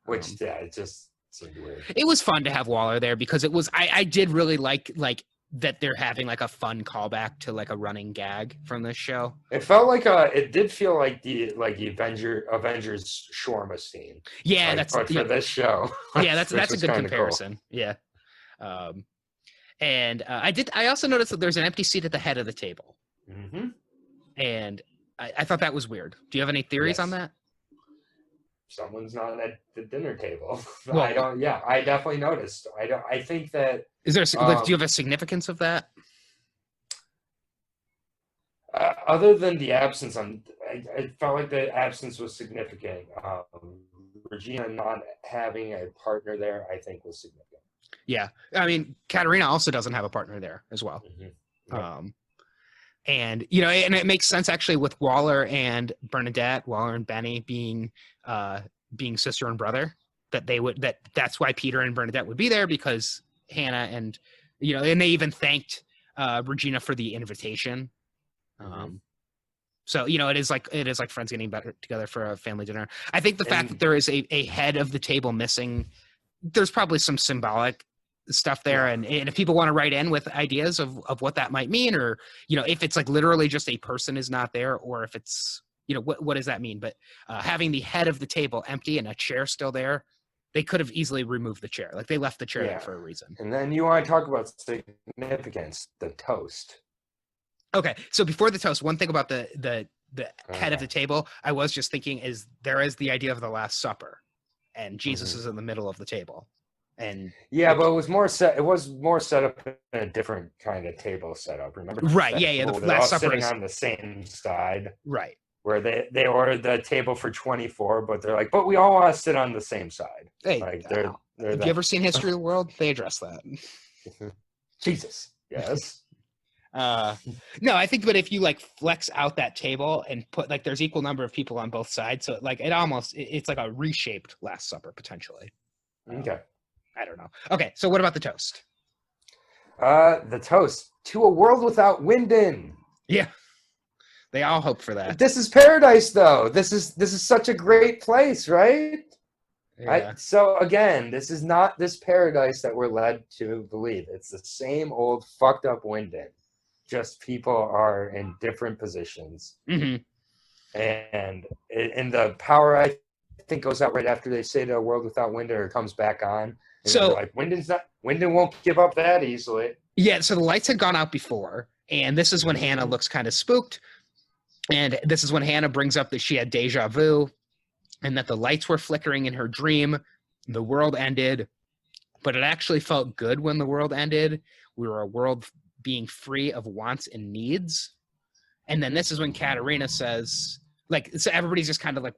which it just seemed weird. It was fun to have Waller there because it was. I did really like that they're having like a fun callback to like a running gag from this show. It felt like it did feel like the Avengers shawarma scene. Yeah, for this show. Yeah, that's a good comparison. Cool. Yeah. And I also noticed that there's an empty seat at the head of the table. And I thought that was weird. Do you have any theories on that? Someone's not at the dinner table. Well, I definitely noticed. I think that. Is there? Do you have a significance of that? Other than the absence, I felt like the absence was significant. Regina not having a partner there, I think, was significant. Yeah, I mean, Katerina also doesn't have a partner there as well. Yep. And it makes sense actually with Waller and Bernadette, Waller and Benny being sister and brother, that's why Peter and Bernadette would be there, because Hannah and and they even thanked Regina for the invitation. So it is like friends getting better together for a family dinner. I think the fact that there is a head of the table missing, there's probably some symbolic stuff there, and if people want to write in with ideas of what that might mean, or if it's like literally just a person is not there, or if it's what does that mean. But having the head of the table empty and a chair still there, they could have easily removed the chair. Like, they left the chair there for a reason. And then you want to talk about significance, the toast. Okay, so before the toast, one thing about the the head of the table, I was just thinking there is the idea of the Last Supper, and Jesus is in the middle of the table, and but it was more set. It was more set up in a different kind of table setup. Remember? Right? Yeah. The they're Last all Supper sitting is on the same side. right. Where they ordered the table for 24, but they're like, but we all want to sit on the same side. Hey, Like have you ever seen History of the World? They address that. Jesus. Yes. No, I think, but if you like flex out that table and put like there's equal number of people on both sides, so like it's like a reshaped Last Supper potentially. Okay. I don't know. Okay, so what about the toast? The toast to a world without Wyndon. Yeah, they all hope for that. This is paradise, though. This is such a great place, right? Yeah. So again, this is not this paradise that we're led to believe. It's the same old fucked up Wyndon. Just people are in different positions. Mm-hmm. And the power, I think, goes out right after they say to a world without Wyndon, or comes back on. And so like, Wyndon won't give up that easily. Yeah, so the lights had gone out before, and this is when Hannah looks kind of spooked. And this is when Hannah brings up that she had deja vu and that the lights were flickering in her dream. The world ended, but it actually felt good when the world ended. We were a world being free of wants and needs. And then this is when Katerina says, like, so everybody's just kind of like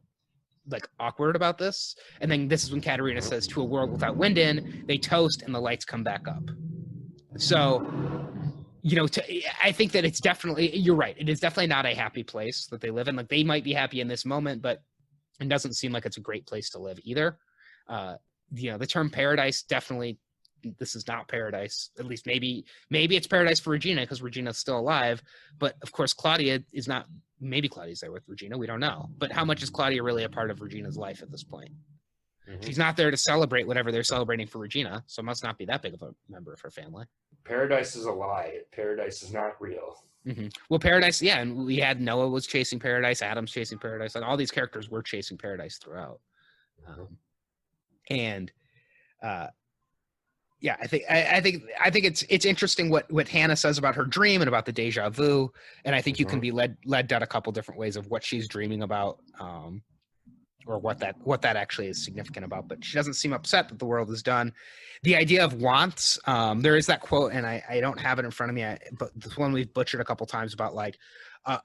awkward about this. And then this is when Katerina says, to a world without Wyndon, they toast and the lights come back up. So, I think that it's definitely, you're right. It is definitely not a happy place that they live in. Like, they might be happy in this moment, but it doesn't seem like it's a great place to live either. The term paradise, definitely, this is not paradise. At least maybe it's paradise for Regina because Regina's still alive. But of course, Claudia is not. Maybe Claudia's there with Regina. We don't know. But how much is Claudia really a part of Regina's life at this point? Mm-hmm. She's not there to celebrate whatever they're celebrating for Regina, so it must not be that big of a member of her family. Paradise is a lie. Paradise is not real. Mm-hmm. Well, paradise, yeah, and we had Noah was chasing paradise, Adam's chasing paradise, and all these characters were chasing paradise throughout. I think it's interesting what Hannah says about her dream and about the deja vu, and I think you can be led down a couple different ways of what she's dreaming about, or what that actually is significant about. But she doesn't seem upset that the world is done. The idea of wants, there is that quote, and I don't have it in front of me, but this one we've butchered a couple times about like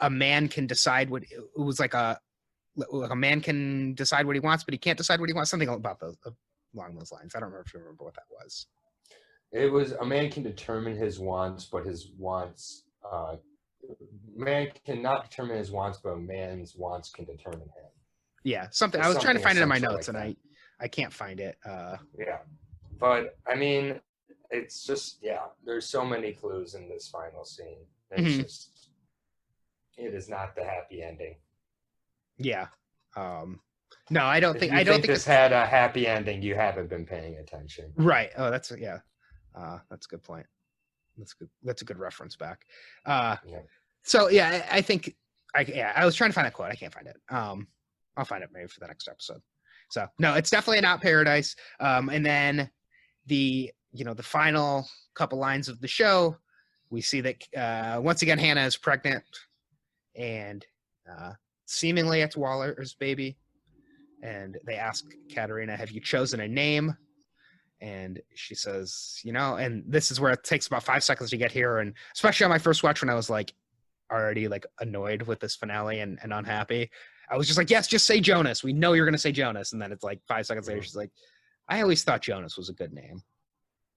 a man can decide what it was like a man can decide what he wants, but he can't decide what he wants. Something about those along those lines. I don't remember if you remember what that was. It was a man can determine his wants, but his wants man cannot determine his wants, but a man's wants can determine him. Yeah, something. I was trying to find it in my notes, like, and I can't find it. Yeah, but I mean, it's just there's so many clues in this final scene. It's just, it is not the happy ending. Yeah. No, I don't think. I don't think this had a happy ending. You haven't been paying attention. Right. Oh, that's a good point. That's a good reference back. So yeah, I think I was trying to find that quote. I can't find it. I'll find it maybe for the next episode. So no, it's definitely not paradise. And then the final couple lines of the show, we see that once again Hannah is pregnant, and seemingly it's Waller's baby. And they ask Katerina, "Have you chosen a name?" And she says, and this is where it takes about 5 seconds to get here. And especially on my first watch when I was like already like annoyed with this finale and unhappy, I was just like, yes, just say Jonas. We know you're going to say Jonas. And then it's like 5 seconds later, she's like, I always thought Jonas was a good name.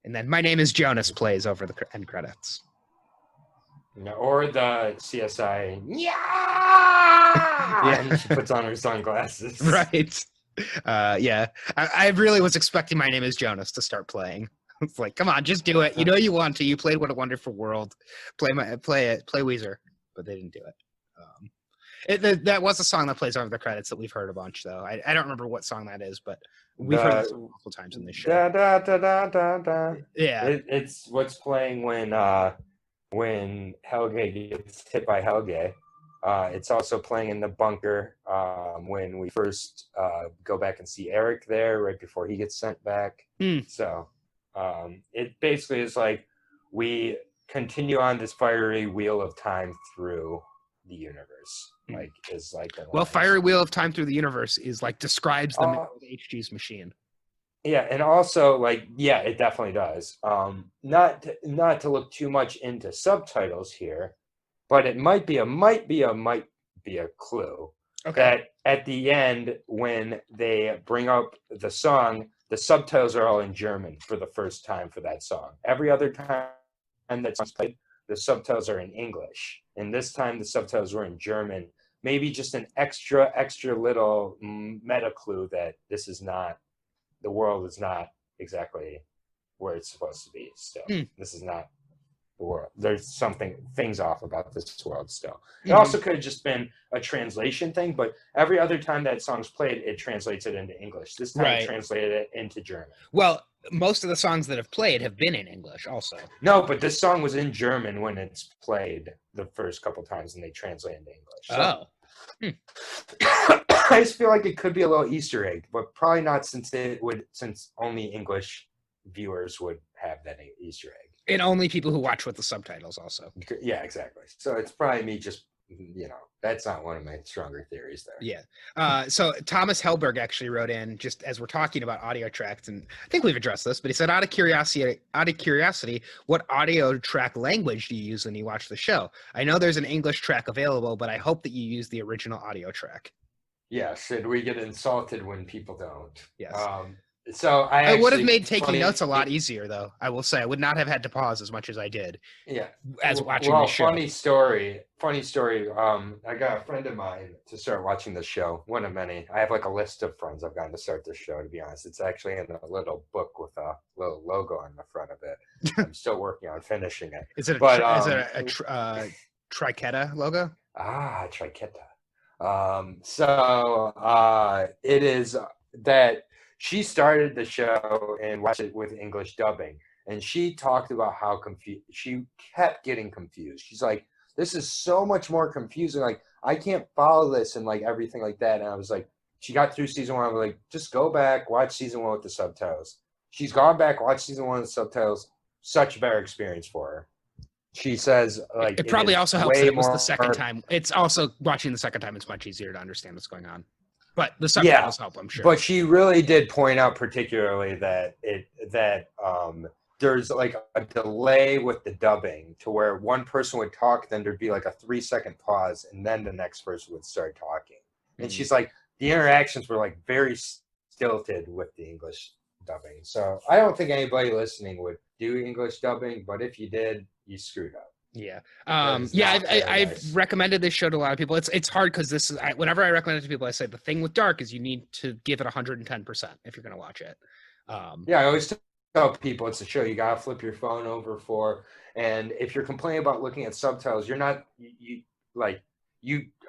And then My Name is Jonas plays over the end credits. Or the CSI, and she puts on her sunglasses. Right. I really was expecting My Name is Jonas to start playing. It's like, come on, just do it. You want to. You played What a Wonderful World. Play Weezer, but they didn't do it. That was a song that plays over the credits that we've heard a bunch, though. I don't remember what song that is, but we've heard it multiple times in this show. Da, da, da, da, da, da. Yeah, it's what's playing when Helge gets hit by Helge. It's also playing in the bunker when we first go back and see Eric there right before he gets sent back. So it basically is like we continue on this fiery wheel of time through the universe. Like is like the well, line. Fiery Wheel of Time Through the Universe is like describes the man with HG's machine. Yeah, and also like it definitely does. Not to look too much into subtitles here, but it might be a clue. Okay. That at the end when they bring up the song, the subtitles are all in German for the first time for that song. Every other time that song's played, the subtitles are in English, and this time the subtitles were in German. Maybe just an extra little meta clue that this is not. The world is not exactly where it's supposed to be still. This is not the world. There's things off about this world still. It also could have just been a translation thing, but every other time that song's played, it translates it into English. This time it translated it into German. Well, most of the songs that have played have been in English also. No, but this song was in German when it's played the first couple times, and they translate into English. So, I just feel like it could be a little Easter egg, but probably not since only English viewers would have that Easter egg. And only people who watch with the subtitles also. Yeah, exactly. So it's probably me just, that's not one of my stronger theories there. Yeah. So Thomas Hellberg actually wrote in just as we're talking about audio tracks, and I think we've addressed this, but he said, out of curiosity, what audio track language do you use when you watch the show? I know there's an English track available, but I hope that you use the original audio track. Yes, and we get insulted when people don't. Yes. So I would have made taking notes a lot easier, though. I will say I would not have had to pause as much as I did. Yeah. As watching the show. Funny story. I got a friend of mine to start watching the show. One of many. I have like a list of friends I've gotten to start this show. To be honest, it's actually in a little book with a little logo on the front of it. I'm still working on finishing it. Is it a Triqueta logo? Ah, Triqueta. It is that she started the show and watched it with English dubbing, and she talked about how she kept getting confused. She's like, this is so much more confusing. Like, I can't follow this and like everything like that. And I was like, she got through season 1. I was like, just go back, watch season 1 with the subtitles. She's gone back, watched season 1 with the subtitles. Such a better experience for her. She says, like, it probably also helps that it was the second time. It's also watching the second time. It's much easier to understand what's going on, but the subtitles help, I'm sure. But she really did point out particularly that there's like a delay with the dubbing to where one person would talk, then there'd be like a 3-second pause, and then the next person would start talking. And she's like, the interactions were like very stilted with the English dubbing. So I don't think anybody listening would do English dubbing, but if you did, you screwed up. Yeah. I've recommended this show to a lot of people. It's hard because whenever I recommend it to people, I say the thing with Dark is you need to give it 110% if you're going to watch it. I always tell people it's a show you got to flip your phone over for. And if you're complaining about looking at subtitles, you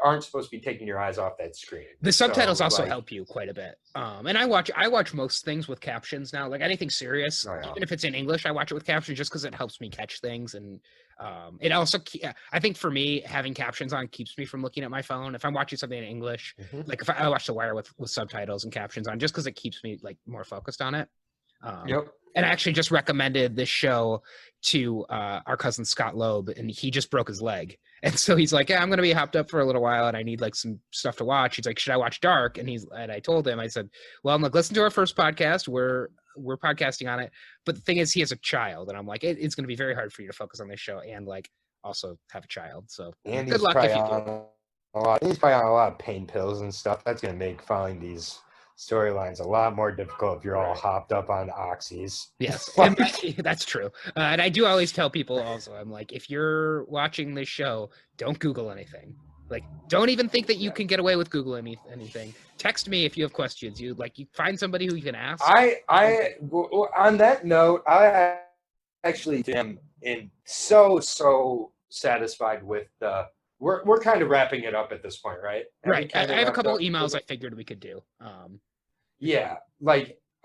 aren't supposed to be taking your eyes off that screen. The subtitles also help you quite a bit. And I watch most things with captions now, like anything serious, even if it's in English, I watch it with captions just because it helps me catch things. And it also, I think for me, having captions on keeps me from looking at my phone. If I'm watching something in English, like if I watch The Wire with subtitles and captions on, just because it keeps me like more focused on it. And I actually just recommended this show to our cousin Scott Loeb, and he just broke his leg. And so he's like, I'm going to be hopped up for a little while, and I need like some stuff to watch. He's like, should I watch Dark? And I told him, I said, well, I'm like, listen to our first podcast. We're podcasting on it. But the thing is, he has a child, and I'm like, it's going to be very hard for you to focus on this show and like also have a child. So good luck if you do. He's probably on a lot of pain pills and stuff. That's going to make following these storylines a lot more difficult if you're all hopped up on oxys. Yes, that's true. And I do always tell people also, I'm like, if you're watching this show, don't Google anything. Like, don't even think that you can get away with Googling anything. Text me if you have questions. You find somebody who you can ask. On that note, I actually am so satisfied with the. We're kind of wrapping it up at this point, right? Right. I have a couple emails I figured we could do.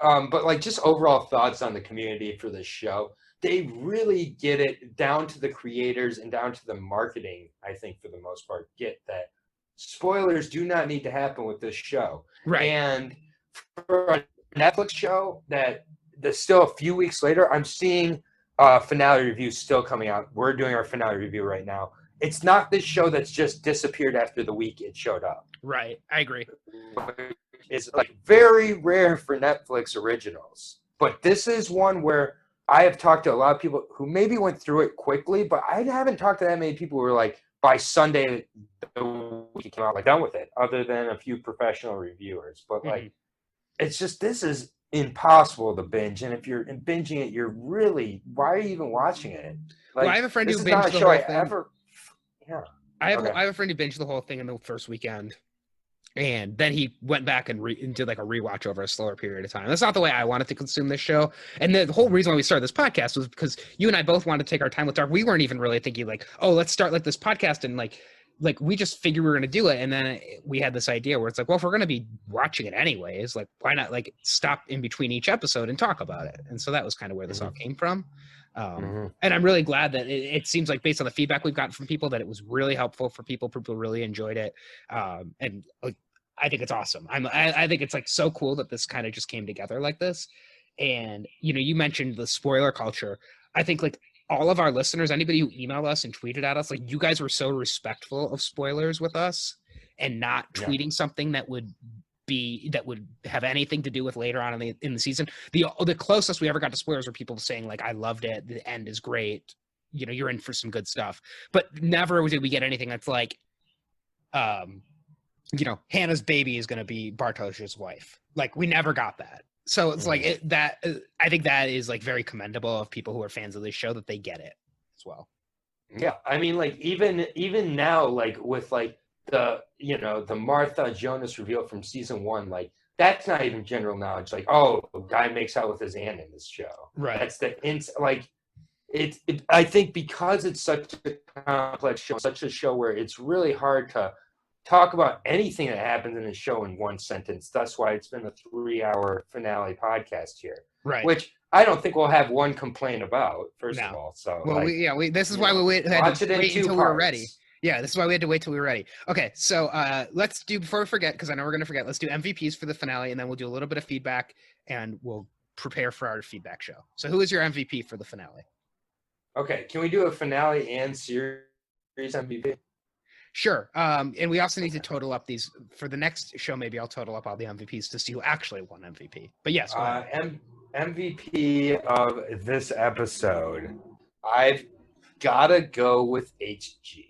But just overall thoughts on the community for this show. They really get it down to the creators and down to the marketing, I think, for the most part, get that spoilers do not need to happen with this show. Right. And for a Netflix show that's still a few weeks later, I'm seeing finale reviews still coming out. We're doing our finale review right now. it's not this show that's just disappeared after the week it showed up. Right. I agree. It's like very rare for Netflix originals. But this is one where I have talked to a lot of people who maybe went through it quickly, but I haven't talked to that many people who were like, by Sunday, the week it came out, like done with it, other than a few professional reviewers. But like, it's just, this is impossible to binge. And if you're binging it, you're really, why are you even watching it? Like, Well, I have a friend who this is not binged a the show whole I thing. ever, yeah. I have a friend who binged the whole thing in the first weekend. And then he went back and did like a rewatch over a slower period of time. That's not the way I wanted to consume this show. And the whole reason why we started this podcast was because you and I both wanted to take our time with Dark. We weren't even really thinking like, oh, let's start like this podcast and like we just figured we were going to do it. And then we had this idea where it's like, well, if we're going to be watching it anyways, like why not like stop in between each episode and talk about it? And so that was kind of where this all came from. And I'm really glad that it seems like based on the feedback we've gotten from people that it was really helpful for people. People really enjoyed it. And like, I think it's awesome. I think it's like so cool that this kind of just came together like this. And, you know, you mentioned the spoiler culture. I think like all of our listeners, anybody who emailed us and tweeted at us, like you guys were so respectful of spoilers with us and not tweeting something that would have anything to do with later on in the season. The closest we ever got to spoilers were people saying like, I loved it. The end is great. You know, you're in for some good stuff, but never did we get anything that's like, you know, Hannah's baby is going to be Bartosz's wife. Like we never got that. So it's like I think that is like very commendable of people who are fans of this show that they get it as well. Yeah. I mean, like even now, like with like the, you know, the Martha Jonas reveal from season 1, like that's not even general knowledge. Like, oh, a guy makes out with his aunt in this show. Right. That's like, I think because it's such a complex show, such a show where it's really hard to talk about anything that happens in the show in one sentence. That's why it's been a 3-hour finale podcast here. Right. Which I don't think we'll have one complaint about, first of all. So well, like, this is why we had to wait until we were ready. Yeah, this is why we had to wait till we were ready. Okay, so let's do, before we forget, because I know we're going to forget, let's do MVPs for the finale, and then we'll do a little bit of feedback, and we'll prepare for our feedback show. So who is your MVP for the finale? Okay, can we do a finale and series MVP? Sure. And we also need to total up these for the next show. Maybe I'll total up all the MVPs to see who actually won MVP. But yes, MVP of this episode, I've got to go with HG.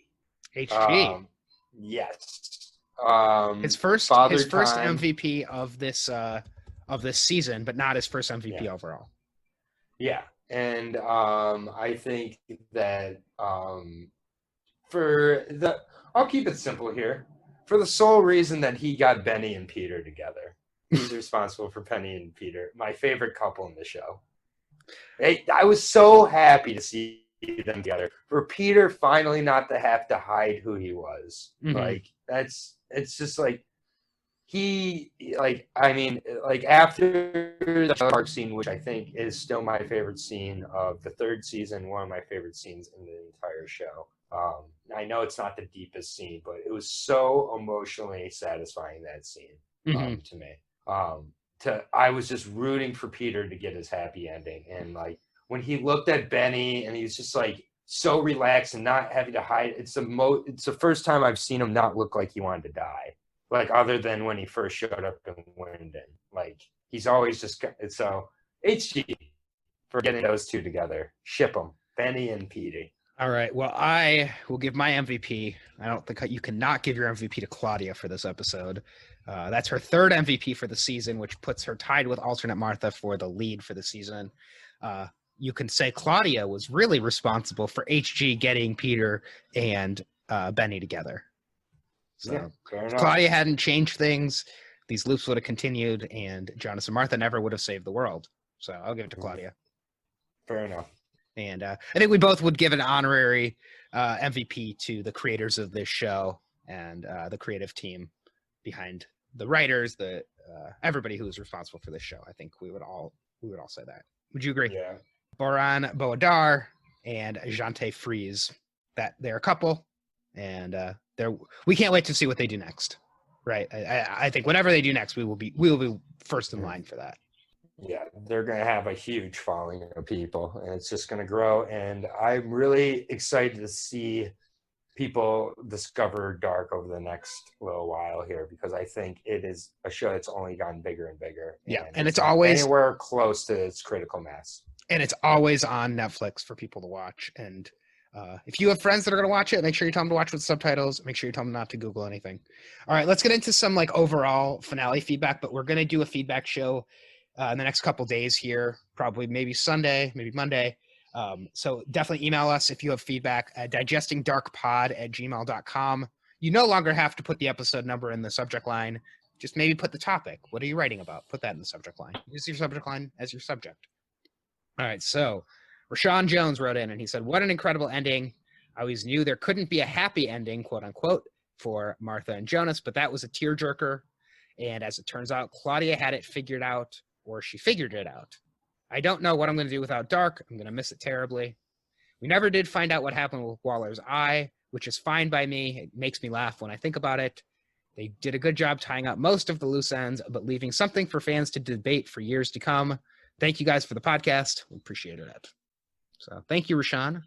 HG. Yes. His first MVP of this season, but not his first MVP overall. Yeah. And I think that I'll keep it simple here. For the sole reason that he got Benny and Peter together. He's responsible for Penny and Peter, my favorite couple in the show. I was so happy to see them together. For Peter finally not to have to hide who he was. Mm-hmm. Like, it's just like, after the park scene, which I think is still my favorite scene of the 3rd season, one of my favorite scenes in the entire show. I know it's not the deepest scene, but it was so emotionally satisfying, that scene, to me. I was just rooting for Peter to get his happy ending. And like when he looked at Benny and he was just like so relaxed and not having to hide, it's the first time I've seen him not look like he wanted to die. Like other than when he first showed up in Winden. Like he's always just, so HG for getting those two together. Ship them, Benny and Petey. All right. Well, I will give my MVP. I don't think you cannot give your MVP to Claudia for this episode. That's her 3rd MVP for the season, which puts her tied with alternate Martha for the lead for the season. You can say Claudia was really responsible for HG getting Peter and Benny together. So if Claudia hadn't changed things, these loops would have continued, and Jonas and Martha never would have saved the world. So I'll give it to Claudia. Fair enough. And I think we both would give an honorary MVP to the creators of this show and the creative team behind the writers, everybody who is responsible for this show. I think we would all say that. Would you agree? Yeah. Boran Boadar and Jante Fries, that they're a couple, and we can't wait to see what they do next. Right? I think whatever they do next, we will be first in line for that. Yeah, they're going to have a huge following of people, and it's just going to grow. And I'm really excited to see people discover Dark over the next little while here, because I think it is a show that's only gotten bigger and bigger. Yeah, and and it's not always anywhere close to its critical mass. And it's always on Netflix for people to watch. And if you have friends that are going to watch it, make sure you tell them to watch with subtitles. Make sure you tell them not to Google anything. All right, let's get into some like overall finale feedback, but we're going to do a feedback show in the next couple days here, probably maybe Sunday, maybe Monday. So definitely email us if you have feedback at digestingdarkpod@gmail.com. You no longer have to put the episode number in the subject line. Just maybe put the topic. What are you writing about? Put that in the subject line. Use your subject line as your subject. All right, so Rashawn Jones wrote in and he said, what an incredible ending. I always knew there couldn't be a happy ending, quote unquote, for Martha and Jonas, but that was a tearjerker. And as it turns out, Claudia had it figured out, or she figured it out. I don't know what I'm going to do without Dark. I'm going to miss it terribly. We never did find out what happened with Waller's eye, which is fine by me. It makes me laugh when I think about it. They did a good job tying up most of the loose ends, but leaving something for fans to debate for years to come. Thank you guys for the podcast. We appreciated it. So thank you, Rashawn.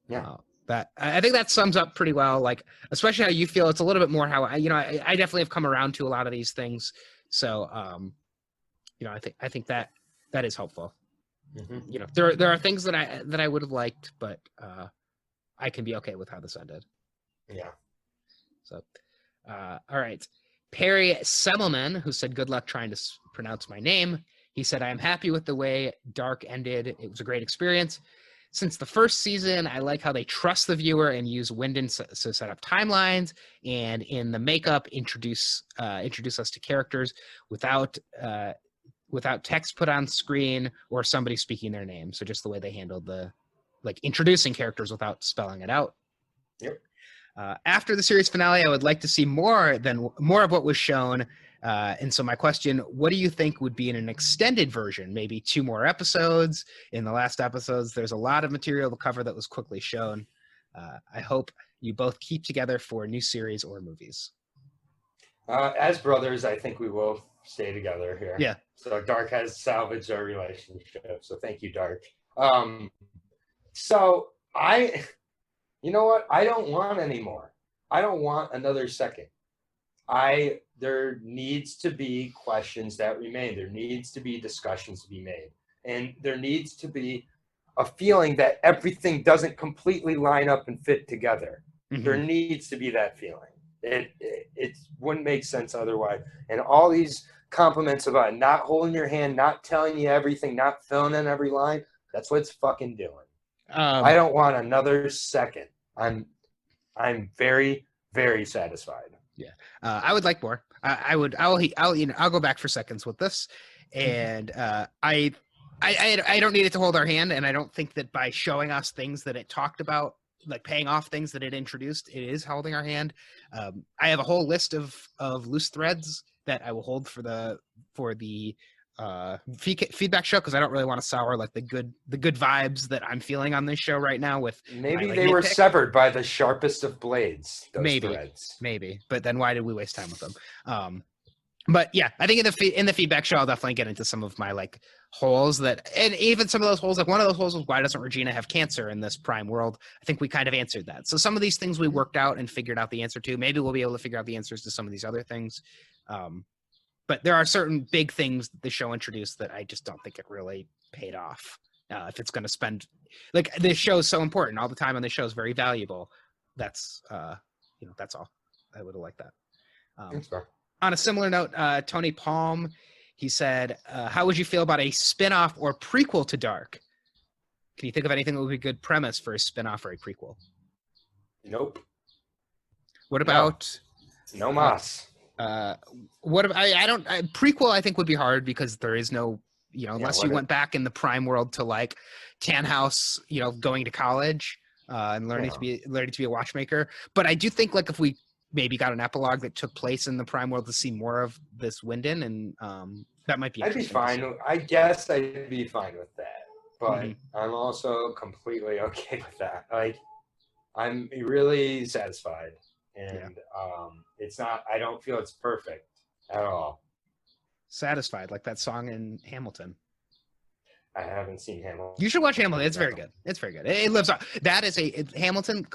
Yeah. That I think that sums up pretty well, like, especially how you feel. It's a little bit more how I definitely have come around to a lot of these things. So, I think that is helpful. Mm-hmm. There are things that I would have liked, but I can be okay with how this ended. Yeah. So, all right. Perry Semmelman, who said, good luck trying to pronounce my name. He said, I am happy with the way Dark ended. It was a great experience. Since the first season, I like how they trust the viewer and use Wyndon to set up timelines, and in the makeup, introduce us to characters without text put on screen or somebody speaking their name. So just the way they handled the introducing characters without spelling it out. Yep. After the series finale, I would like to see more of what was shown. And so my question, what do you think would be in an extended version? Maybe 2 more episodes. In the last episodes, there's a lot of material to cover that was quickly shown. I hope you both keep together for a new series or movies. As brothers, I think we will stay together here. Yeah. So Dark has salvaged our relationship. So thank you, Dark. You know what? I don't want any more. I don't want another second. There needs to be questions that remain. There needs to be discussions to be made. And there needs to be a feeling that everything doesn't completely line up and fit together. Mm-hmm. There needs to be that feeling. It wouldn't make sense otherwise. And all these compliments about not holding your hand, not telling you everything, not filling in every line, that's what it's fucking doing. I don't want another second. I'm very, very satisfied. Yeah, I would like more. I'll go back for seconds with this, and I don't need it to hold our hand, and I don't think that by showing us things that it talked about, like paying off things that it introduced, it is holding our hand. I have a whole list of loose threads that I will hold for the feedback show, because I don't really want to sour like the good vibes that I'm feeling on this show right now. With maybe they were severed by the sharpest of blades. Those threads. Maybe, but then why did we waste time with them? But yeah, I think in the feedback show, I'll definitely get into some of my like holes and even some of those holes. Like one of those holes was, why doesn't Regina have cancer in this prime world? I think we kind of answered that. So some of these things we worked out and figured out the answer to. Maybe we'll be able to figure out the answers to some of these other things. But there are certain big things that the show introduced that I just don't think it really paid off. If it's going to spend, like, this show is so important. All the time on this show is very valuable. That's all. I would have liked that. On a similar note, Tony Palm, he said, how would you feel about a spinoff or prequel to Dark? Can you think of anything that would be a good premise for a spinoff or a prequel? Nope. What about... No mas. What about prequel? I think would be hard because there is no, unless you went back in the prime world to like Tannhaus, going to college and learning to be a watchmaker. But I do think like if we maybe got an epilogue that took place in the prime world to see more of this Wyndon, and that might be. I'd be fine. I guess I'd be fine with that, but I'm also completely okay with that. Like, I'm really satisfied. And it's not, I don't feel it's perfect at all. Satisfied, like that song in Hamilton. I haven't seen Hamilton. You should watch Hamilton. It's very good. It's very good. It lives up. That is Hamilton.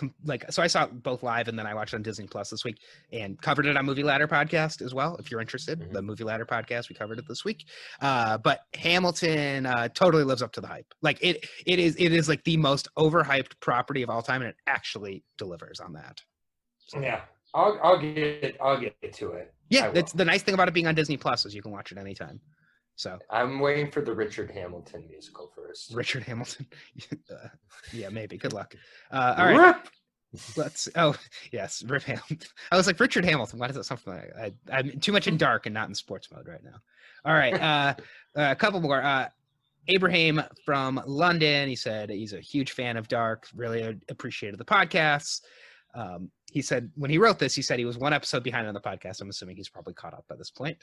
So I saw it both live and then I watched it on Disney Plus this week and covered it on Movie Ladder podcast as well. If you're interested, the Movie Ladder podcast, we covered it this week. But Hamilton totally lives up to the hype. Like it is like the most overhyped property of all time, and it actually delivers on that. So. Yeah, I'll get to it. Yeah, that's the nice thing about it being on Disney Plus is you can watch it anytime. So I'm waiting for the Richard Hamilton musical first. Richard Hamilton, yeah, maybe. Good luck. All right, let's. Oh yes, Rip Hamilton. I was like Richard Hamilton. Why does that sound familiar? I'm too much in dark and not in sports mode right now. All right, a couple more. Abraham from London. He said he's a huge fan of Dark. Really appreciated the podcasts. He said when he wrote this, he said he was one episode behind on the podcast. I'm assuming he's probably caught up by this point.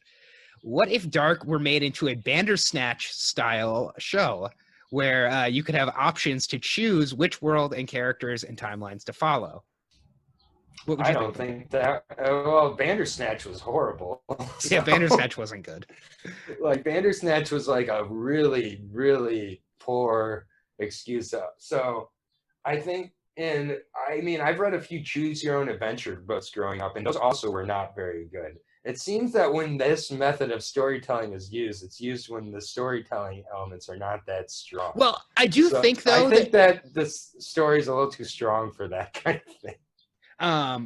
What if Dark were made into a Bandersnatch style show where you could have options to choose which world and characters and timelines to follow? What would you don't think that. Well, Bandersnatch was horrible. So. Yeah, Bandersnatch wasn't good. Like Bandersnatch was like a really, really poor excuse. So I think, and I mean, I've read a few Choose Your Own Adventure books growing up, and those also were not very good. It seems that when this method of storytelling is used, it's used when the storytelling elements are not that strong. Well, I do think, though... I think that this story is a little too strong for that kind of thing.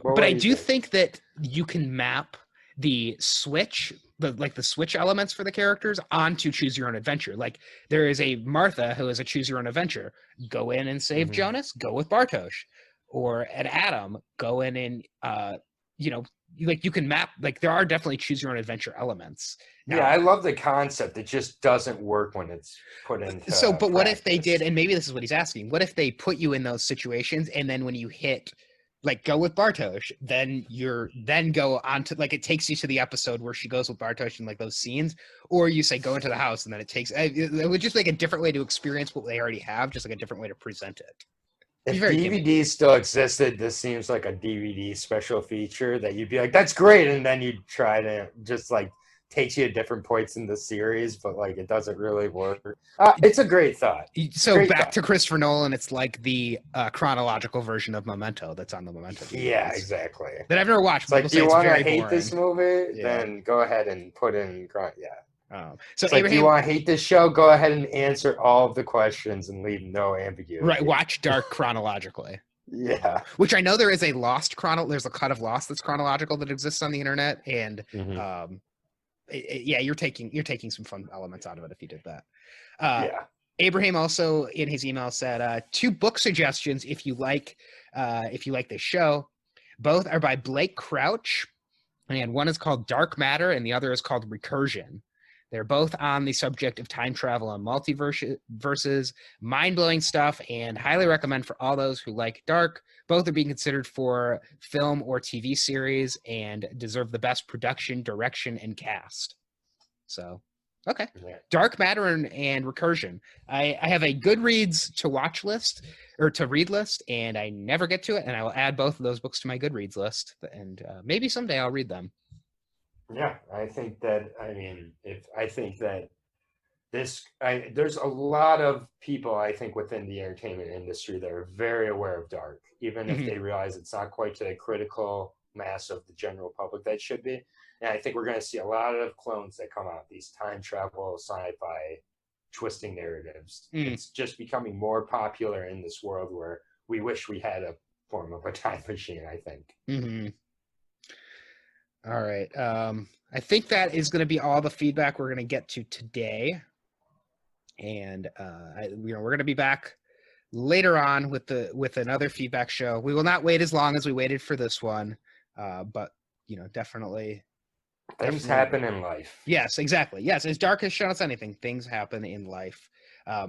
But I do think that you can map the switch, the switch elements for the characters onto Choose Your Own Adventure. Like, there is a Martha who is a Choose Your Own Adventure. Go in and save Jonas, go with Bartosz. Or an Adam, go in and, you can map, like there are definitely Choose Your Own Adventure elements. Now, yeah, I love the concept. It just doesn't work when it's put into but practice. What if they did, and maybe this is what he's asking, what if they put you in those situations and then when you hit, like go with Bartosz, then go on to, like it takes you to the episode where she goes with Bartosz and like those scenes, or you say go into the house and then it would just like a different way to experience what they already have, just like a different way to present it. If DVDs still existed, this seems like a DVD special feature that you'd be like, that's great. And then you'd try to just like takes you to different points in the series, but like it doesn't really work. It's a great thought. So great back to Christopher Nolan, it's like the chronological version of Memento that's on the Memento DVDs. Yeah, exactly. That I've never watched. It's like, do you want to hate this movie? Yeah. Then go ahead and put in, So it's like, do you want to hate this show? Go ahead and answer all of the questions and leave no ambiguity. Right, watch Dark chronologically. Yeah. Which I know there is a there's a cut of Lost that's chronological that exists on the internet, and you're taking some fun elements out of it if you did that. Abraham also in his email said 2 book suggestions if you like this show. Both are by Blake Crouch, and one is called Dark Matter and the other is called Recursion. They're both on the subject of time travel and multiverses, mind-blowing stuff, and highly recommend for all those who like Dark. Both are being considered for film or TV series and deserve the best production, direction, and cast. So, okay. Yeah. Dark Matter and Recursion. I have a Goodreads to watch list, or to read list, and I never get to it, and I will add both of those books to my Goodreads list, and maybe someday I'll read them. Yeah, I think that, there's a lot of people, I think, within the entertainment industry that are very aware of Dark, even if they realize it's not quite to the critical mass of the general public that it should be. And I think we're going to see a lot of clones that come out, these time travel, sci-fi, twisting narratives. It's just becoming more popular in this world where we wish we had a form of a time machine, I think. Mm-hmm. All right. I think that is going to be all the feedback we're going to get to today. And we're going to be back later on with another feedback show. We will not wait as long as we waited for this one, but definitely things happen in life. Yes, exactly. Yes, as Dark has shown us anything, things happen in life.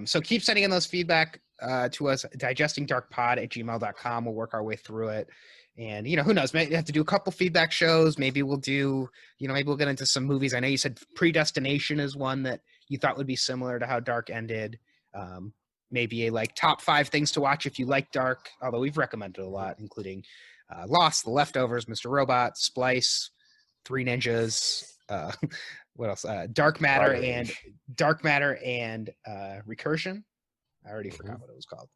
So keep sending in those feedback to us, digestingdarkpod@gmail.com. We'll work our way through it. And, who knows, maybe have to do a couple feedback shows. Maybe we'll do, maybe we'll get into some movies. I know you said Predestination is one that you thought would be similar to how Dark ended. Maybe a top 5 things to watch if you like Dark, although we've recommended a lot, including Lost, The Leftovers, Mr. Robot, Splice, Three Ninjas, what else? Dark Matter Rage. and Recursion. I already forgot what it was called.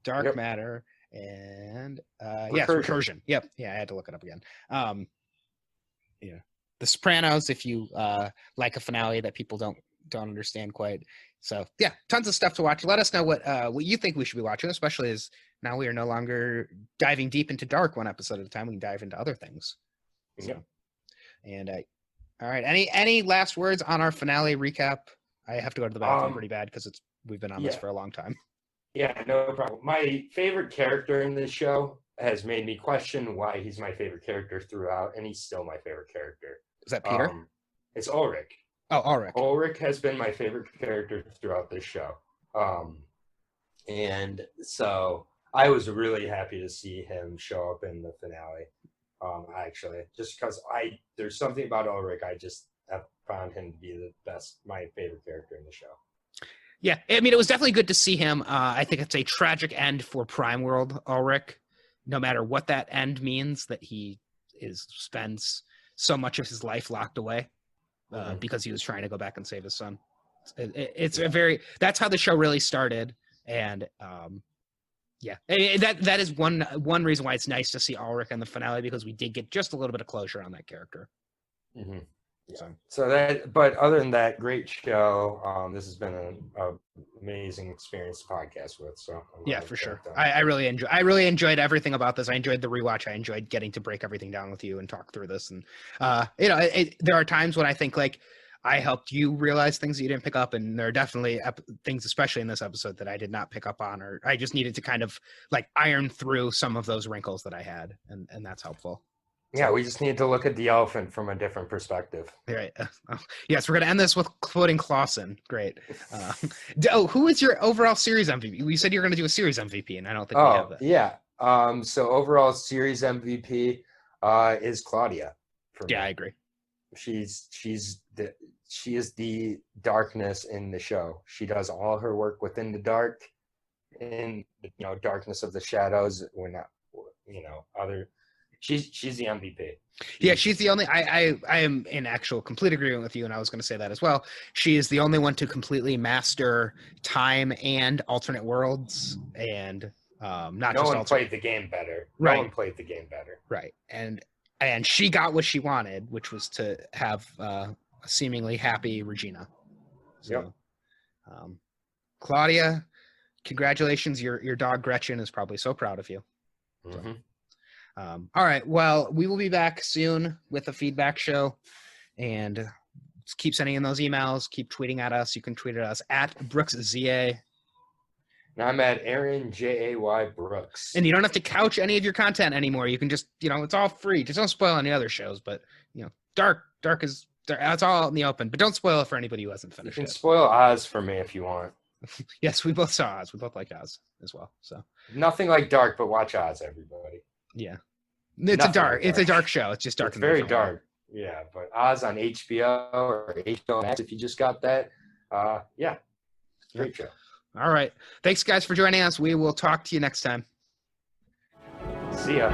Dark Matter and yes, Recursion. Yep. Yeah, I had to look it up again. Yeah. The Sopranos, if you like a finale that people don't understand quite. So yeah, tons of stuff to watch. Let us know what you think we should be watching, especially as now we are no longer diving deep into Dark one episode at a time. We can dive into other things. So, and all right, any last words on our finale recap? I have to go to the bathroom pretty bad because we've been on this for a long time. Yeah, no problem. My favorite character in this show has made me question why he's my favorite character throughout, and he's still my favorite character. Is that Peter? It's Ulrich. Oh, Ulrich. Ulrich has been my favorite character throughout this show. And so I was really happy to see him show up in the finale. Actually, just because there's something about Ulrich, I just have found him to be my favorite character in the show. Yeah, I mean, it was definitely good to see him. I think it's a tragic end for Prime World Ulrich, no matter what that end means, that he spends so much of his life locked away because he was trying to go back and save his son. That's how the show really started. And that is one reason why it's nice to see Ulrich in the finale, because we did get just a little bit of closure on that character. Mm-hmm. Yeah. But other than that, great show. This has been an amazing experience to podcast with. So yeah, for sure. I really enjoyed everything about this. I enjoyed the rewatch. I enjoyed getting to break everything down with you and talk through this. And there are times when I think like I helped you realize things that you didn't pick up, and there are definitely things, especially in this episode, that I did not pick up on, or I just needed to kind of like iron through some of those wrinkles that I had, and that's helpful. Yeah, we just need to look at the elephant from a different perspective. Right. Yes, we're going to end this with quoting Clausen. Great. Who is your overall series MVP? You said you're going to do a series MVP, and I don't think we have that. Yeah. So overall series MVP is Claudia. Yeah, I agree. She is the darkness in the show. She does all her work within the dark, in darkness of the shadows. We're not, other. She's the MVP. She's the only. I am in actual complete agreement with you, and I was going to say that as well. She is the only one to completely master time and alternate worlds, and not just. No one played the game better. Right. No one played the game better. Right, and she got what she wanted, which was to have a seemingly happy Regina. So, Claudia, congratulations! Your dog Gretchen is probably so proud of you. Mm-hmm. So. All right. Well, we will be back soon with a feedback show, and keep sending in those emails. Keep tweeting at us. You can tweet at us at BrooksZA. And I'm at Aaron Jay Brooks. And you don't have to couch any of your content anymore. You can just, it's all free. Just don't spoil any other shows. But Dark is it's all in the open. But don't spoil it for anybody who hasn't finished. You can spoil Oz for me if you want. Yes, we both saw Oz. We both like Oz as well. So nothing like Dark, but watch Oz, everybody. Yeah, it's a dark show. It's just dark. It's very dark. Yeah, but Oz on HBO or HBO Max, if you just got that, great show. All right, thanks guys for joining us. We will talk to you next time. See ya.